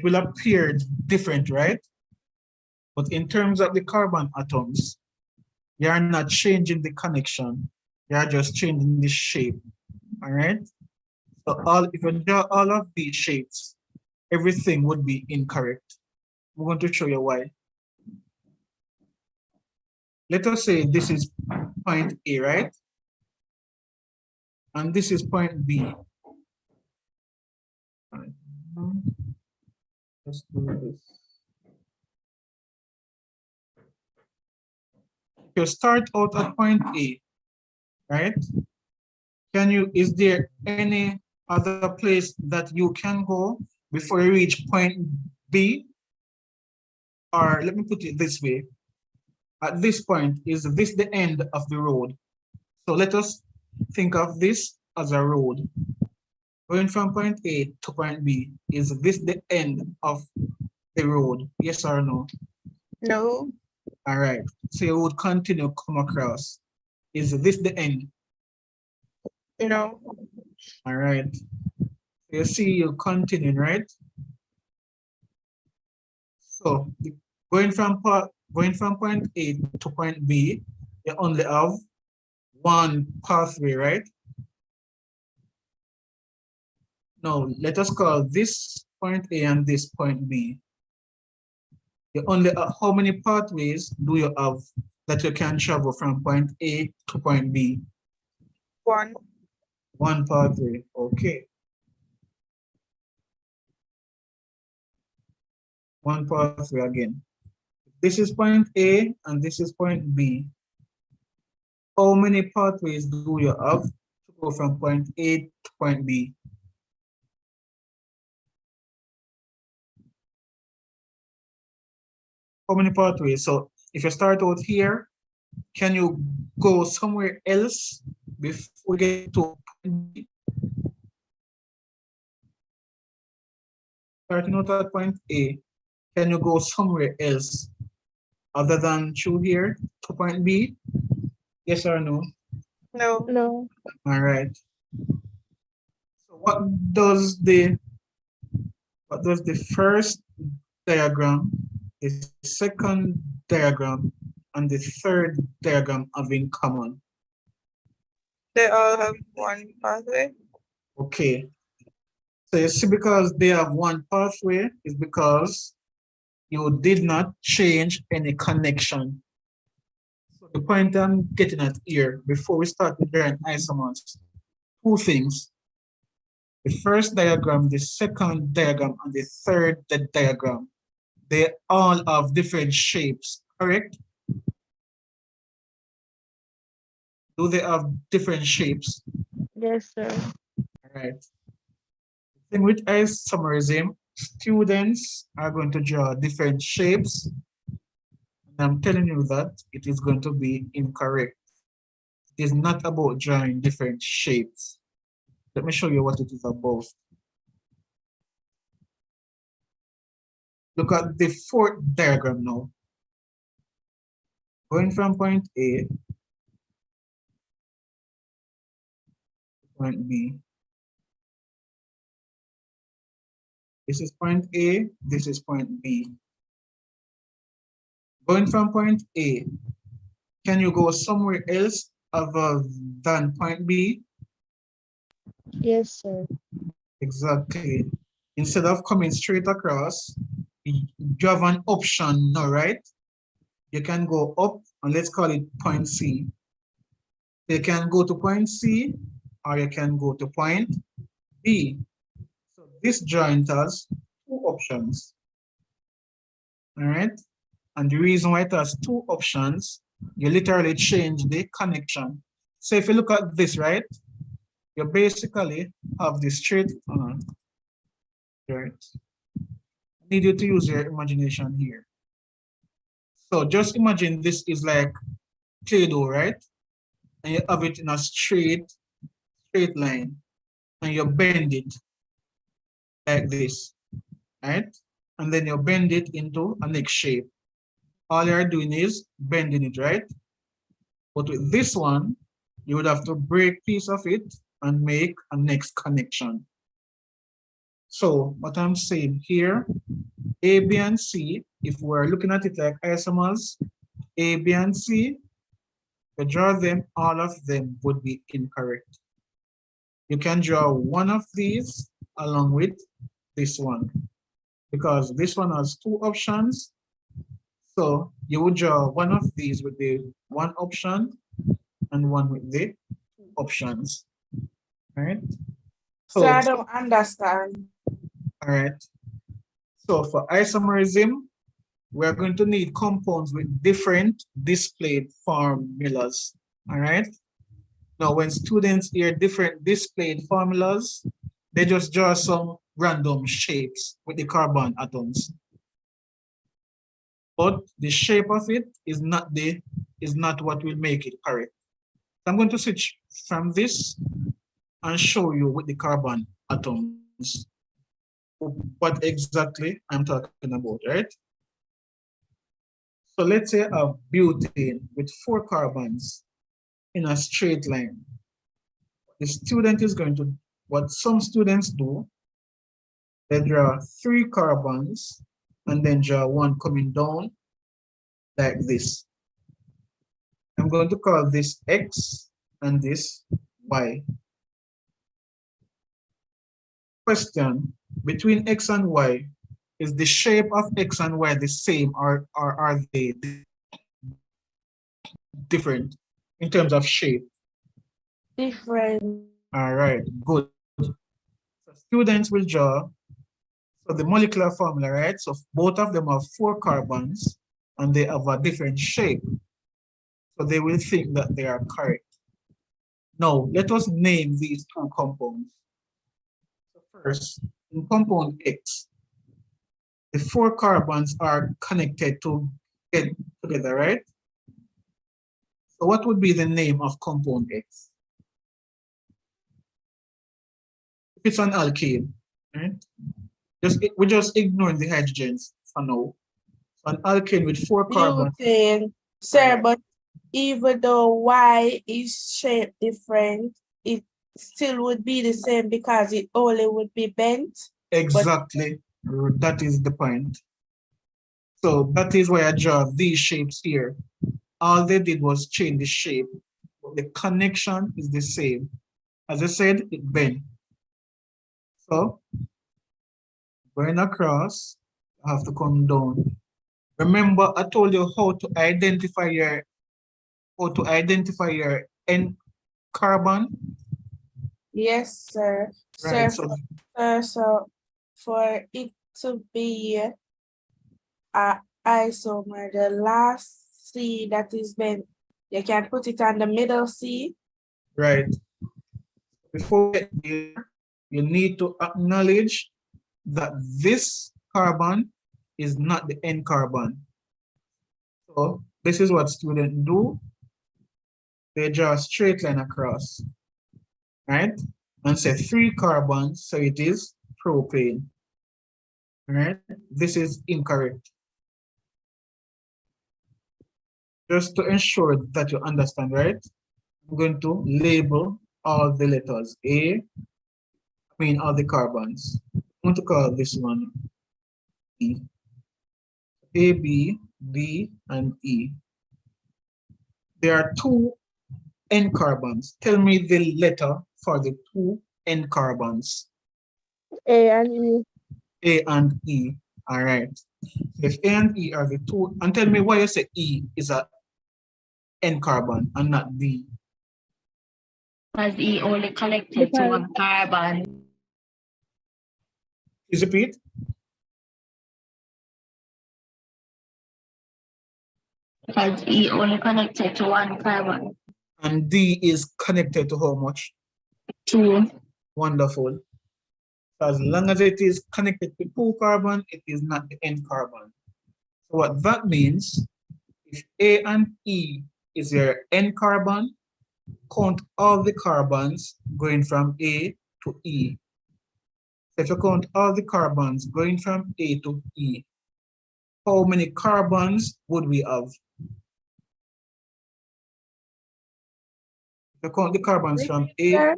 will appear different, right? But in terms of the carbon atoms, you are not changing the connection. You are just changing the shape. All right. So if you draw all of these shapes, everything would be incorrect. I'm going to show you why. Let us say this is point A, right? And this is point B. Let's do this. You start out at point A, right? Is there any other place that you can go before you reach point B? Or let me put it this way. At this point, is this the end of the road? So let us think of this as a road. Going from point A to point B, is this the end of the road? Yes or no? No. All right. So you would continue come across. Is this the end? No. All right. You see you continuing, right? So going from point A to point B, you only have one pathway, right? Now let us call this point A and this point B. You only how many pathways do you have that you can travel from point A to point B? One. One pathway, okay. One pathway again. This is point A and this is point B. How many pathways do you have to go from point A to point B? How many pathways? So if you start out here, can you go somewhere else before we get to point B? Starting out at point A, can you go somewhere else other than through here to point B? Yes or no? No. No. All right. So what does the first diagram, the second diagram, and the third diagram have in common? They all have one pathway. Okay. So you see, because they have one pathway, is because you did not change any connection. So the point I'm getting at here, before we start with drawing isomers, two things. The first diagram, the second diagram, and the third diagram, they all have different shapes, correct? Do they have different shapes? Yes, sir. All right. The thing with isomerism, students are going to draw different shapes. And I'm telling you that it is going to be incorrect. It is not about drawing different shapes. Let me show you what it is about. Look at the fourth diagram now. Going from point A to point B. This is point A, this is point B. Going from point A, can you go somewhere else other than point B? Yes, sir. Exactly. Instead of coming straight across, you have an option now, right? You can go up and let's call it point C. You can go to point C or you can go to point B. So this joint has two options. All right. And the reason why it has two options, you literally change the connection. So if you look at this, right, you basically have this straight right. I need you to use your imagination here. So just imagine this is like Play-Doh, right? And you have it in a straight line, and you bend it like this, right? And then you bend it into a next shape. All you're doing is bending it, right? But with this one, you would have to break piece of it and make a next connection. So what I'm saying here, A, B, and C, if we're looking at it like isomers, A, B, and C, to draw them, all of them would be incorrect. you can draw one of these along with this one, because this one has two options. So you would draw one of these with the one option and one with the two options. All right. So I don't understand. All right. So for isomerism, we're going to need compounds with different displayed formulas. All right. Now, when students hear different displayed formulas, they just draw some random shapes with the carbon atoms. But the shape of it is not what will make it correct. So I'm going to switch from this and show you with the carbon atoms what exactly I'm talking about, right? So let's say a butane with 4 carbons in a straight line. The student is going to, what some students do, they draw 3 carbons and then draw one coming down like this. I'm going to call this X and this Y. Question, between X and Y, is the shape of X and Y the same, or are they different in terms of shape? Different. All right, good. So students will draw, so the molecular formula, right? So both of them have 4 carbons and they have a different shape. So they will think that they are correct. Now, let us name these 2 compounds. So first, in compound X, the 4 carbons are connected together, right? So what would be the name of compound X? If it's an alkane, right? We're just ignoring the hydrogens for now. So an alkane with 4 carbons. Butane, sir, but even though Y is shaped different, it still would be the same because it only would be bent. Exactly, that is the point. So that is why I draw these shapes here. All they did was change the shape, but the connection is the same. As I said, it bent. So going across, I have to come down. Remember, I told you how to identify your N carbon. Yes, sir. Right. So for it to be a isomer, the last C that is bent, you can put it on the middle C. Right. Before we get there, you need to acknowledge that this carbon is not the N carbon. So this is what students do. They draw a straight line across, right? And say 3 carbons, so it is propane. Right? This is incorrect. Just to ensure that you understand, right? I'm going to label all the letters all the carbons. I'm going to call this one E. A, B, D, and E. There are 2 N carbons. Tell me the letter for the 2 N carbons. A and E. A and E. All right. If A and E are the 2, and tell me why you say E is a N carbon and not D. Because E only connected to 1 carbon. Please repeat. Because E only connected to 1 carbon. And D is connected to how much? 2. Wonderful. So as long as it is connected to 2 carbon, it is not the N carbon. So what that means, if A and E is your N carbon, count all the carbons going from A to E. So if you count all the carbons going from A to E, how many carbons would we have? If you count the carbons from A to,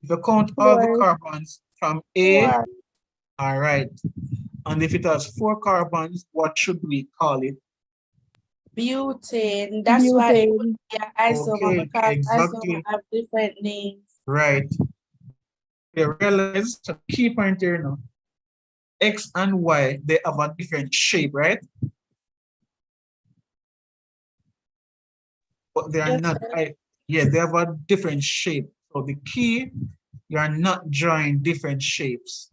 if you count all the carbons from A, all right. And if it has 4 carbons, what should we call it? Butane. That's why it would be an isomer, Okay, because exactly. isomers have different names. Right. You realize the key point here now. X and Y, they have a different shape, right? But they are Yes, not, sir. yeah, they have a different shape. So the key, you are not drawing different shapes.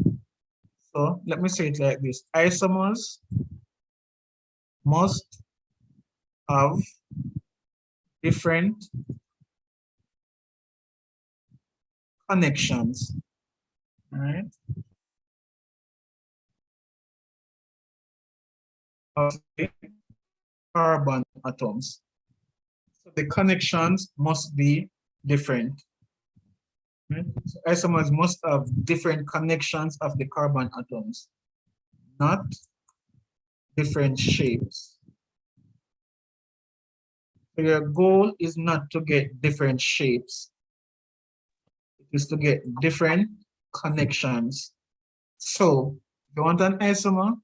So let me say it like this. Isomers must have different connections, all right? Of the carbon atoms. So the connections must be different. Right? So isomers must have different connections of the carbon atoms, not different shapes. So your goal is not to get different shapes. It is to get different connections. So if you want an isomer,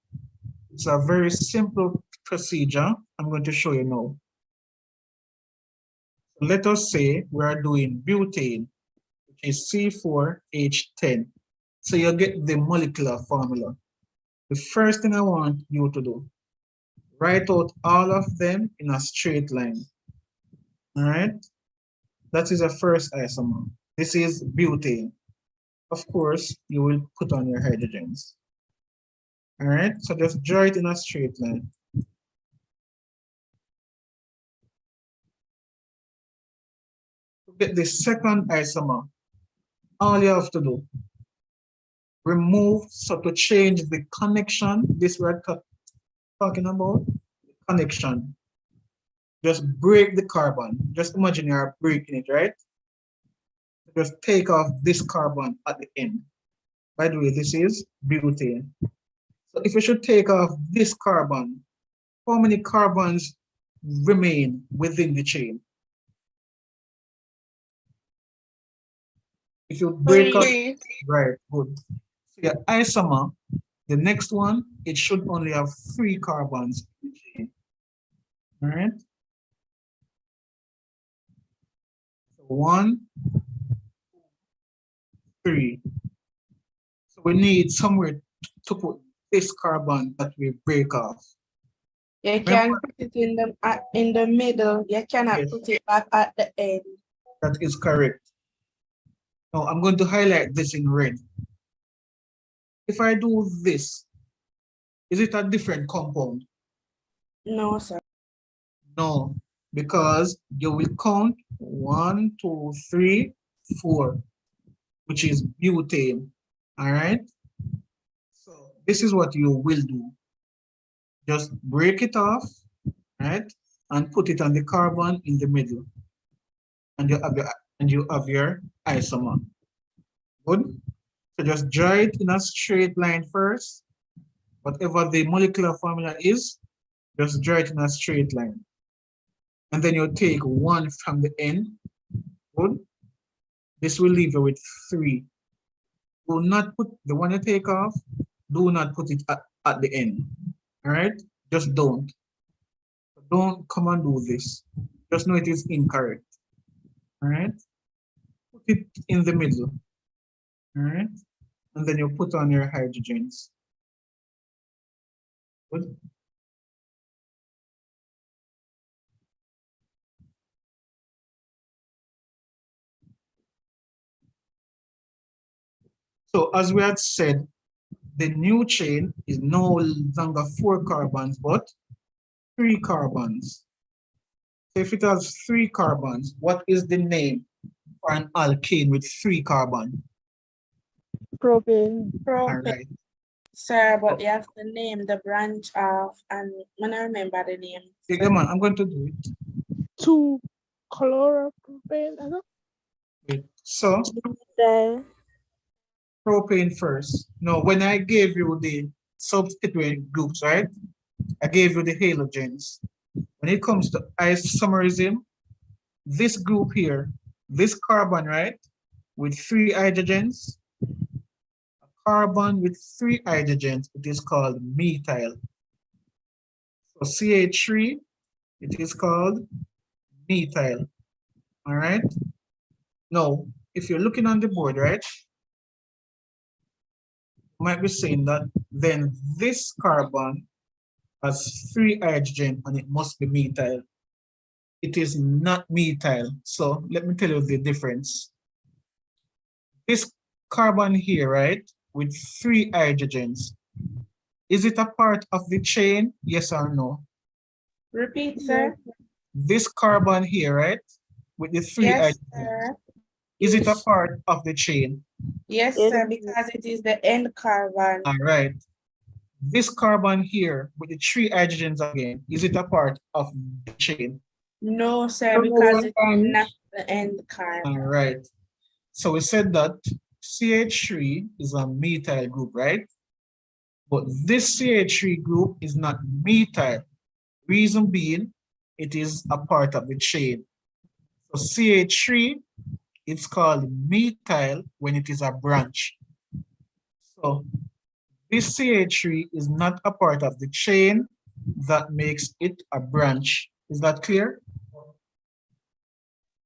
it's a very simple procedure. I'm going to show you now. Let us say we are doing butane, which is C4H10. So you get the molecular formula. The first thing I want you to do, write out all of them in a straight line. All right? That is a first isomer. This is butane. Of course, you will put on your hydrogens. All right? So just draw it in a straight line. To get the second isomer, all you have to do, remove, so to change the connection, this we're talking about, the connection. Just break the carbon. Just imagine you're breaking it, right? Just take off this carbon at the end. By the way, this is butane. So if you should take off this carbon, how many carbons remain within the chain? If you break up, right, good. So your isomer, the next one, it should only have 3 carbons in the chain. All right? So 1, 3. So we need somewhere to put this carbon that we break off. You can put it in the middle. You cannot Yes. put it back at the end. That is correct. Now I'm going to highlight this in red. If I do this, is it a different compound? No, sir. No, because you will count 1, 2, 3, 4, which is butane. All right. So this is what you will do. Just break it off, right, and put it on the carbon in the middle, and you have your isomer. Good. So just draw it in a straight line first. Whatever the molecular formula is, just draw it in a straight line. And then you take 1 from the end. Good. This will leave you with 3. Do not put the one you take off, do not put it at the end. All right? Just don't. Don't come and do this. Just know it is incorrect. All right? Put it in the middle. All right? And then you put on your hydrogens. Good. So as we had said, the new chain is no longer 4 carbons, but 3 carbons. So if it has 3 carbons, what is the name for an alkane with 3 carbon? Propane. All Propane, right. sir, but you have to name the branch of, and when I remember the name. Okay, come on, I'm going to do it. 2 chloropropane. Wait. So The propane first. No, when I gave you the substituent groups, right? I gave you the halogens. When it comes to isomerism, this group here, this carbon, right, with 3 hydrogens, a carbon with 3 hydrogens, it is called methyl. So CH3, it is called methyl. All right. Now, if you're looking on the board, right, might be saying that then this carbon has 3 hydrogen and it must be methyl. It is not methyl. So let me tell you the difference. This carbon here, right, with 3 hydrogens, is it a part of the chain? Yes or no? Repeat, sir. This carbon here, right, with the 3 Yes, hydrogens, sir. is it a part of the chain? Yes, sir, because it is the end carbon. All right. This carbon here with the 3 hydrogens again, is it a part of the chain? No, sir, because it is not the end carbon. All right. So we said that CH3 is a methyl group, right? But this CH3 group is not methyl. Reason being, it is a part of the chain. So CH3, it's called methyl when it is a branch. So this CH3 is not a part of the chain that makes it a branch. Is that clear?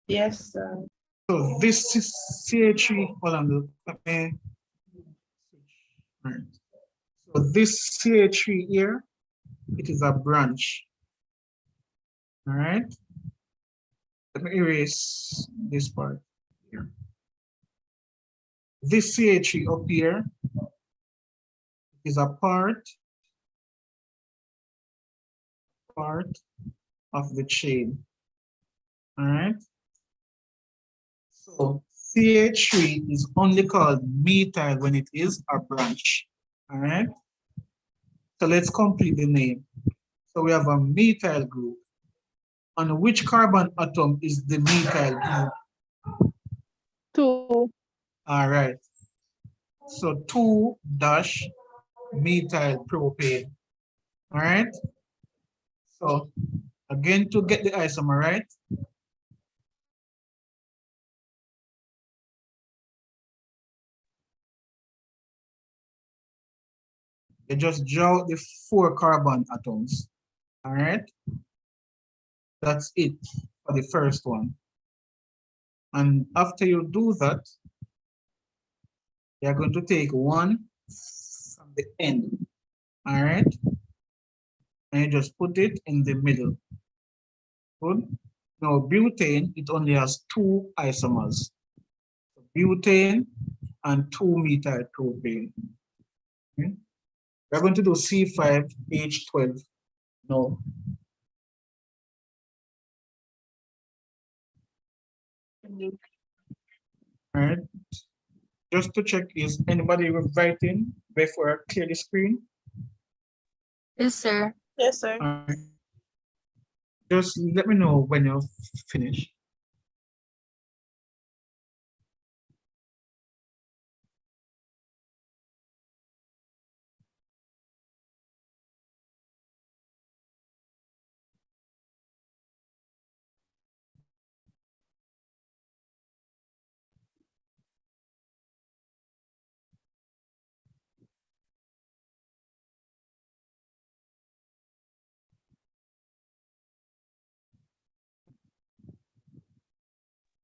Yes, sir. So this is CH3, hold on, let me. Right. So this CH3 here, it is a branch. All right. Let me erase this part here. This CH3 up here is a part of the chain. All right. So CH3 is only called methyl when it is a branch. All right. So let's complete the name. So we have a methyl group. On which carbon atom is the methyl group? 2. All right. So 2-methyl propane. All right. So again, to get the isomer, right? You just draw the 4 carbon atoms. All right. That's it for the first one. And after you do that, you're going to take 1 from the end. All right. And you just put it in the middle. Good. Now butane, it only has 2 isomers. Butane and 2-methyl propane. Okay. We're going to do C5H12 now. All right. Just to check, is anybody writing before I clear the screen? Yes, sir. Yes, sir. All right. Just let me know when you're finished.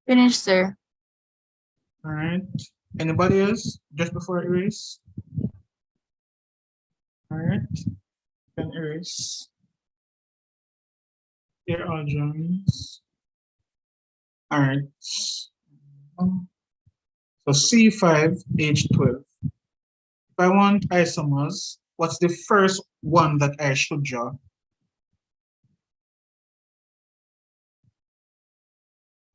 Finished, sir. All right. Anybody else just before I erase? All right. Then erase. Here are joins. All right. So C5H12. If I want isomers, what's the first one that I should draw?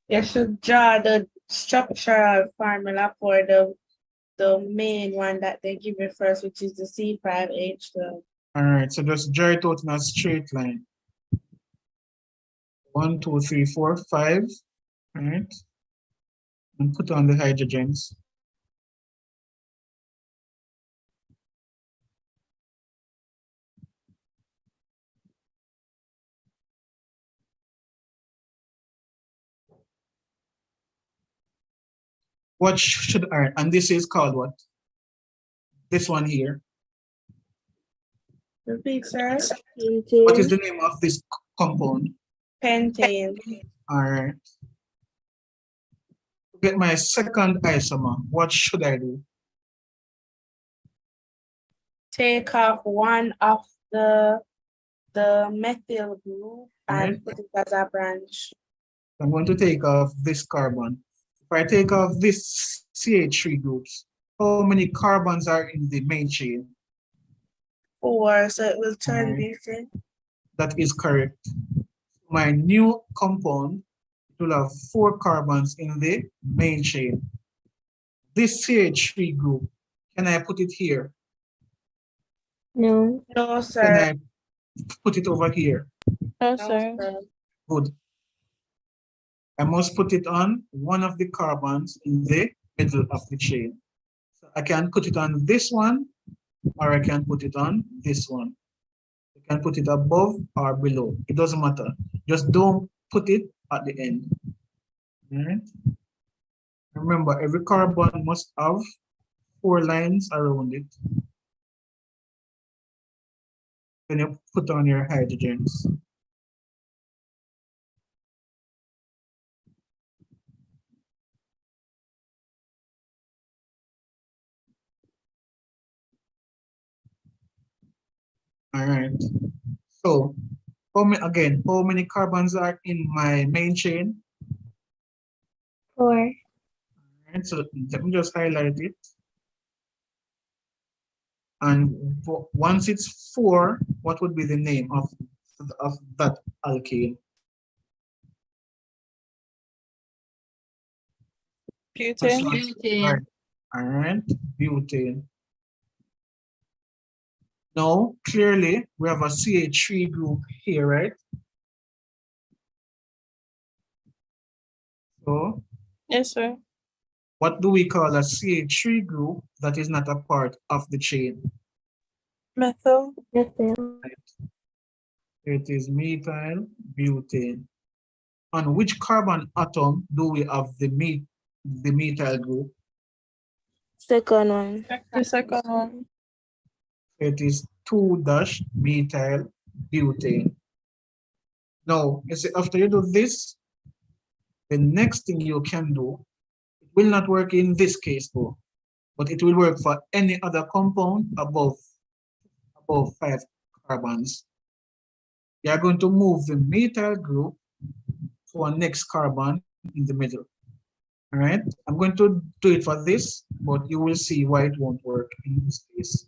You should draw the structural formula for the main one that they give you first, which is the C5H12. All right, so just draw it out in a straight line. 1, 2, 3, 4, 5. All right. And put on the hydrogens. What should I, and this is called what? This one here. Repeat, sir. What is the name of this compound? Pentane. All right. To get my second isomer, what should I do? take off one of the methyl group and Right. put it as a branch. I'm going to take off this carbon. If I take off this CH3 groups, how many carbons are in the main chain? 4, so it will turn Alright. butane. That is correct. My new compound will have 4 carbons in the main chain. This CH3 group, can I put it here? No. No, Can sir. I put it over here? No, No, sir. sir. Good. I must put it on one of the carbons in the middle of the chain. So I can put it on this one, or I can put it on this one. You can put it above or below. It doesn't matter. Just don't put it at the end. All right. Remember, every carbon must have 4 lines around it. Then you put on your hydrogens. All right. So, how many carbons are in my main chain? 4. All right, so let me just highlight it. And once it's 4, what would be the name of that alkane? Butane. Right. All right, butane. Now, clearly, we have a CH3 group here, right? So, Yes, sir. what do we call a CH3 group that is not a part of the chain? Methyl. Methyl. It is methyl butane. On which carbon atom do we have the methyl group? Second one. The second one. It is 2-methyl butane. Now, you see, after you do this, the next thing you can do, it will not work in this case though, but it will work for any other compound above 5 carbons. You are going to move the methyl group to our next carbon in the middle. All right, I'm going to do it for this, but you will see why it won't work in this case.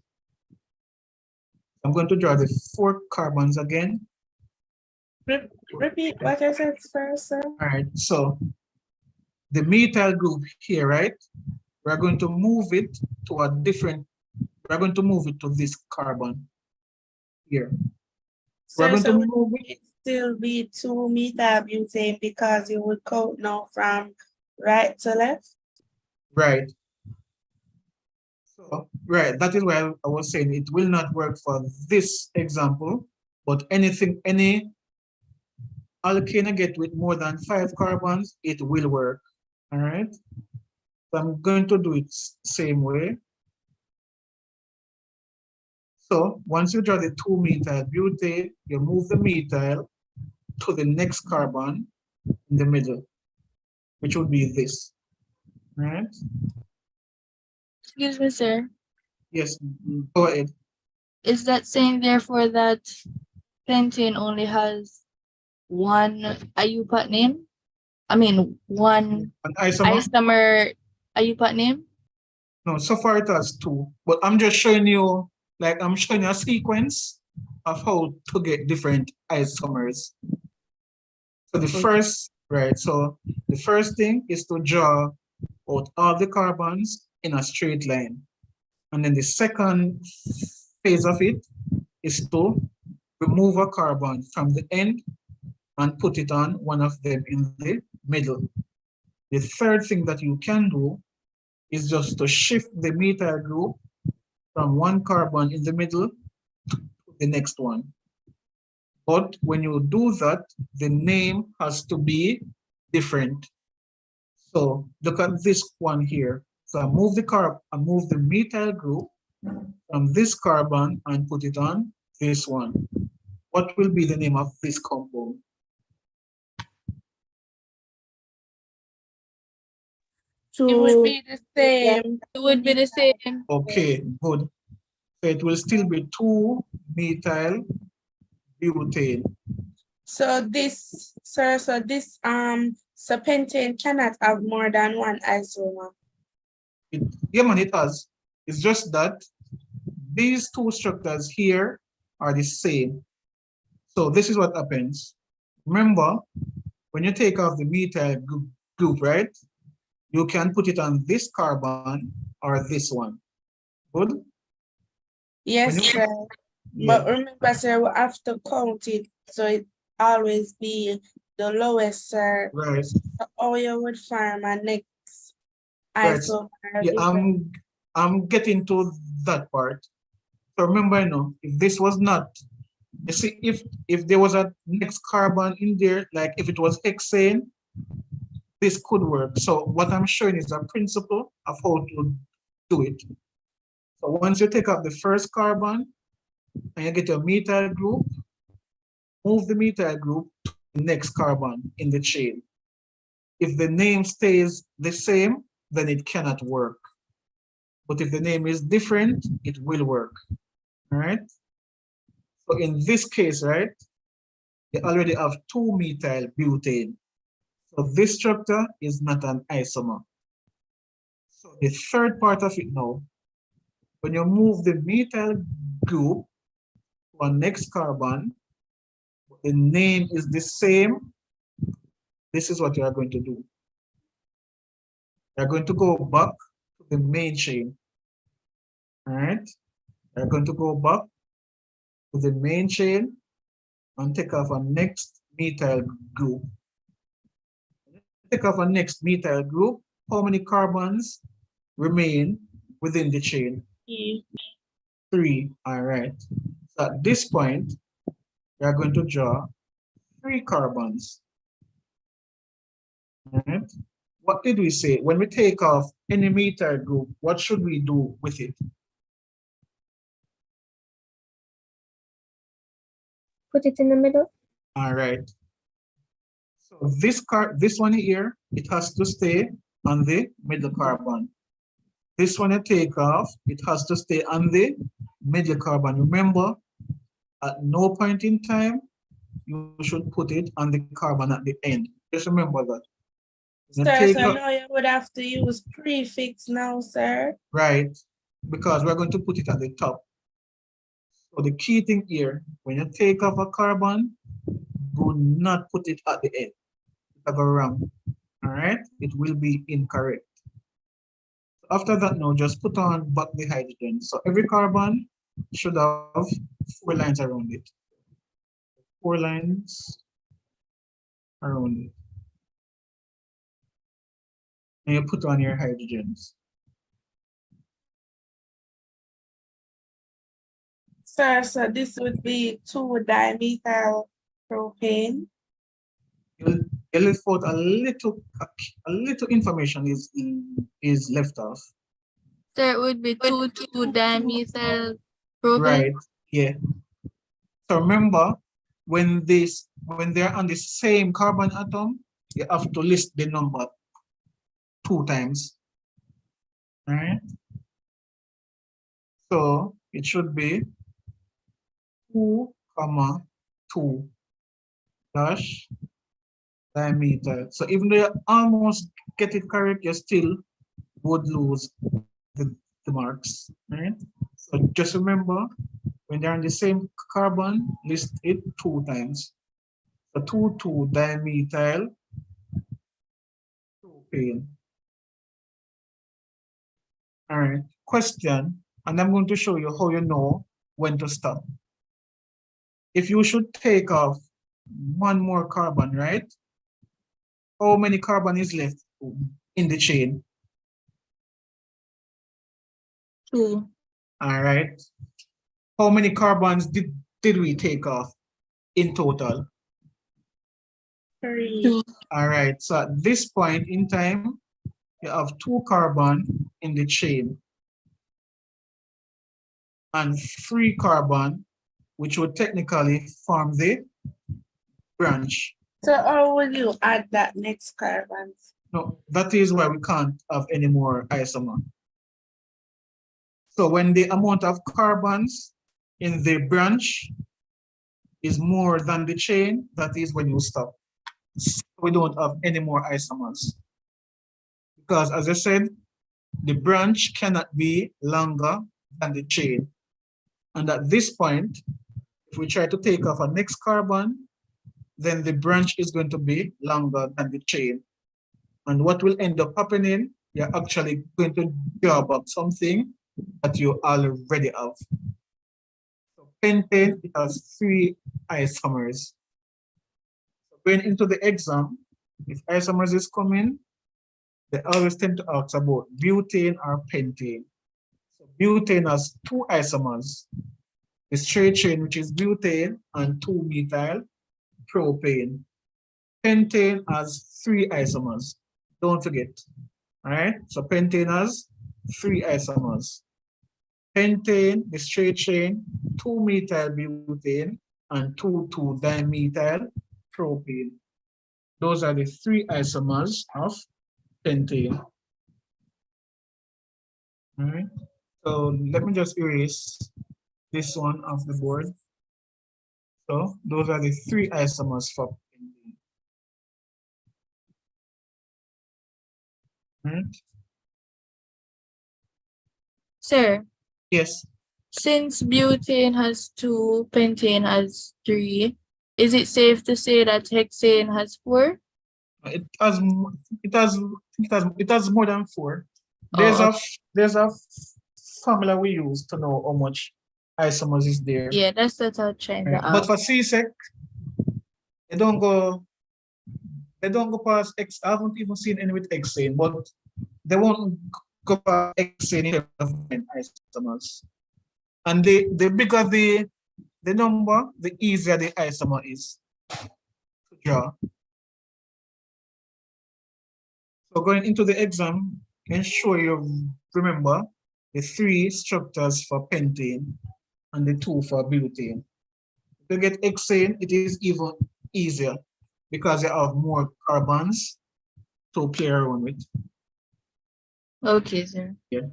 I'm going to draw the 4 carbons again. Repeat what I said first, sir. All right, so the methyl group here, right? We're going to move it to a different, we're going to move it to this carbon here. We're going So to move it. it still be 2-methyl butane because you would count now from right to left. Right. So, right, that is why I was saying it will not work for this example, but any alkane I get with more than 5 carbons, it will work. All right. So I'm going to do it same way. So once you draw the 2-methyl butane, you move the methyl to the next carbon in the middle, which would be this. All right. Excuse me, sir. Yes, go ahead. Is that saying therefore that pentane only has one IUPAC name? I mean, one An isomer? isomer IUPAC name? No, so far it has 2, but I'm just showing you, like I'm showing you a sequence of how to get different isomers. So the first, right, so the first thing is to draw out all the carbons in a straight line. And then the second phase of it is to remove a carbon from the end and put it on one of them in the middle. The third thing that you can do is just to shift the methyl group from one carbon in the middle to the next one. But when you do that, the name has to be different. So look at this one here. So I move the methyl group from this carbon and put it on this one. What will be the name of this compound? It would be the same. It would be the same. Okay, good. So it will still be 2-methyl butane. So this, sir, so this serpentine cannot have more than one isomer. Yeah, man, it has. It's just that these two structures here are the same. So this is what happens. Remember, when you take off the methyl group, right? You can put it on this carbon or this one. Good? Yes, sir. Yeah. But remember, sir, we have to count it, so it always be the lowest, sir. Right. So how you would find my next Right. isomer? Yeah, different. I'm getting to that part. So remember, you know, if this was not, you see, if there was a next carbon in there, like if it was hexane, this could work. So what I'm showing is a principle of how to do it. So once you take out the first carbon and you get a methyl group, move the methyl group to the next carbon in the chain. If the name stays the same, then it cannot work. But if the name is different, it will work. All right. So in this case, right, you already have 2-methyl butane. So this structure is not an isomer. So the third part of it now, when you move the methyl group to a next carbon, the name is the same. This is what you are going to do. You're going to go back to the main chain. All right. You're going to go back to the main chain and take off a next methyl group. Take off a next methyl group. How many carbons remain within the chain? 3. All right. So at this point, we are going to draw 3 carbons. All right. What did we say? When we take off any methyl group, what should we do with it? Put it in the middle. All right. So this one here, it has to stay on the middle carbon. This one you take off, it has to stay on the middle carbon. Remember, at no point in time, you should put it on the carbon at the end. Just remember that. Sir, so now you would have to use prefix now, sir. Right, because we're going to put it at the top. So the key thing here, when you take off a carbon, do not put it at the end. It'll go wrong. All right, it will be incorrect. After that, now just put on back the hydrogen. So every carbon should have 4 lines around it. 4 lines around it. And you put on your hydrogens. Sir, so this would be 2-dimethyl propane. You left out a little information is left off. So it would be 2,2-dimethyl propane. Right. Yeah. So remember, when they're on the same carbon atom, you have to list the number 2 times. All right. So it should be 2, 2 dash diameter. So even though you almost get it correct, you still would lose the marks. Right. So just remember, when they're on the same carbon, list it 2 times. So 2,2-dimethyl propane. All right, question, and I'm going to show you how you know when to stop. If you should take off 1 more carbon, right? How many carbon is left in the chain? 2. All right. How many carbons did we take off in total? 3. All right, so at this point in time, you have 2 carbon in the chain and 3 carbon, which would technically form the branch. So how will you add that next carbon? No, that is why we can't have any more isomer. So when the amount of carbons in the branch is more than the chain, that is when you stop. So we don't have any more isomers. Because as I said, the branch cannot be longer than the chain. And at this point, if we try to take off a next carbon, then the branch is going to be longer than the chain. And what will end up happening, you're actually going to draw back something that you already have. So pentane, it has 3 isomers. So going into the exam, if isomers is coming, they always tend to ask about butane or pentane. So butane has 2 isomers. The straight chain, which is butane, and 2-methyl propane. Pentane has 3 isomers. Don't forget. All right. So pentane has 3 isomers. Pentane, the straight chain, 2-methyl butane, and 2,2-dimethyl propane. Those are the 3 isomers of pentane. All right. So let me just erase this one off the board. So those are the 3 isomers for pentane. All right. Sir, Yes. since butane has 2, pentane has 3, is it safe to say that hexane has 4? It has more than 4. Oh, There's a formula we use to know how much isomers is there. yeah, that's what I'm trying to Right. But ask. for CSEC, they don't go past X. I haven't even seen any with hexane, but they won't go past hexane in terms of isomers. And the bigger the number, the easier the isomer is to draw. So going into the exam, ensure you remember the 3 structures for pentane and the 2 for butane. To get hexane, it is even easier because you have more carbons to play around with. Okay, sir. Yeah.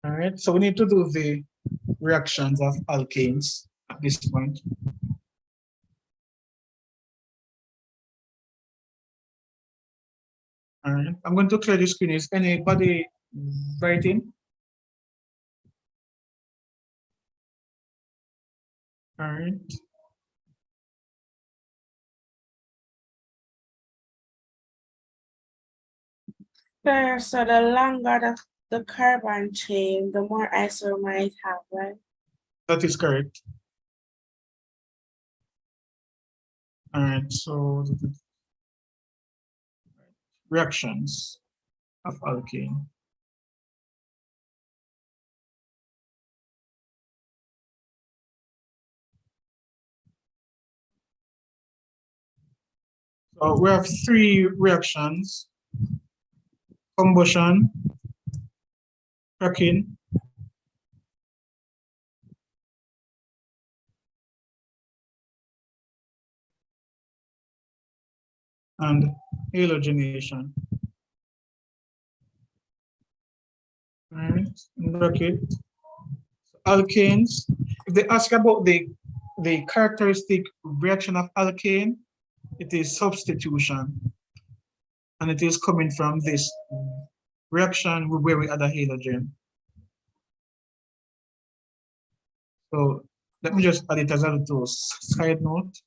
All right, so we need to do the reactions of alkanes at this point. All right, I'm going to clear the screen. Is anybody writing? All right. Sir, so the longer the carbon chain, the more isomer it have, right? That is correct. All right, so reactions of alkane. So we have 3 reactions: combustion, cracking, and halogenation. All right, in bracket. Alkanes, if they ask about the characteristic reaction of alkane, it is substitution. And it is coming from this reaction where we add a halogen. So let me just add it as a little side note.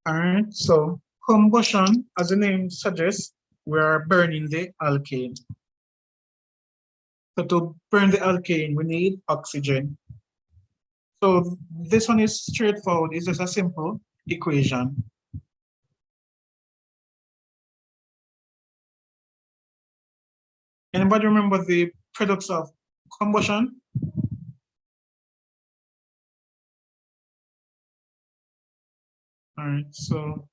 All right, so combustion, as the name suggests, we are burning the alkane. So to burn the alkane, we need oxygen. So this one is straightforward. It's just a simple equation. Anybody remember the products of combustion? All right, so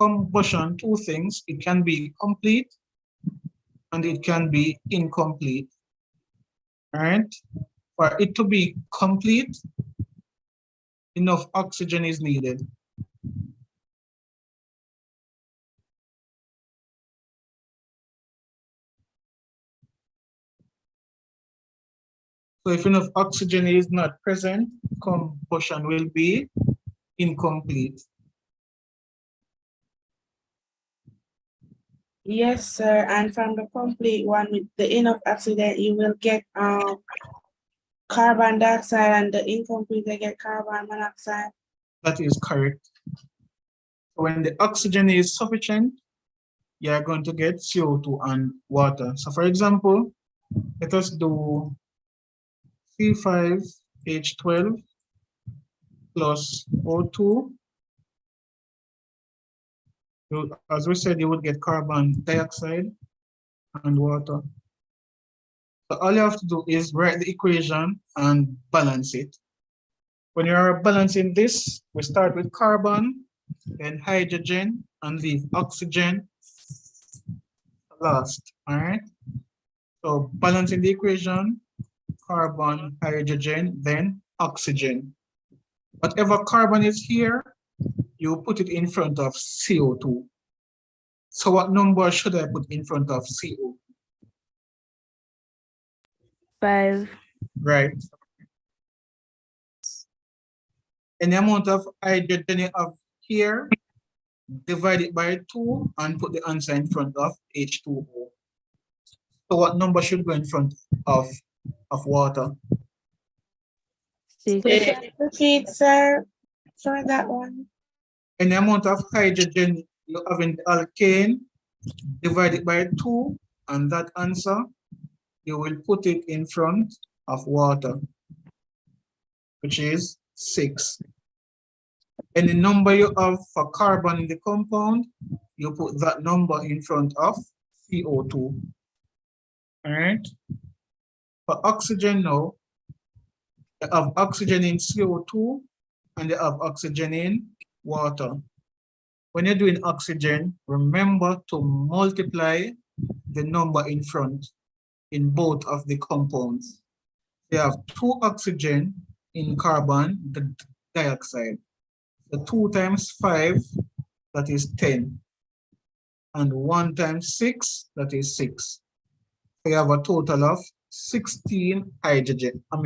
combustion, two things. It can be complete and it can be incomplete. All right, for it to be complete, enough oxygen is needed. So if enough oxygen is not present, combustion will be incomplete. Yes, sir. And from the complete one with the enough oxygen, you will get carbon dioxide, and the incomplete they get carbon monoxide. That is correct. When the oxygen is sufficient, you are going to get CO2 and water. So for example, let us do C5H12 plus O2. As we said, you would get carbon dioxide and water. So all you have to do is write the equation and balance it. When you are balancing this, we start with carbon, then hydrogen, and leave oxygen last. All right. So balancing the equation, carbon, hydrogen, then oxygen. Whatever carbon is here, you put it in front of CO2. So what number should I put in front of CO? 5. Right. Any amount of hydrogen you have here, divide it by 2 and put the answer in front of H2O. So what number should go in front of water? 6. Repeat, sir, for that one. Any amount of hydrogen you have in the alkane, divide it by 2, and that answer, you will put it in front of water, which is 6. Any number you have for carbon in the compound, you put that number in front of CO2. All right. For oxygen now, you have oxygen in CO2 and you have oxygen in water. When you're doing oxygen, remember to multiply the number in front in both of the compounds. You have 2 oxygen in carbon dioxide. So 2 times 5, that is 10. And 1 times 6, that is 6. So you have a total of 16 oxygen. So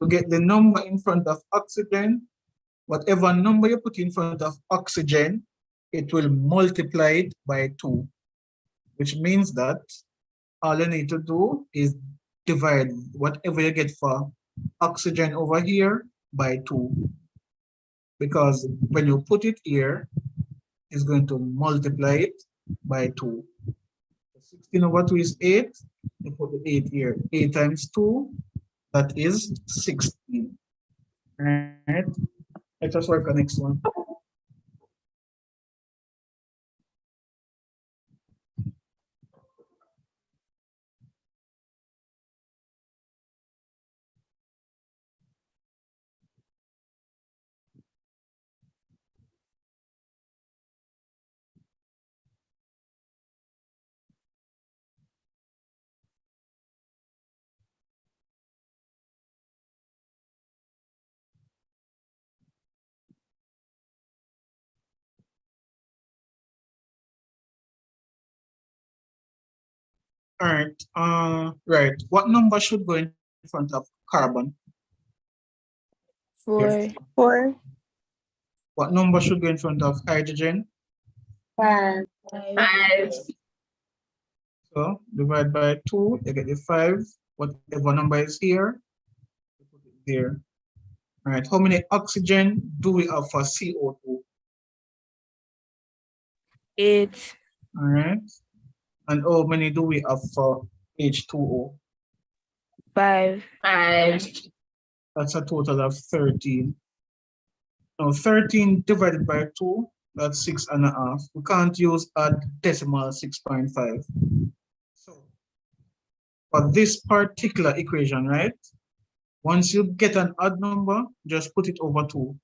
to get the number in front of oxygen, whatever number you put in front of oxygen, it will multiply it by 2, which means that all you need to do is divide whatever you get for oxygen over here by 2. Because when you put it here, it's going to multiply it by 2. 16 over 2 is 8. You put the 8 here. 8 times 2, that is 16. All right. Let us work on the next one. All right. Right. What number should go in front of carbon? 4. 4. What number should go in front of hydrogen? 5. 5. So divide by 2, you get the 5. Whatever number is here, you put it there. All right. How many oxygen do we have for CO2? 8. All right. And how many do we have for H2O? 5. 5. That's a total of 13. Now 13 divided by 2, that's 6.5. We can't use a decimal 6.5. So for this particular equation, right? Once you get an odd number, just put it over 2.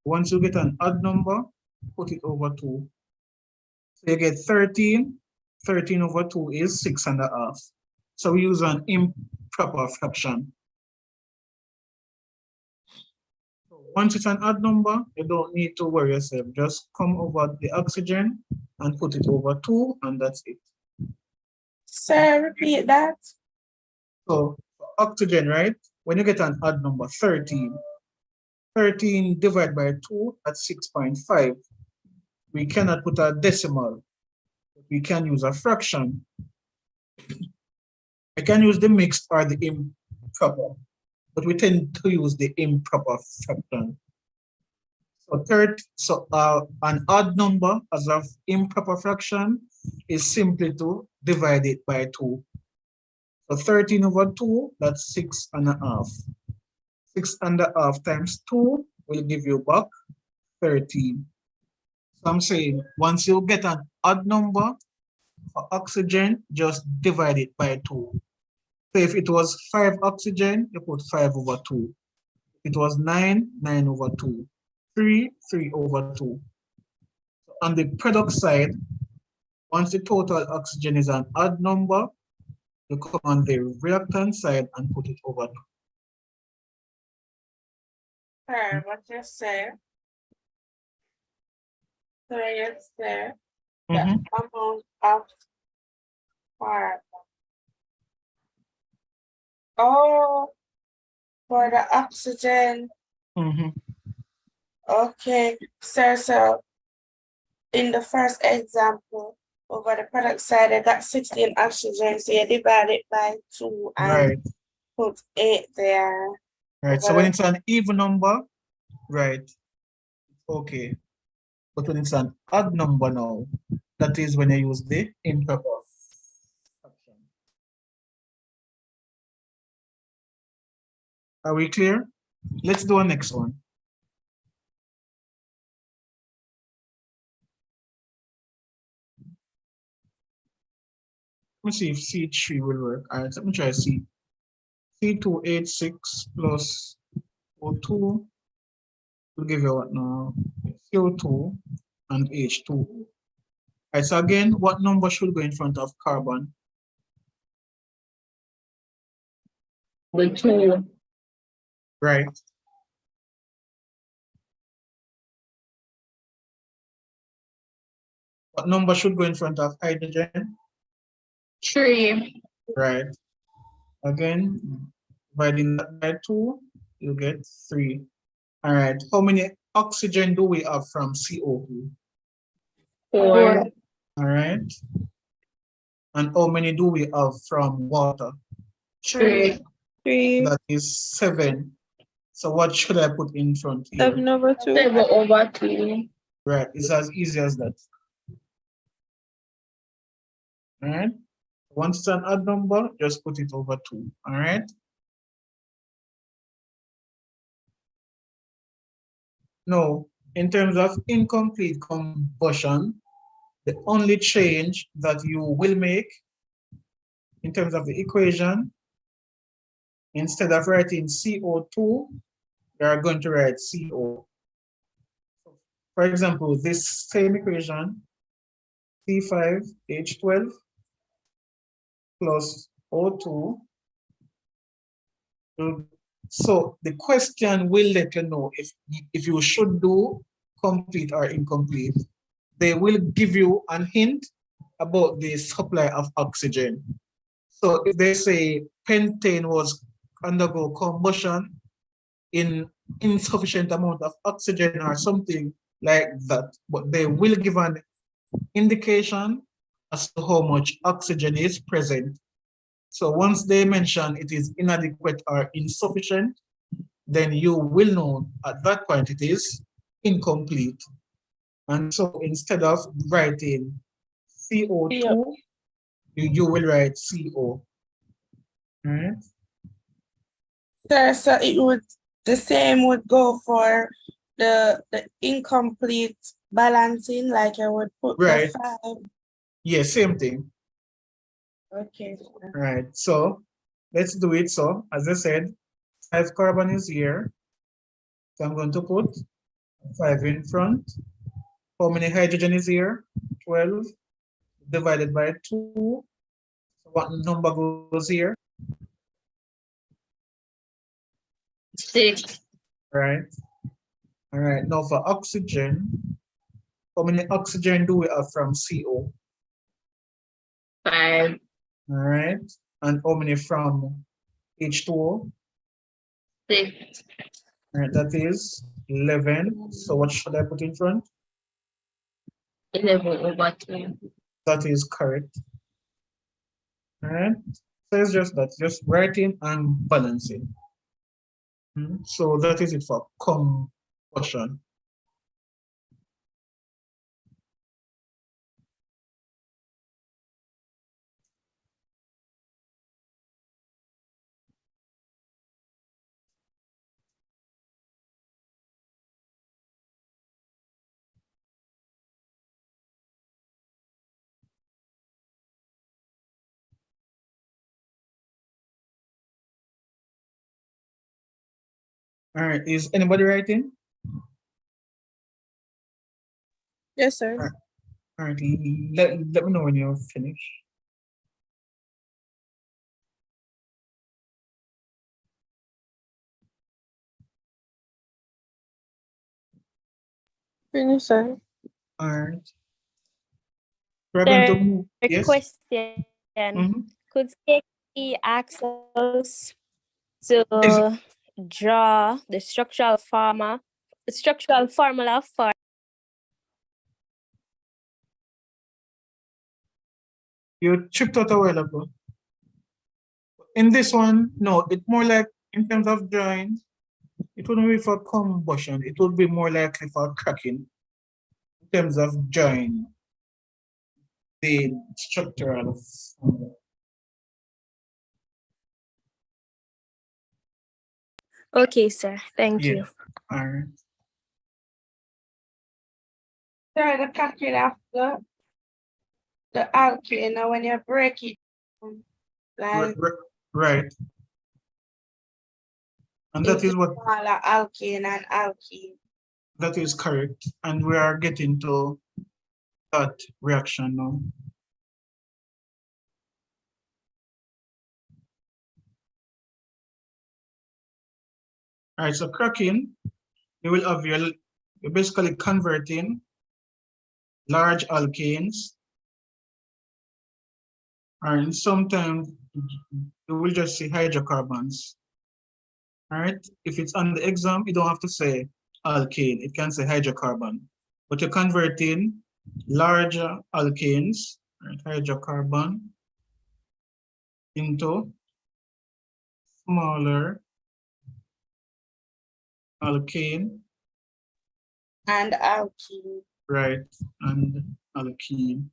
Once you get an odd number, put it over 2. So you get 13. 13 over 2 is 6.5. So we use an improper fraction. So once it's an odd number, you don't need to worry yourself. Just come over the oxygen and put it over 2, and that's it. Sir, repeat that. So for oxygen, right? When you get an odd number, 13. 13 divided by 2, that's 6.5. We cannot put a decimal. We can use a fraction. I can use the mixed or the improper, but we tend to use the improper fraction. So an odd number as of improper fraction is simply to divide it by 2. So 13 over 2, that's 6.5. 6.5 times 2 will give you back 13. So I'm saying once you get an odd number for oxygen, just divide it by 2. So if it was 5 oxygen, you put 5 over 2. If it was 9, 9 over 2. 3, 3 over 2. So on the product side, once the total oxygen is an odd number, you come on the reactant side and put it over 2. Sir, what you say? So you say the amount of carbon. Oh, for the oxygen. Okay, sir, so in the first example, over the product side, I got 16 oxygen, so you divide it by 2 and put 8 there. Right, so when it's an even number, right, okay. But when it's an odd number now, that is when you use the improper fraction. Are we clear? Let's do our next one. Let me see if C3 will work. All right, let me try C. C2H6 plus O2 will give you what now? CO2 and H2. All right, so again, what number should go in front of carbon? The 2. Right. What number should go in front of hydrogen? 3. Right. Again, dividing that by 2, you get 3. All right. How many oxygen do we have from CO2? 4. All right. And how many do we have from water? 3. That is 7. So what should I put in front here? 7 over 2. 7 over 2. Right. It's as easy as that. All right. Once it's an odd number, just put it over 2. All right. Now, in terms of incomplete combustion, the only change that you will make in terms of the equation, instead of writing CO2, you are going to write CO. For example, this same equation, C5H12 plus O2. So the question will let you know if you should do complete or incomplete. They will give you a hint about the supply of oxygen. So if they say pentane was undergo combustion in insufficient amount of oxygen or something like that, but they will give an indication as to how much oxygen is present. So once they mention it is inadequate or insufficient, then you will know at that point it is incomplete. And so instead of writing CO2, you will write CO. Right? Sir, so it would, the same would go for the incomplete balancing, like I would put Right. the 5. Yeah, same thing. Okay. Right. So let's do it. So as I said, 5 carbon is here. So I'm going to put 5 in front. How many hydrogen is here? 12 divided by 2. So what number goes here? 6. Right. All right. Now for oxygen, how many oxygen do we have from CO? 5. All right. And how many from H2O? 6. All right, that is 11. So what should I put in front? 11/2. That is correct. All right. So it's just that, just writing and balancing. So that is it for combustion. All right, is anybody writing? Yes, sir. All right, let me know when you're finished. Finish, sir. All right. We're going to move. Yes. Question. Could CSEC ask us to draw the structural formula for You chipped out a while ago. In this one, no, it's more like in terms of drawing, it wouldn't be for combustion, it would be more likely for cracking in terms of drawing the structural formula. Okay, sir. Thank you. All right. Sir, the cracking of the alkane, now when you break it, like Right. And that is what smaller alkane and alkene. that is correct. And we are getting to that reaction now. All right, so cracking, you will have you're basically converting large alkanes, and sometimes you will just see hydrocarbons. All right, if it's on the exam, you don't have to say alkane, it can say hydrocarbon. But you're converting larger alkanes, right, hydrocarbon, into smaller alkane. And alkene. Right, and alkene.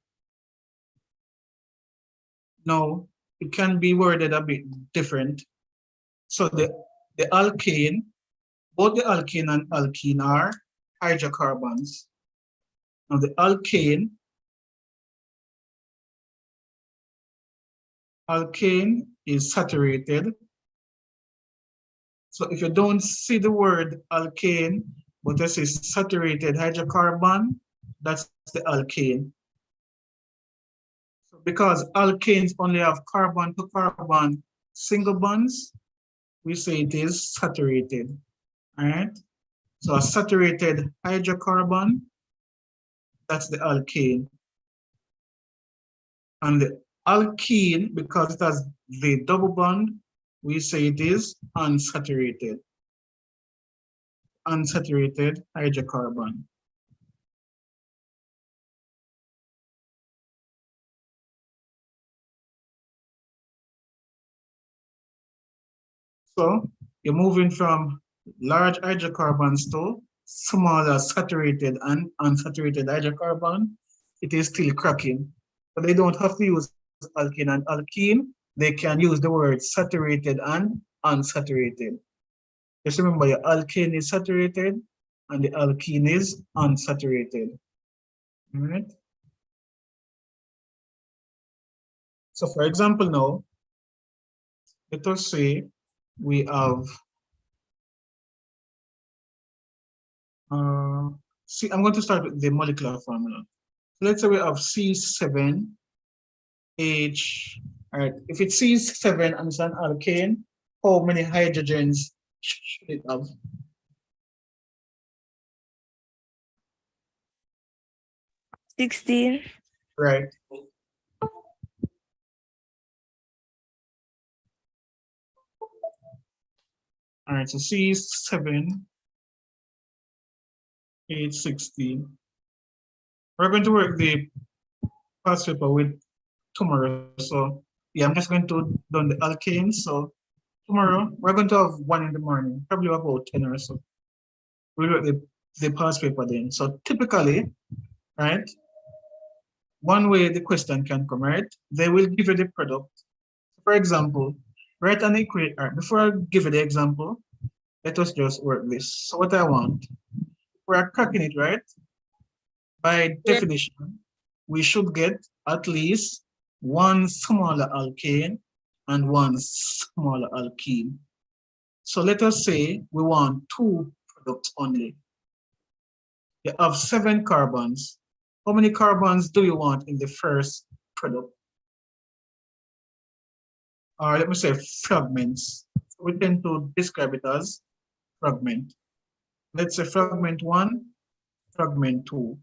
Now, it can be worded a bit different. So the alkane, both the alkane and alkene are hydrocarbons. Now the alkane is saturated. So if you don't see the word alkane, but this is saturated hydrocarbon, that's the alkane. So because alkanes only have carbon to carbon single bonds, we say it is saturated. All right. So a saturated hydrocarbon, that's the alkane. And the alkene, because it has the double bond, we say it is unsaturated. Unsaturated hydrocarbon. So you're moving from large hydrocarbons to smaller saturated and unsaturated hydrocarbon, it is still cracking. But they don't have to use alkane and alkene. They can use the word saturated and unsaturated. Just remember, your alkane is saturated and the alkene is unsaturated. All right. So for example now, let us say we have, see, I'm going to start with the molecular formula. So let's say we have C7H, all right, if it's C7 and it's an alkane, how many hydrogens should it have? $16. Right. All right, so C7, H16. We're going to work the past paper with tomorrow. So yeah, I'm just going to do the alkanes. So tomorrow we're going to have one in the morning, probably about 10 or so. We'll work the past paper then. So typically, right, one way the question can come, right, they will give you the product. For example, write an equation. Before I give you the example, let us just work this. So what I want, we're cracking it, right? By definition, we should get at least one smaller alkane and one smaller alkene. So let us say we want 2 products only. You have 7 carbons. How many carbons do you want in the first product? Or let me say fragments. We tend to describe it as fragment. Let's say fragment 1, fragment 2.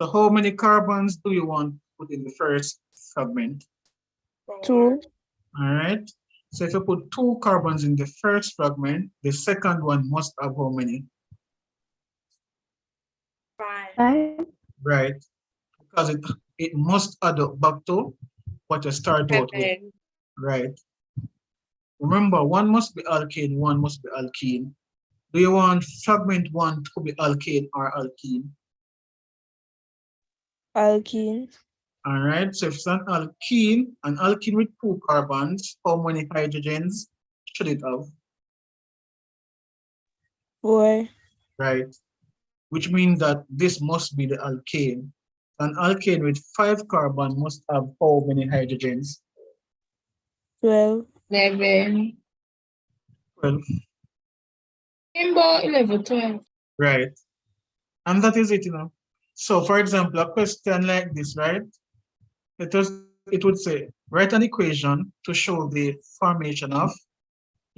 So how many carbons do you want to put in the first fragment? 2. All right. So if you put 2 carbons in the first fragment, the second one must have how many? 5. Right. Because it must add up back to what you start out with. Right. Remember, one must be alkane, one must be alkene. Do you want fragment 1 to be alkane or alkene? Alkene. All right, so if it's an alkene with 2 carbons, how many hydrogens should it have? 4. Right, which means that this must be the alkane. An alkane with 5 carbon must have how many hydrogens? 12. 11. 12. About 11, 12. Right, and that is it, you know. So for example, a question like this, right? It would say, write an equation to show the formation of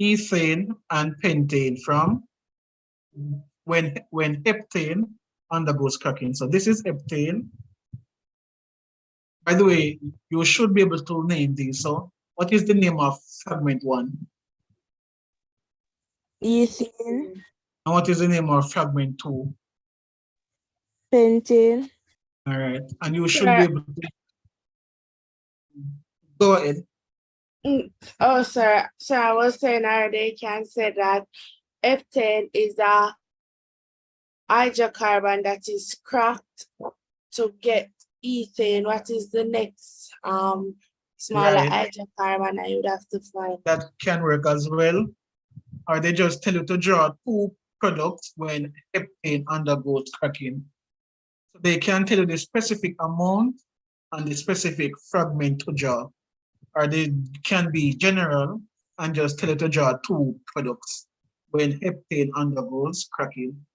ethane and pentane from when heptane undergoes cracking. So this is heptane. By the way, you should be able to name these. So what is the name of fragment 1? Ethane. And what is the name of fragment 2? Pentane. All right, and you should be able to go ahead. Oh, sir. So I was saying already, you can say that heptane is a hydrocarbon that is cracked to get ethane. What is the next smaller Right. hydrocarbon I would have to find? That can work as well. Or they just tell you to draw 2 products when heptane undergoes cracking. So they can tell you the specific amount and the specific fragment to draw. Or they can be general and just tell you to draw 2 products when heptane undergoes cracking.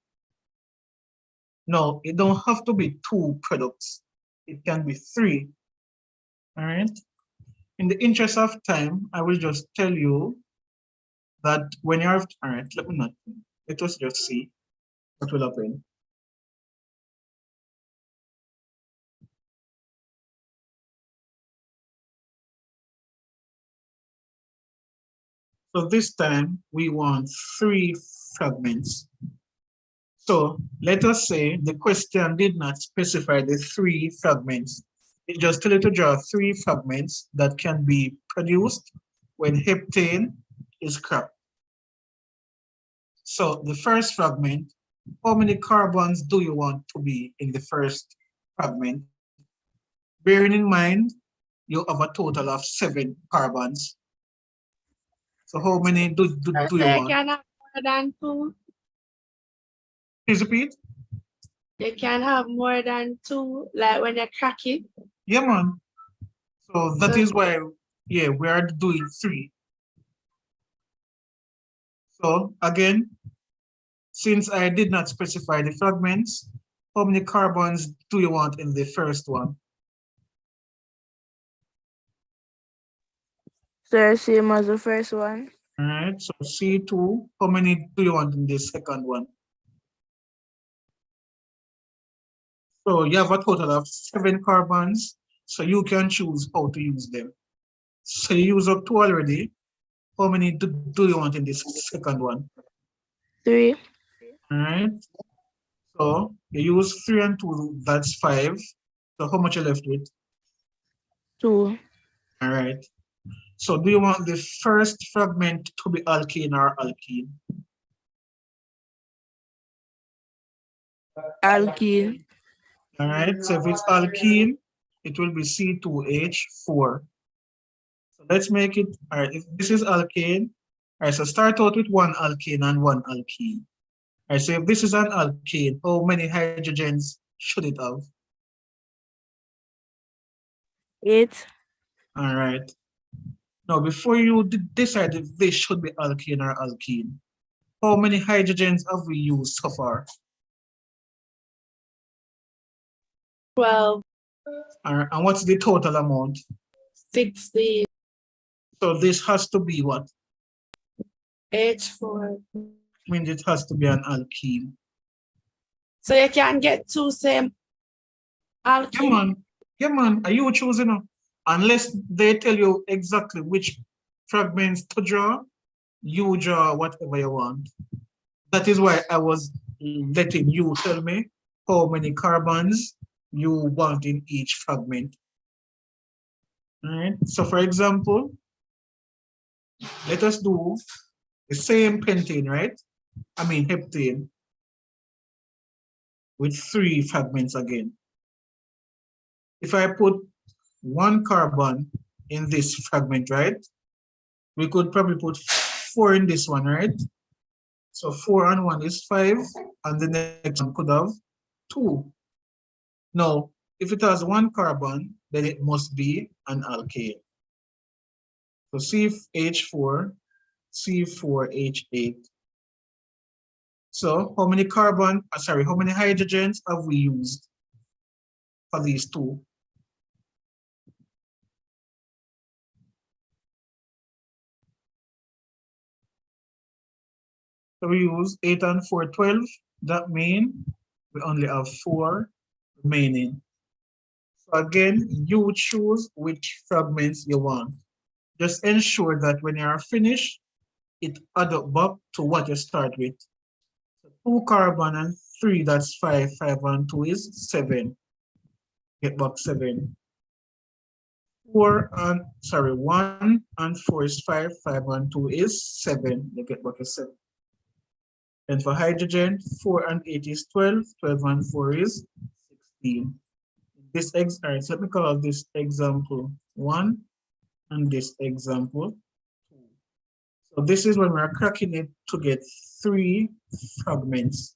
No, it don't have to be 2 products. It can be 3. All right. In the interest of time, I will just tell you that when you're, all right, let us just see what will happen. So this time we want 3 fragments. So let us say the question did not specify the 3 fragments. It just tells you to draw 3 fragments that can be produced when heptane is cracked. So the first fragment how many carbons do you want to be in the first fragment? Bearing in mind, you have a total of 7 carbons. So how many do you want? Can have more than 2. Please repeat. You can have more than 2, like when you crack it. Yeah, man. So that is why, yeah, we are doing 3. So again, since I did not specify the fragments, how many carbons do you want in the first one? Sir, same as the first one. All right, so C2, how many do you want in the second one? So you have a total of 7 carbons, so you can choose how to use them. So you use up 2 already. How many do you want in this second one? 3. All right. So you use 3 and 2, that's 5. So how much you left with? 2. All right. So do you want the first fragment to be alkane or alkene? Alkene. All right. So if it's alkene, it will be C2H4. So let's make it, all right, if this is alkane, all right, so start out with 1 alkane and 1 alkene. All right, so if this is an alkane, how many hydrogens should it have? 8. All right. Now, before you decide if this should be alkane or alkene, how many hydrogens have we used so far? 12. All right, and what's the total amount? 16. So this has to be what? H4. Means it has to be an alkene. So you can get 2 same alkene. Yeah, man. Yeah, man. Are you choosing? Unless they tell you exactly which fragments to draw, you draw whatever you want. That is why I was letting you tell me how many carbons you want in each fragment. All right. So for example, let us do the same pentane, right? I mean heptane with 3 fragments again. If I put 1 carbon in this fragment, right? We could probably put 4 in this one, right? So 4 and 1 is 5, and the next one could have 2. Now, if it has 1 carbon, then it must be an alkane. So CH4, C4H8. So how many how many hydrogens have we used for these 2? So we use 8 and 4, 12. That means we only have 4 remaining. So again, you choose which fragments you want. Just ensure that when you are finished, it adds up back to what you start with. So 2 carbon and 3, that's 5. 5 and 2 is 7. Get back 7. 1 and 4 is 5. 5 and 2 is 7. You get back a 7. And for hydrogen, 4 and 8 is 12. 12 and 4 is 16. All right, so let me call this example 1 and this example 2. So this is when we're cracking it to get 3 fragments.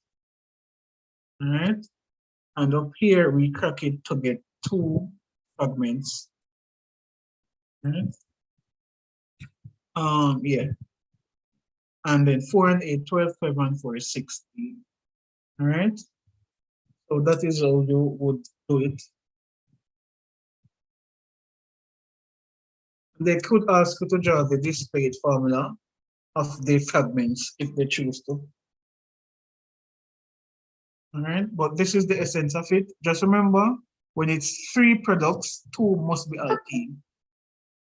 All right. And up here, we crack it to get 2 fragments. All right. Yeah. And then 4 and 8, 12, 12 and 4 is 16. All right. So that is how you would do it. They could ask you to draw the displayed formula of the fragments if they choose to. All right, but this is the essence of it. Just remember, when it's 3 products, 2 must be alkene.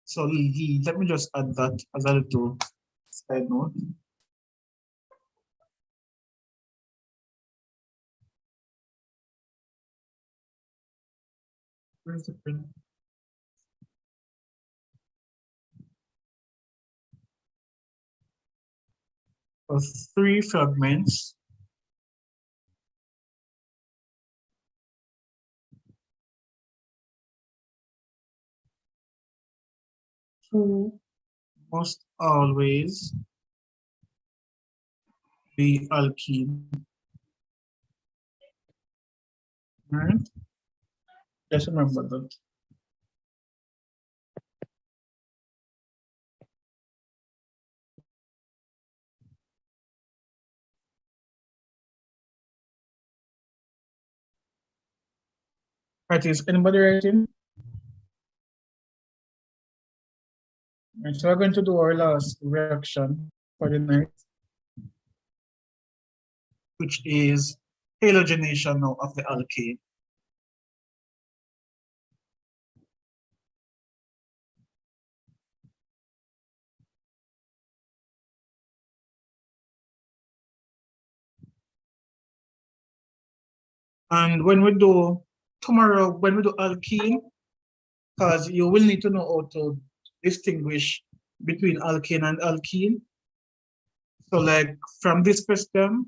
So let me just add that as a little side note. Where's the pen? For 3 fragments, must always be alkene. Right? Just remember that. Right, is anybody writing? Right, so we're going to do our last reaction for the night, which is halogenation now of the alkane. And when we do tomorrow, when we do alkene, because you will need to know how to distinguish between alkane and alkene. So like from this question,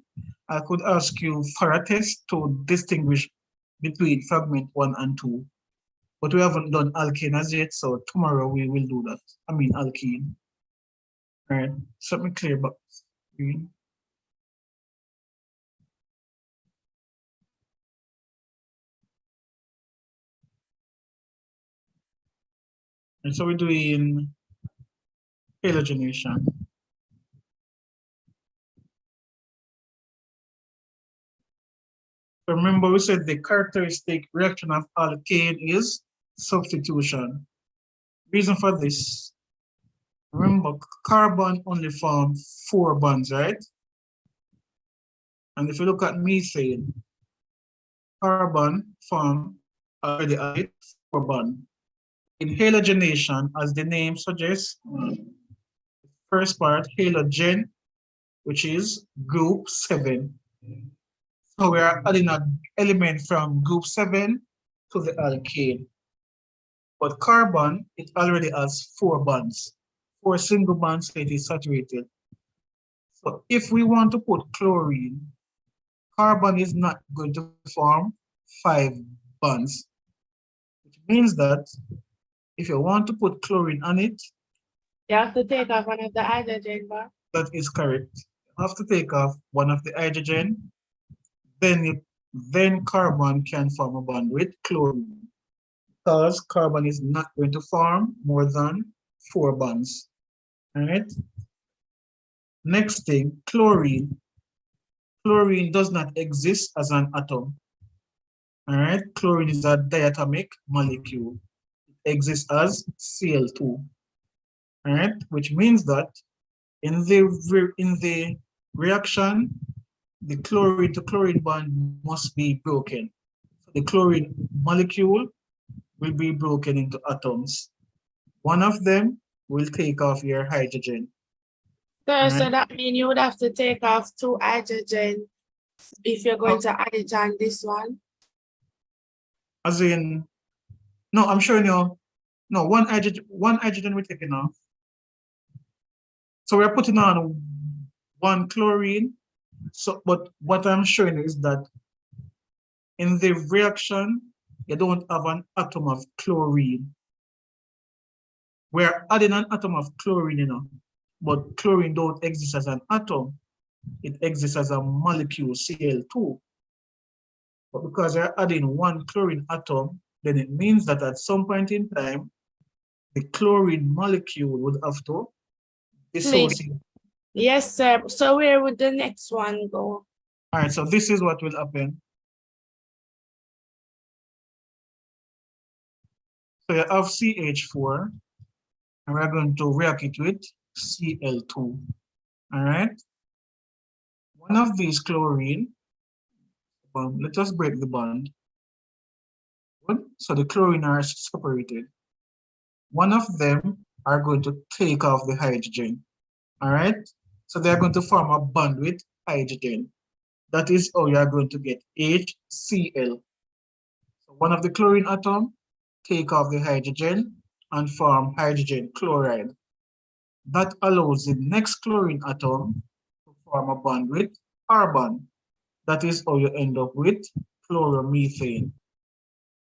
I could ask you for a test to distinguish between fragment 1 and 2. But we haven't done alkane as yet, so tomorrow we will do that. I mean alkene. All right, so let me clear back screen. And so we're doing halogenation. Remember, we said the characteristic reaction of alkane is substitution. Reason for this, remember, carbon only form 4 bonds, right? And if you look at methane, carbon form already a 4 bond. In halogenation, as the name suggests, first part, halogen, which is group 7. So we are adding an element from group 7 to the alkane. But carbon, it already has 4 bonds, 4 single bonds, so it is saturated. So if we want to put chlorine, carbon is not going to form 5 bonds, which means that if you want to put chlorine on it, You have to take off one of the hydrogen bonds. that is correct. You have to take off one of the hydrogen, then carbon can form a bond with chlorine, because carbon is not going to form more than 4 bonds. All right. Next thing, chlorine. Chlorine does not exist as an atom. All right. Chlorine is a diatomic molecule. It exists as Cl2. All right. Which means that in the reaction, the chlorine to chlorine bond must be broken. So the chlorine molecule will be broken into atoms. One of them will take off your hydrogen. So that means you would have to take off 2 hydrogen if you're going to add it on this one. As in, no, I'm showing you, no, one hydrogen we're taking off. So we're putting on 1 chlorine. So, but what I'm showing you is that in the reaction, you don't have an atom of chlorine. We're adding an atom of chlorine, you know, but chlorine don't exist as an atom. It exists as a molecule, Cl2. But because we're adding 1 chlorine atom, then it means that at some point in time, the chlorine molecule would have to dissociate. Yes, sir. So where would the next one go? All right, so this is what will happen. So you have CH4, and we're going to react it with Cl2. All right. One of these chlorine, let us break the bond. Good. So the chlorine are separated. One of them are going to take off the hydrogen. All right. So they are going to form a bond with hydrogen. That is how you are going to get HCl. So one of the chlorine atom take off the hydrogen and form hydrogen chloride. That allows the next chlorine atom to form a bond with carbon. That is how you end up with chloromethane.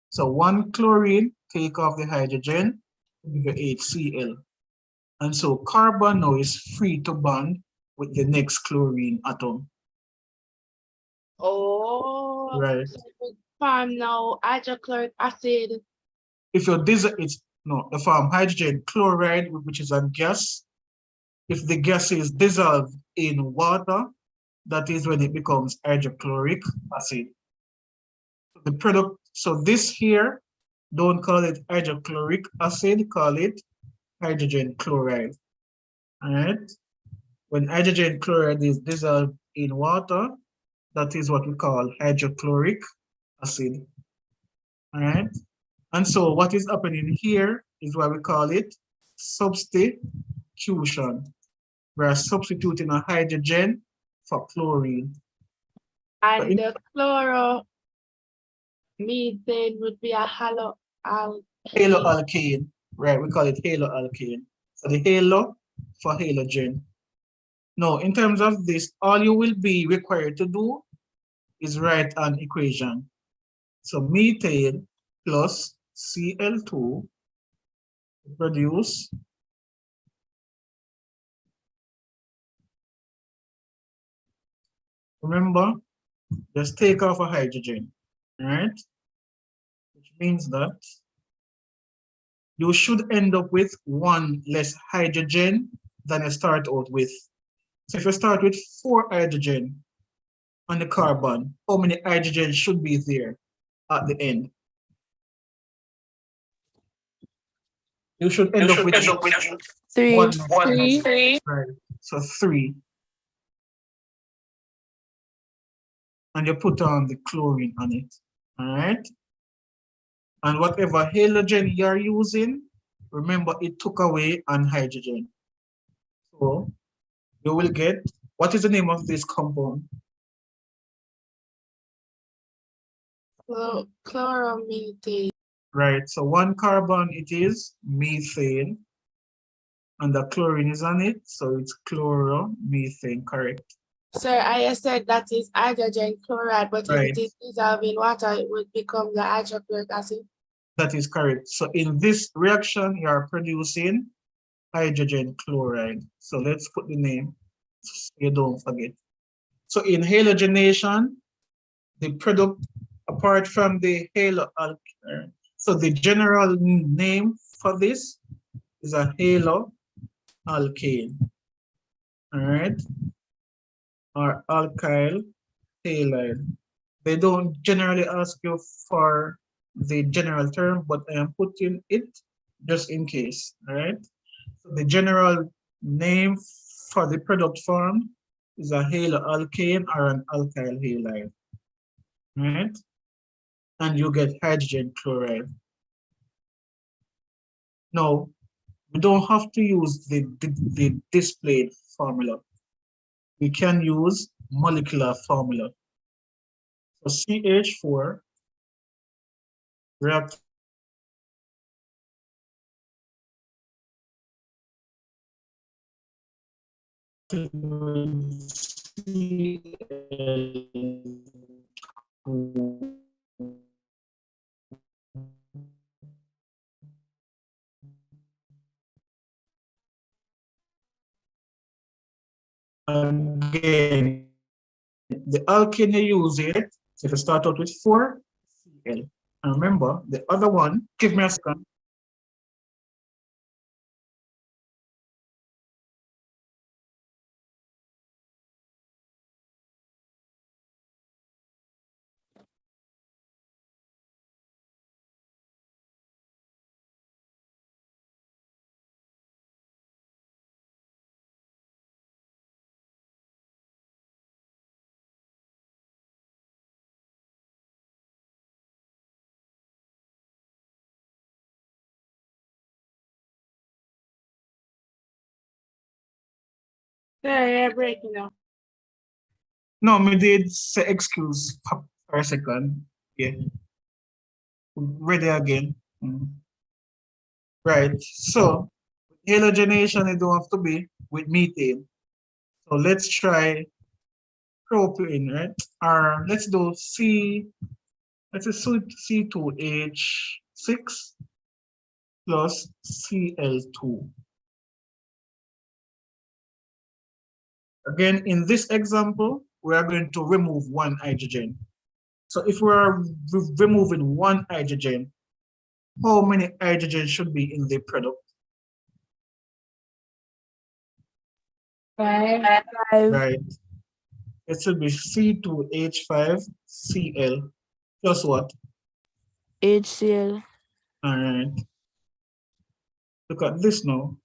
So 1 chlorine take off the hydrogen to give you HCl. And so carbon now is free to bond with the next chlorine atom. Oh, Right. so we form now hydrochloric acid. If your it's no, the form hydrogen chloride, which is a gas. If the gas is dissolved in water, that is when it becomes hydrochloric acid. The product, so this here, don't call it hydrochloric acid, call it hydrogen chloride. All right. When hydrogen chloride is dissolved in water, that is what we call hydrochloric acid. All right. And so what is happening here is what we call it substitution. We are substituting a hydrogen for chlorine. And the chloromethane would be a haloalkane, right? We call it haloalkane. So the halo for halogen. Now, in terms of this, all you will be required to do is write an equation. So methane plus Cl2 produce remember, just take off a hydrogen, right? Which means that you should end up with one less hydrogen than you start out with. So if you start with 4 hydrogen on the carbon, how many hydrogen should be there at the end? You should end up with 3. Three. Right. So 3. And you put on the chlorine on it. All right. And whatever halogen you're using, remember it took away an hydrogen. So you will get, what is the name of this compound? chloromethane. Right, so 1 carbon it is methane, and the chlorine is on it, so it's chloromethane, correct? Sir, I said that is hydrogen chloride, but if it is dissolved in water, it would become the hydrochloric acid. That is correct. So in this reaction, you are producing hydrogen chloride. So let's put the name so you don't forget. So in halogenation, the product, apart from the haloalkane, so the general name for this is a haloalkane, all right? Or alkyl halide. They don't generally ask you for the general term, but I am putting it just in case, all right? So the general name for the product form is a haloalkane or an alkyl halide, right? And you get hydrogen chloride. Now, we don't have to use the displayed formula. We can use molecular formula. So CH4 react again, the alkane you use it, so to start out with 4 Cl. And remember, the other one, give me a second. Sir, you're breaking up. No, me did say excuse for a second. Yeah. Ready again. Right. So halogenation, it don't have to be with methane. So let's try propane, right? Or let's do let's do C2H6 plus Cl2. Again, in this example, we are going to remove one hydrogen. So if we are removing one hydrogen, how many hydrogen should be in the product? 5. Right. It should be C2H5Cl plus what? HCl. All right. Look at this now.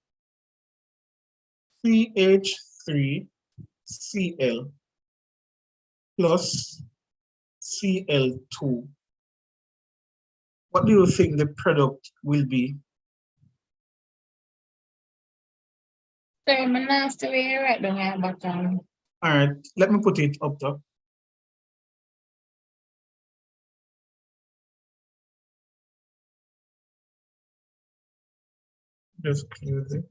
CH3Cl plus Cl2. What do you think the product will be? Sir, manas to right dong nga button. All right, let me put it up top. Just close it.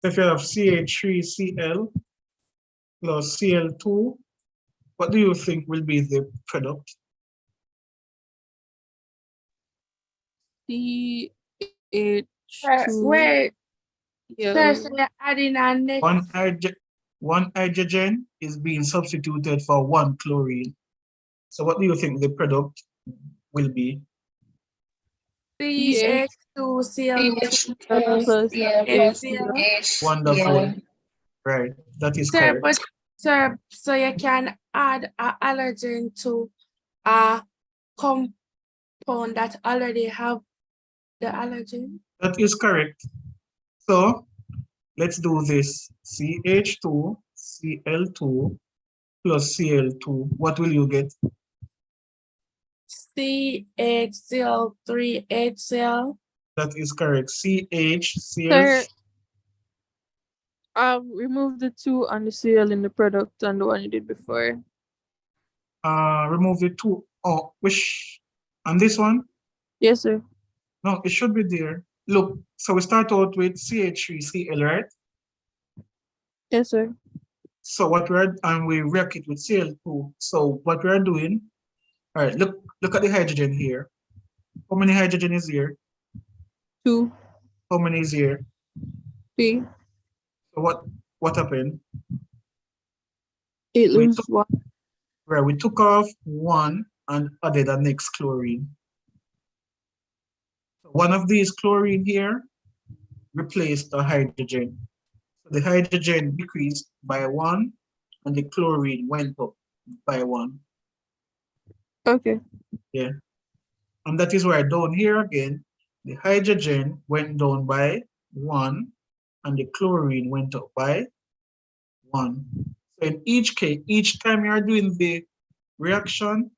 If you have CH3Cl plus Cl2, what do you think will be the product? CH2. Wait, Yeah. so you're adding a next One hydrogen is being substituted for one chlorine. So what do you think the product will be? CH2Cl2 plus HCl. Wonderful. Right, that is Sir, correct. but sir, so you can add a allergen to a compound that already have the allergen. That is correct. So let's do this. CH2, Cl2 plus Cl2. What will you get? CHCl3HCl. That is correct. CHCl. Sir, remove the 2 on the Cl in the product and the one you did before. Remove the 2. Oh, which on this one? Yes, sir. No, it should be there. Look, so we start out with CH3Cl, right? Yes, sir. So what we're and we react it with Cl2. So what we're doing, all right, look at the hydrogen here. How many hydrogen is here? 2. How many is here? 3. So what happened? It lose 1. Right, we took off 1 and added the next chlorine. So one of these chlorine here replaced the hydrogen. So the hydrogen decreased by 1 and the chlorine went up by 1. Okay. Yeah. And that is why down here again, the hydrogen went down by 1 and the chlorine went up by 1. So in each case, each time you are doing the reaction,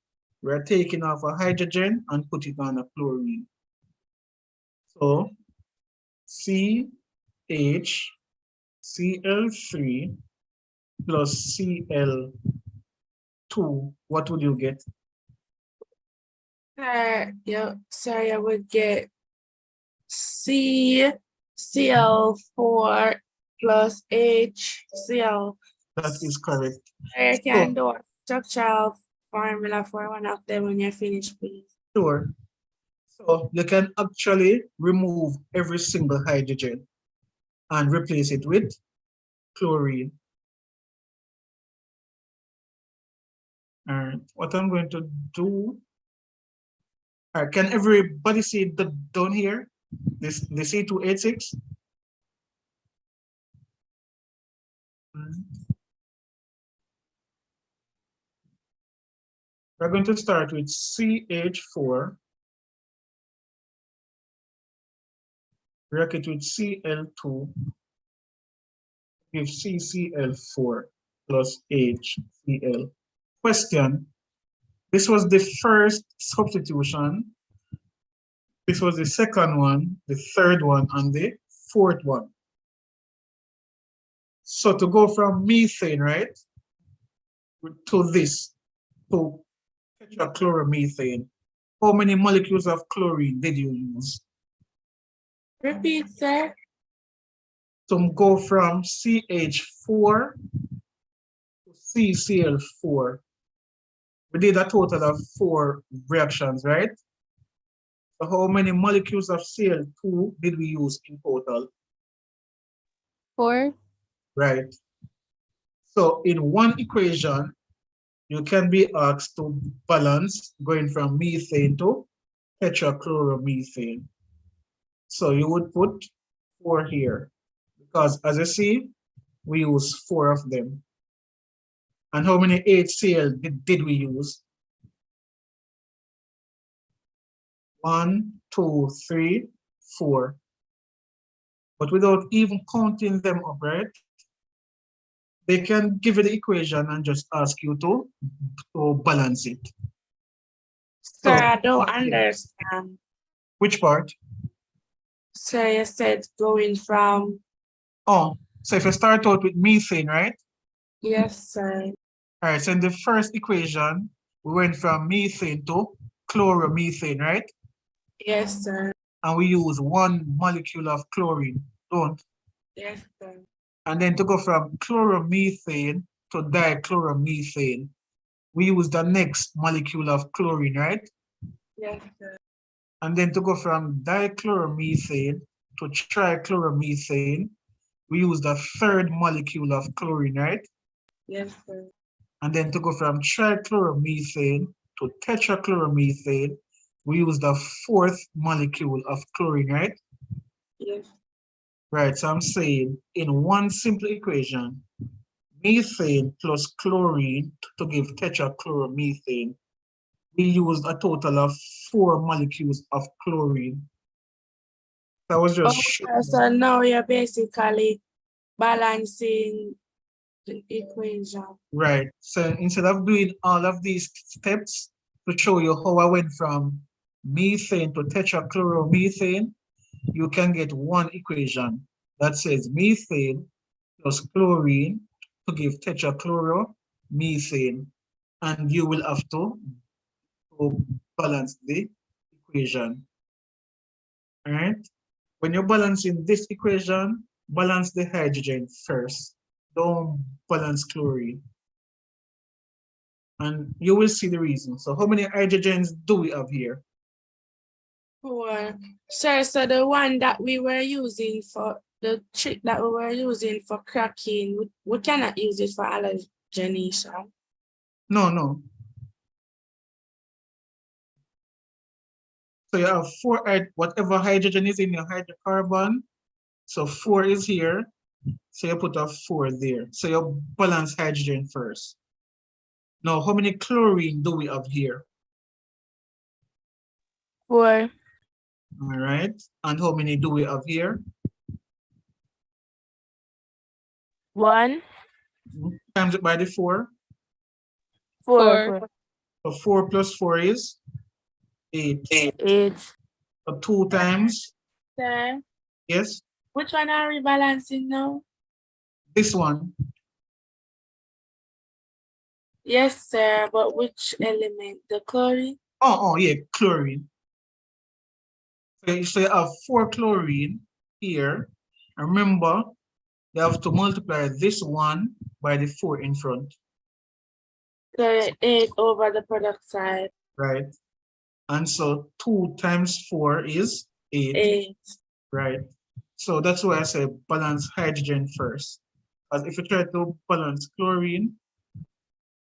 we are taking off a hydrogen and put it on a chlorine. So CHCl3 plus Cl2, what would you get? Yeah, sorry, I would get CCl4 plus HCl. That is correct. I can do a structural formula for one of them when you're finished, please. Sure. So you can actually remove every single hydrogen and replace it with chlorine. And what I'm going to do, can everybody see it down here? This the C2H6? We're going to start with CH4. React it with Cl2. Give CCl4 plus HCl. Question. This was the first substitution. This was the second one, the third one, and the fourth one. So to go from methane, right, to this, to tetrachloromethane, how many molecules of chlorine did you use? Repeat, sir. To go from CH4 to CCl4, We did a total of 4 reactions, right? So how many molecules of Cl2 did we use in total? 4. Right. So in one equation, you can be asked to balance going from methane to tetrachloromethane. So you would put 4 here because as you see, we use 4 of them. And how many HCl did we use? 1, 2, 3, 4. But without even counting them up, right? They can give you the equation and just ask you to balance it. Sir, I don't understand. Which part? Sir, you said going from. Oh, so if you start out with methane, right? Yes, sir. All right, so in the first equation, we went from methane to chloromethane, right? Yes, sir. And we use 1 molecule of chlorine, don't? Yes, sir. And then to go from chloromethane to dichloromethane, we use the next molecule of chlorine, right? Yes, sir. And then to go from dichloromethane to trichloromethane, we use the 3rd molecule of chlorine, right? Yes, sir. And then to go from trichloromethane to tetrachloromethane, we use the 4th molecule of chlorine, right? Yes. Right, so I'm saying in one simple equation, methane plus chlorine to give tetrachloromethane, we used a total of 4 molecules of chlorine. That was just Okay, so now you're basically balancing the equation. right. So instead of doing all of these steps to show you how I went from methane to tetrachloromethane, you can get one equation that says methane plus chlorine to give tetrachloromethane, and you will have to balance the equation. All right. When you're balancing this equation, balance the hydrogen first. Don't balance chlorine. And you will see the reason. So how many hydrogens do we have here? 4. Sir, so the one that we were using for the trick that we were using for cracking, we cannot use it for halogenation. No, no. So you have 4, whatever hydrogen is in your hydrocarbon. So 4 is here. So you put a 4 there. So you balance hydrogen first. Now, how many chlorine do we have here? 4. All right. And how many do we have here? 1. Times it by the 4. 4. So 4 plus 4 is 8. 8. So 2 times. Sir, Yes. which one are we balancing now? This one. Yes, sir, but which element? The chlorine? Oh, yeah, chlorine. So you have 4 chlorine here. And remember, you have to multiply this one by the 4 in front. So 8 over the product side. Right. And so 2 times 4 is 8. 8. Right. So that's why I say balance hydrogen first. Because if you try to balance chlorine,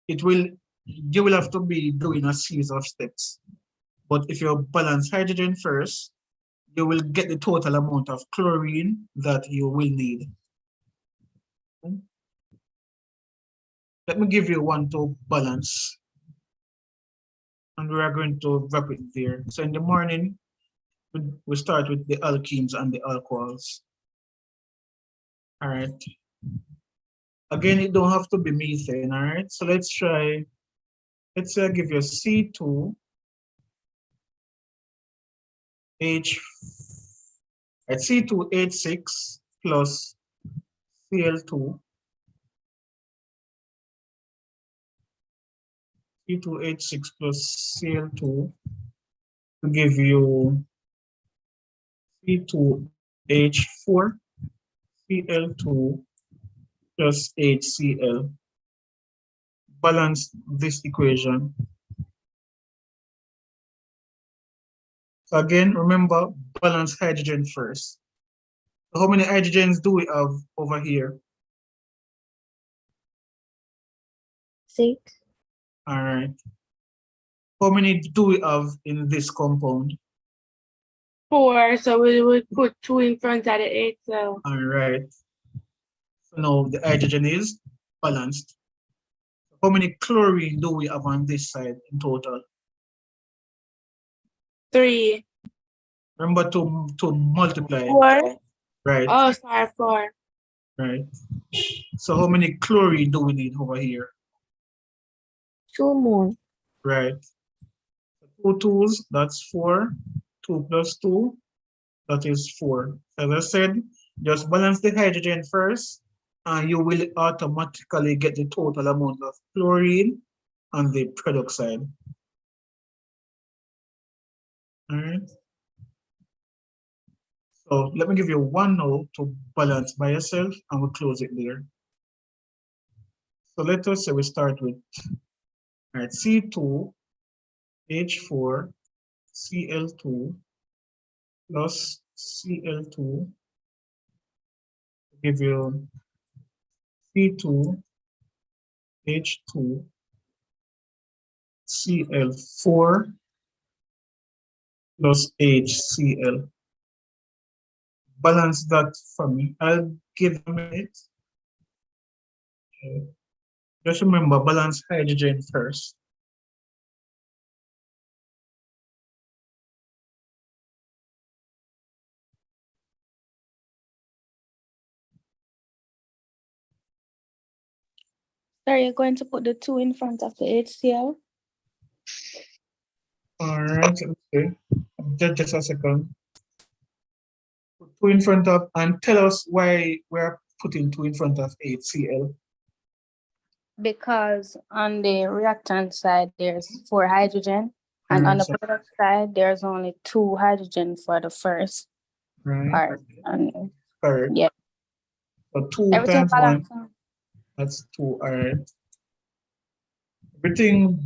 you will have to be doing a series of steps. But if you balance hydrogen first, you will get the total amount of chlorine that you will need. Let me give you one to balance. And we are going to wrap it there. So in the morning, we start with the alkenes and the alcohols. All right. Again, it don't have to be methane, all right? So let's try, let's say I give you C2H, at C2H6 plus Cl2, C2H6 plus Cl2 to give you C2H4, Cl2 plus HCl. Balance this equation. So again, remember, balance hydrogen first. So how many hydrogens do we have over here? 6. All right. How many do we have in this compound? 4, so we would put 2 in front of the 8, so All right. So now the hydrogen is balanced. How many chlorine do we have on this side in total? 3. Remember to multiply. 4. Right. Oh, sorry, 4. Right. So how many chlorine do we need over here? 2 more. Right. 2 twos, that's 4. 2 plus 2, that is 4. As I said, just balance the hydrogen first, and you will automatically get the total amount of chlorine on the product side. All right. So let me give you one now to balance by yourself, and we'll close it there. So let us say we start with, all right, C2, H4, Cl2 plus Cl2 give you C2, H2, Cl4 plus HCl. Balance that for me. I'll give a minute. Okay. Just remember, balance hydrogen first. So you're going to put the 2 in front of the HCl? All right, okay. Just a second. Put 2 in front of, and tell us why we're putting 2 in front of HCl. Because on the reactant side, there's 4 hydrogen, and on the So- product side, there's only 2 hydrogen for the first Right. part. And Correct. yeah, So 2 everything times 1, balanced. that's 2. All right. Everything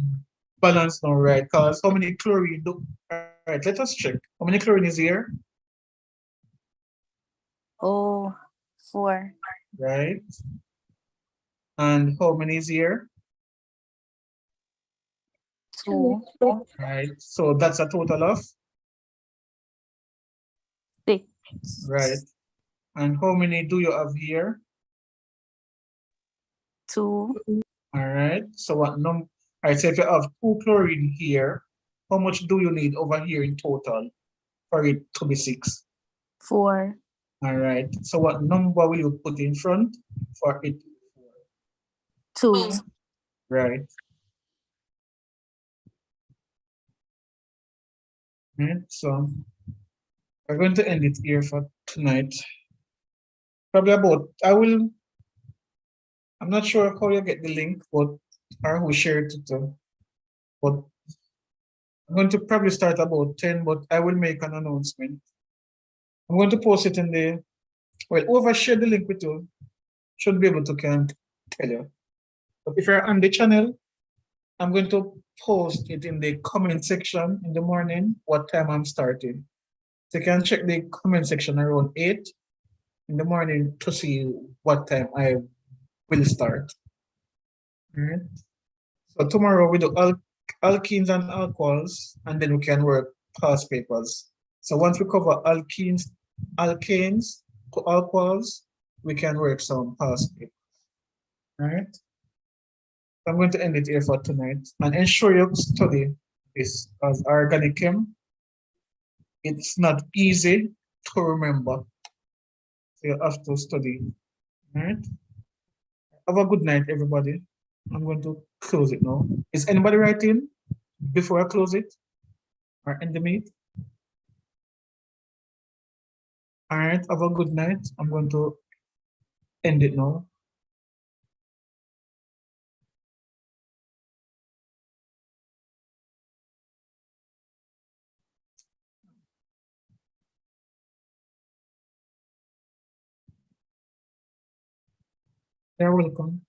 balanced now, right? Because how many chlorine do? All right, let us check. How many chlorine is here? Oh, 4. Right. And how many is here? 2. Right. So that's a total of? 6. Right. And how many do you have here? 2. All right. So what number? All right. So if you have 2 chlorine here, how much do you need over here in total for it to be 6? 4. All right. So what number will you put in front for it? 2. Right. Right. So we're going to end it here for tonight. Probably about, I'm not sure how you get the link, but or who shared it to, but I'm going to probably start about 10, but I will make an announcement. I'm going to post it in the, well, whoever shared the link with you should be able to can tell you. But if you're on the channel, I'm going to post it in the comment section in the morning, what time I'm starting. So you can check the comment section around 8 in the morning to see what time I will start. All right. So tomorrow we do alkenes and alcohols, and then we can work past papers. So once we cover alkanes to alcohols, we can work some past papers. All right. I'm going to end it here for tonight, and ensure you study this as organic chem. It's not easy to remember, so you have to study. All right. Have a good night, everybody. I'm going to close it now. Is anybody writing before I close it or end the meet? All right, have a good night. I'm going to end it now. You're welcome.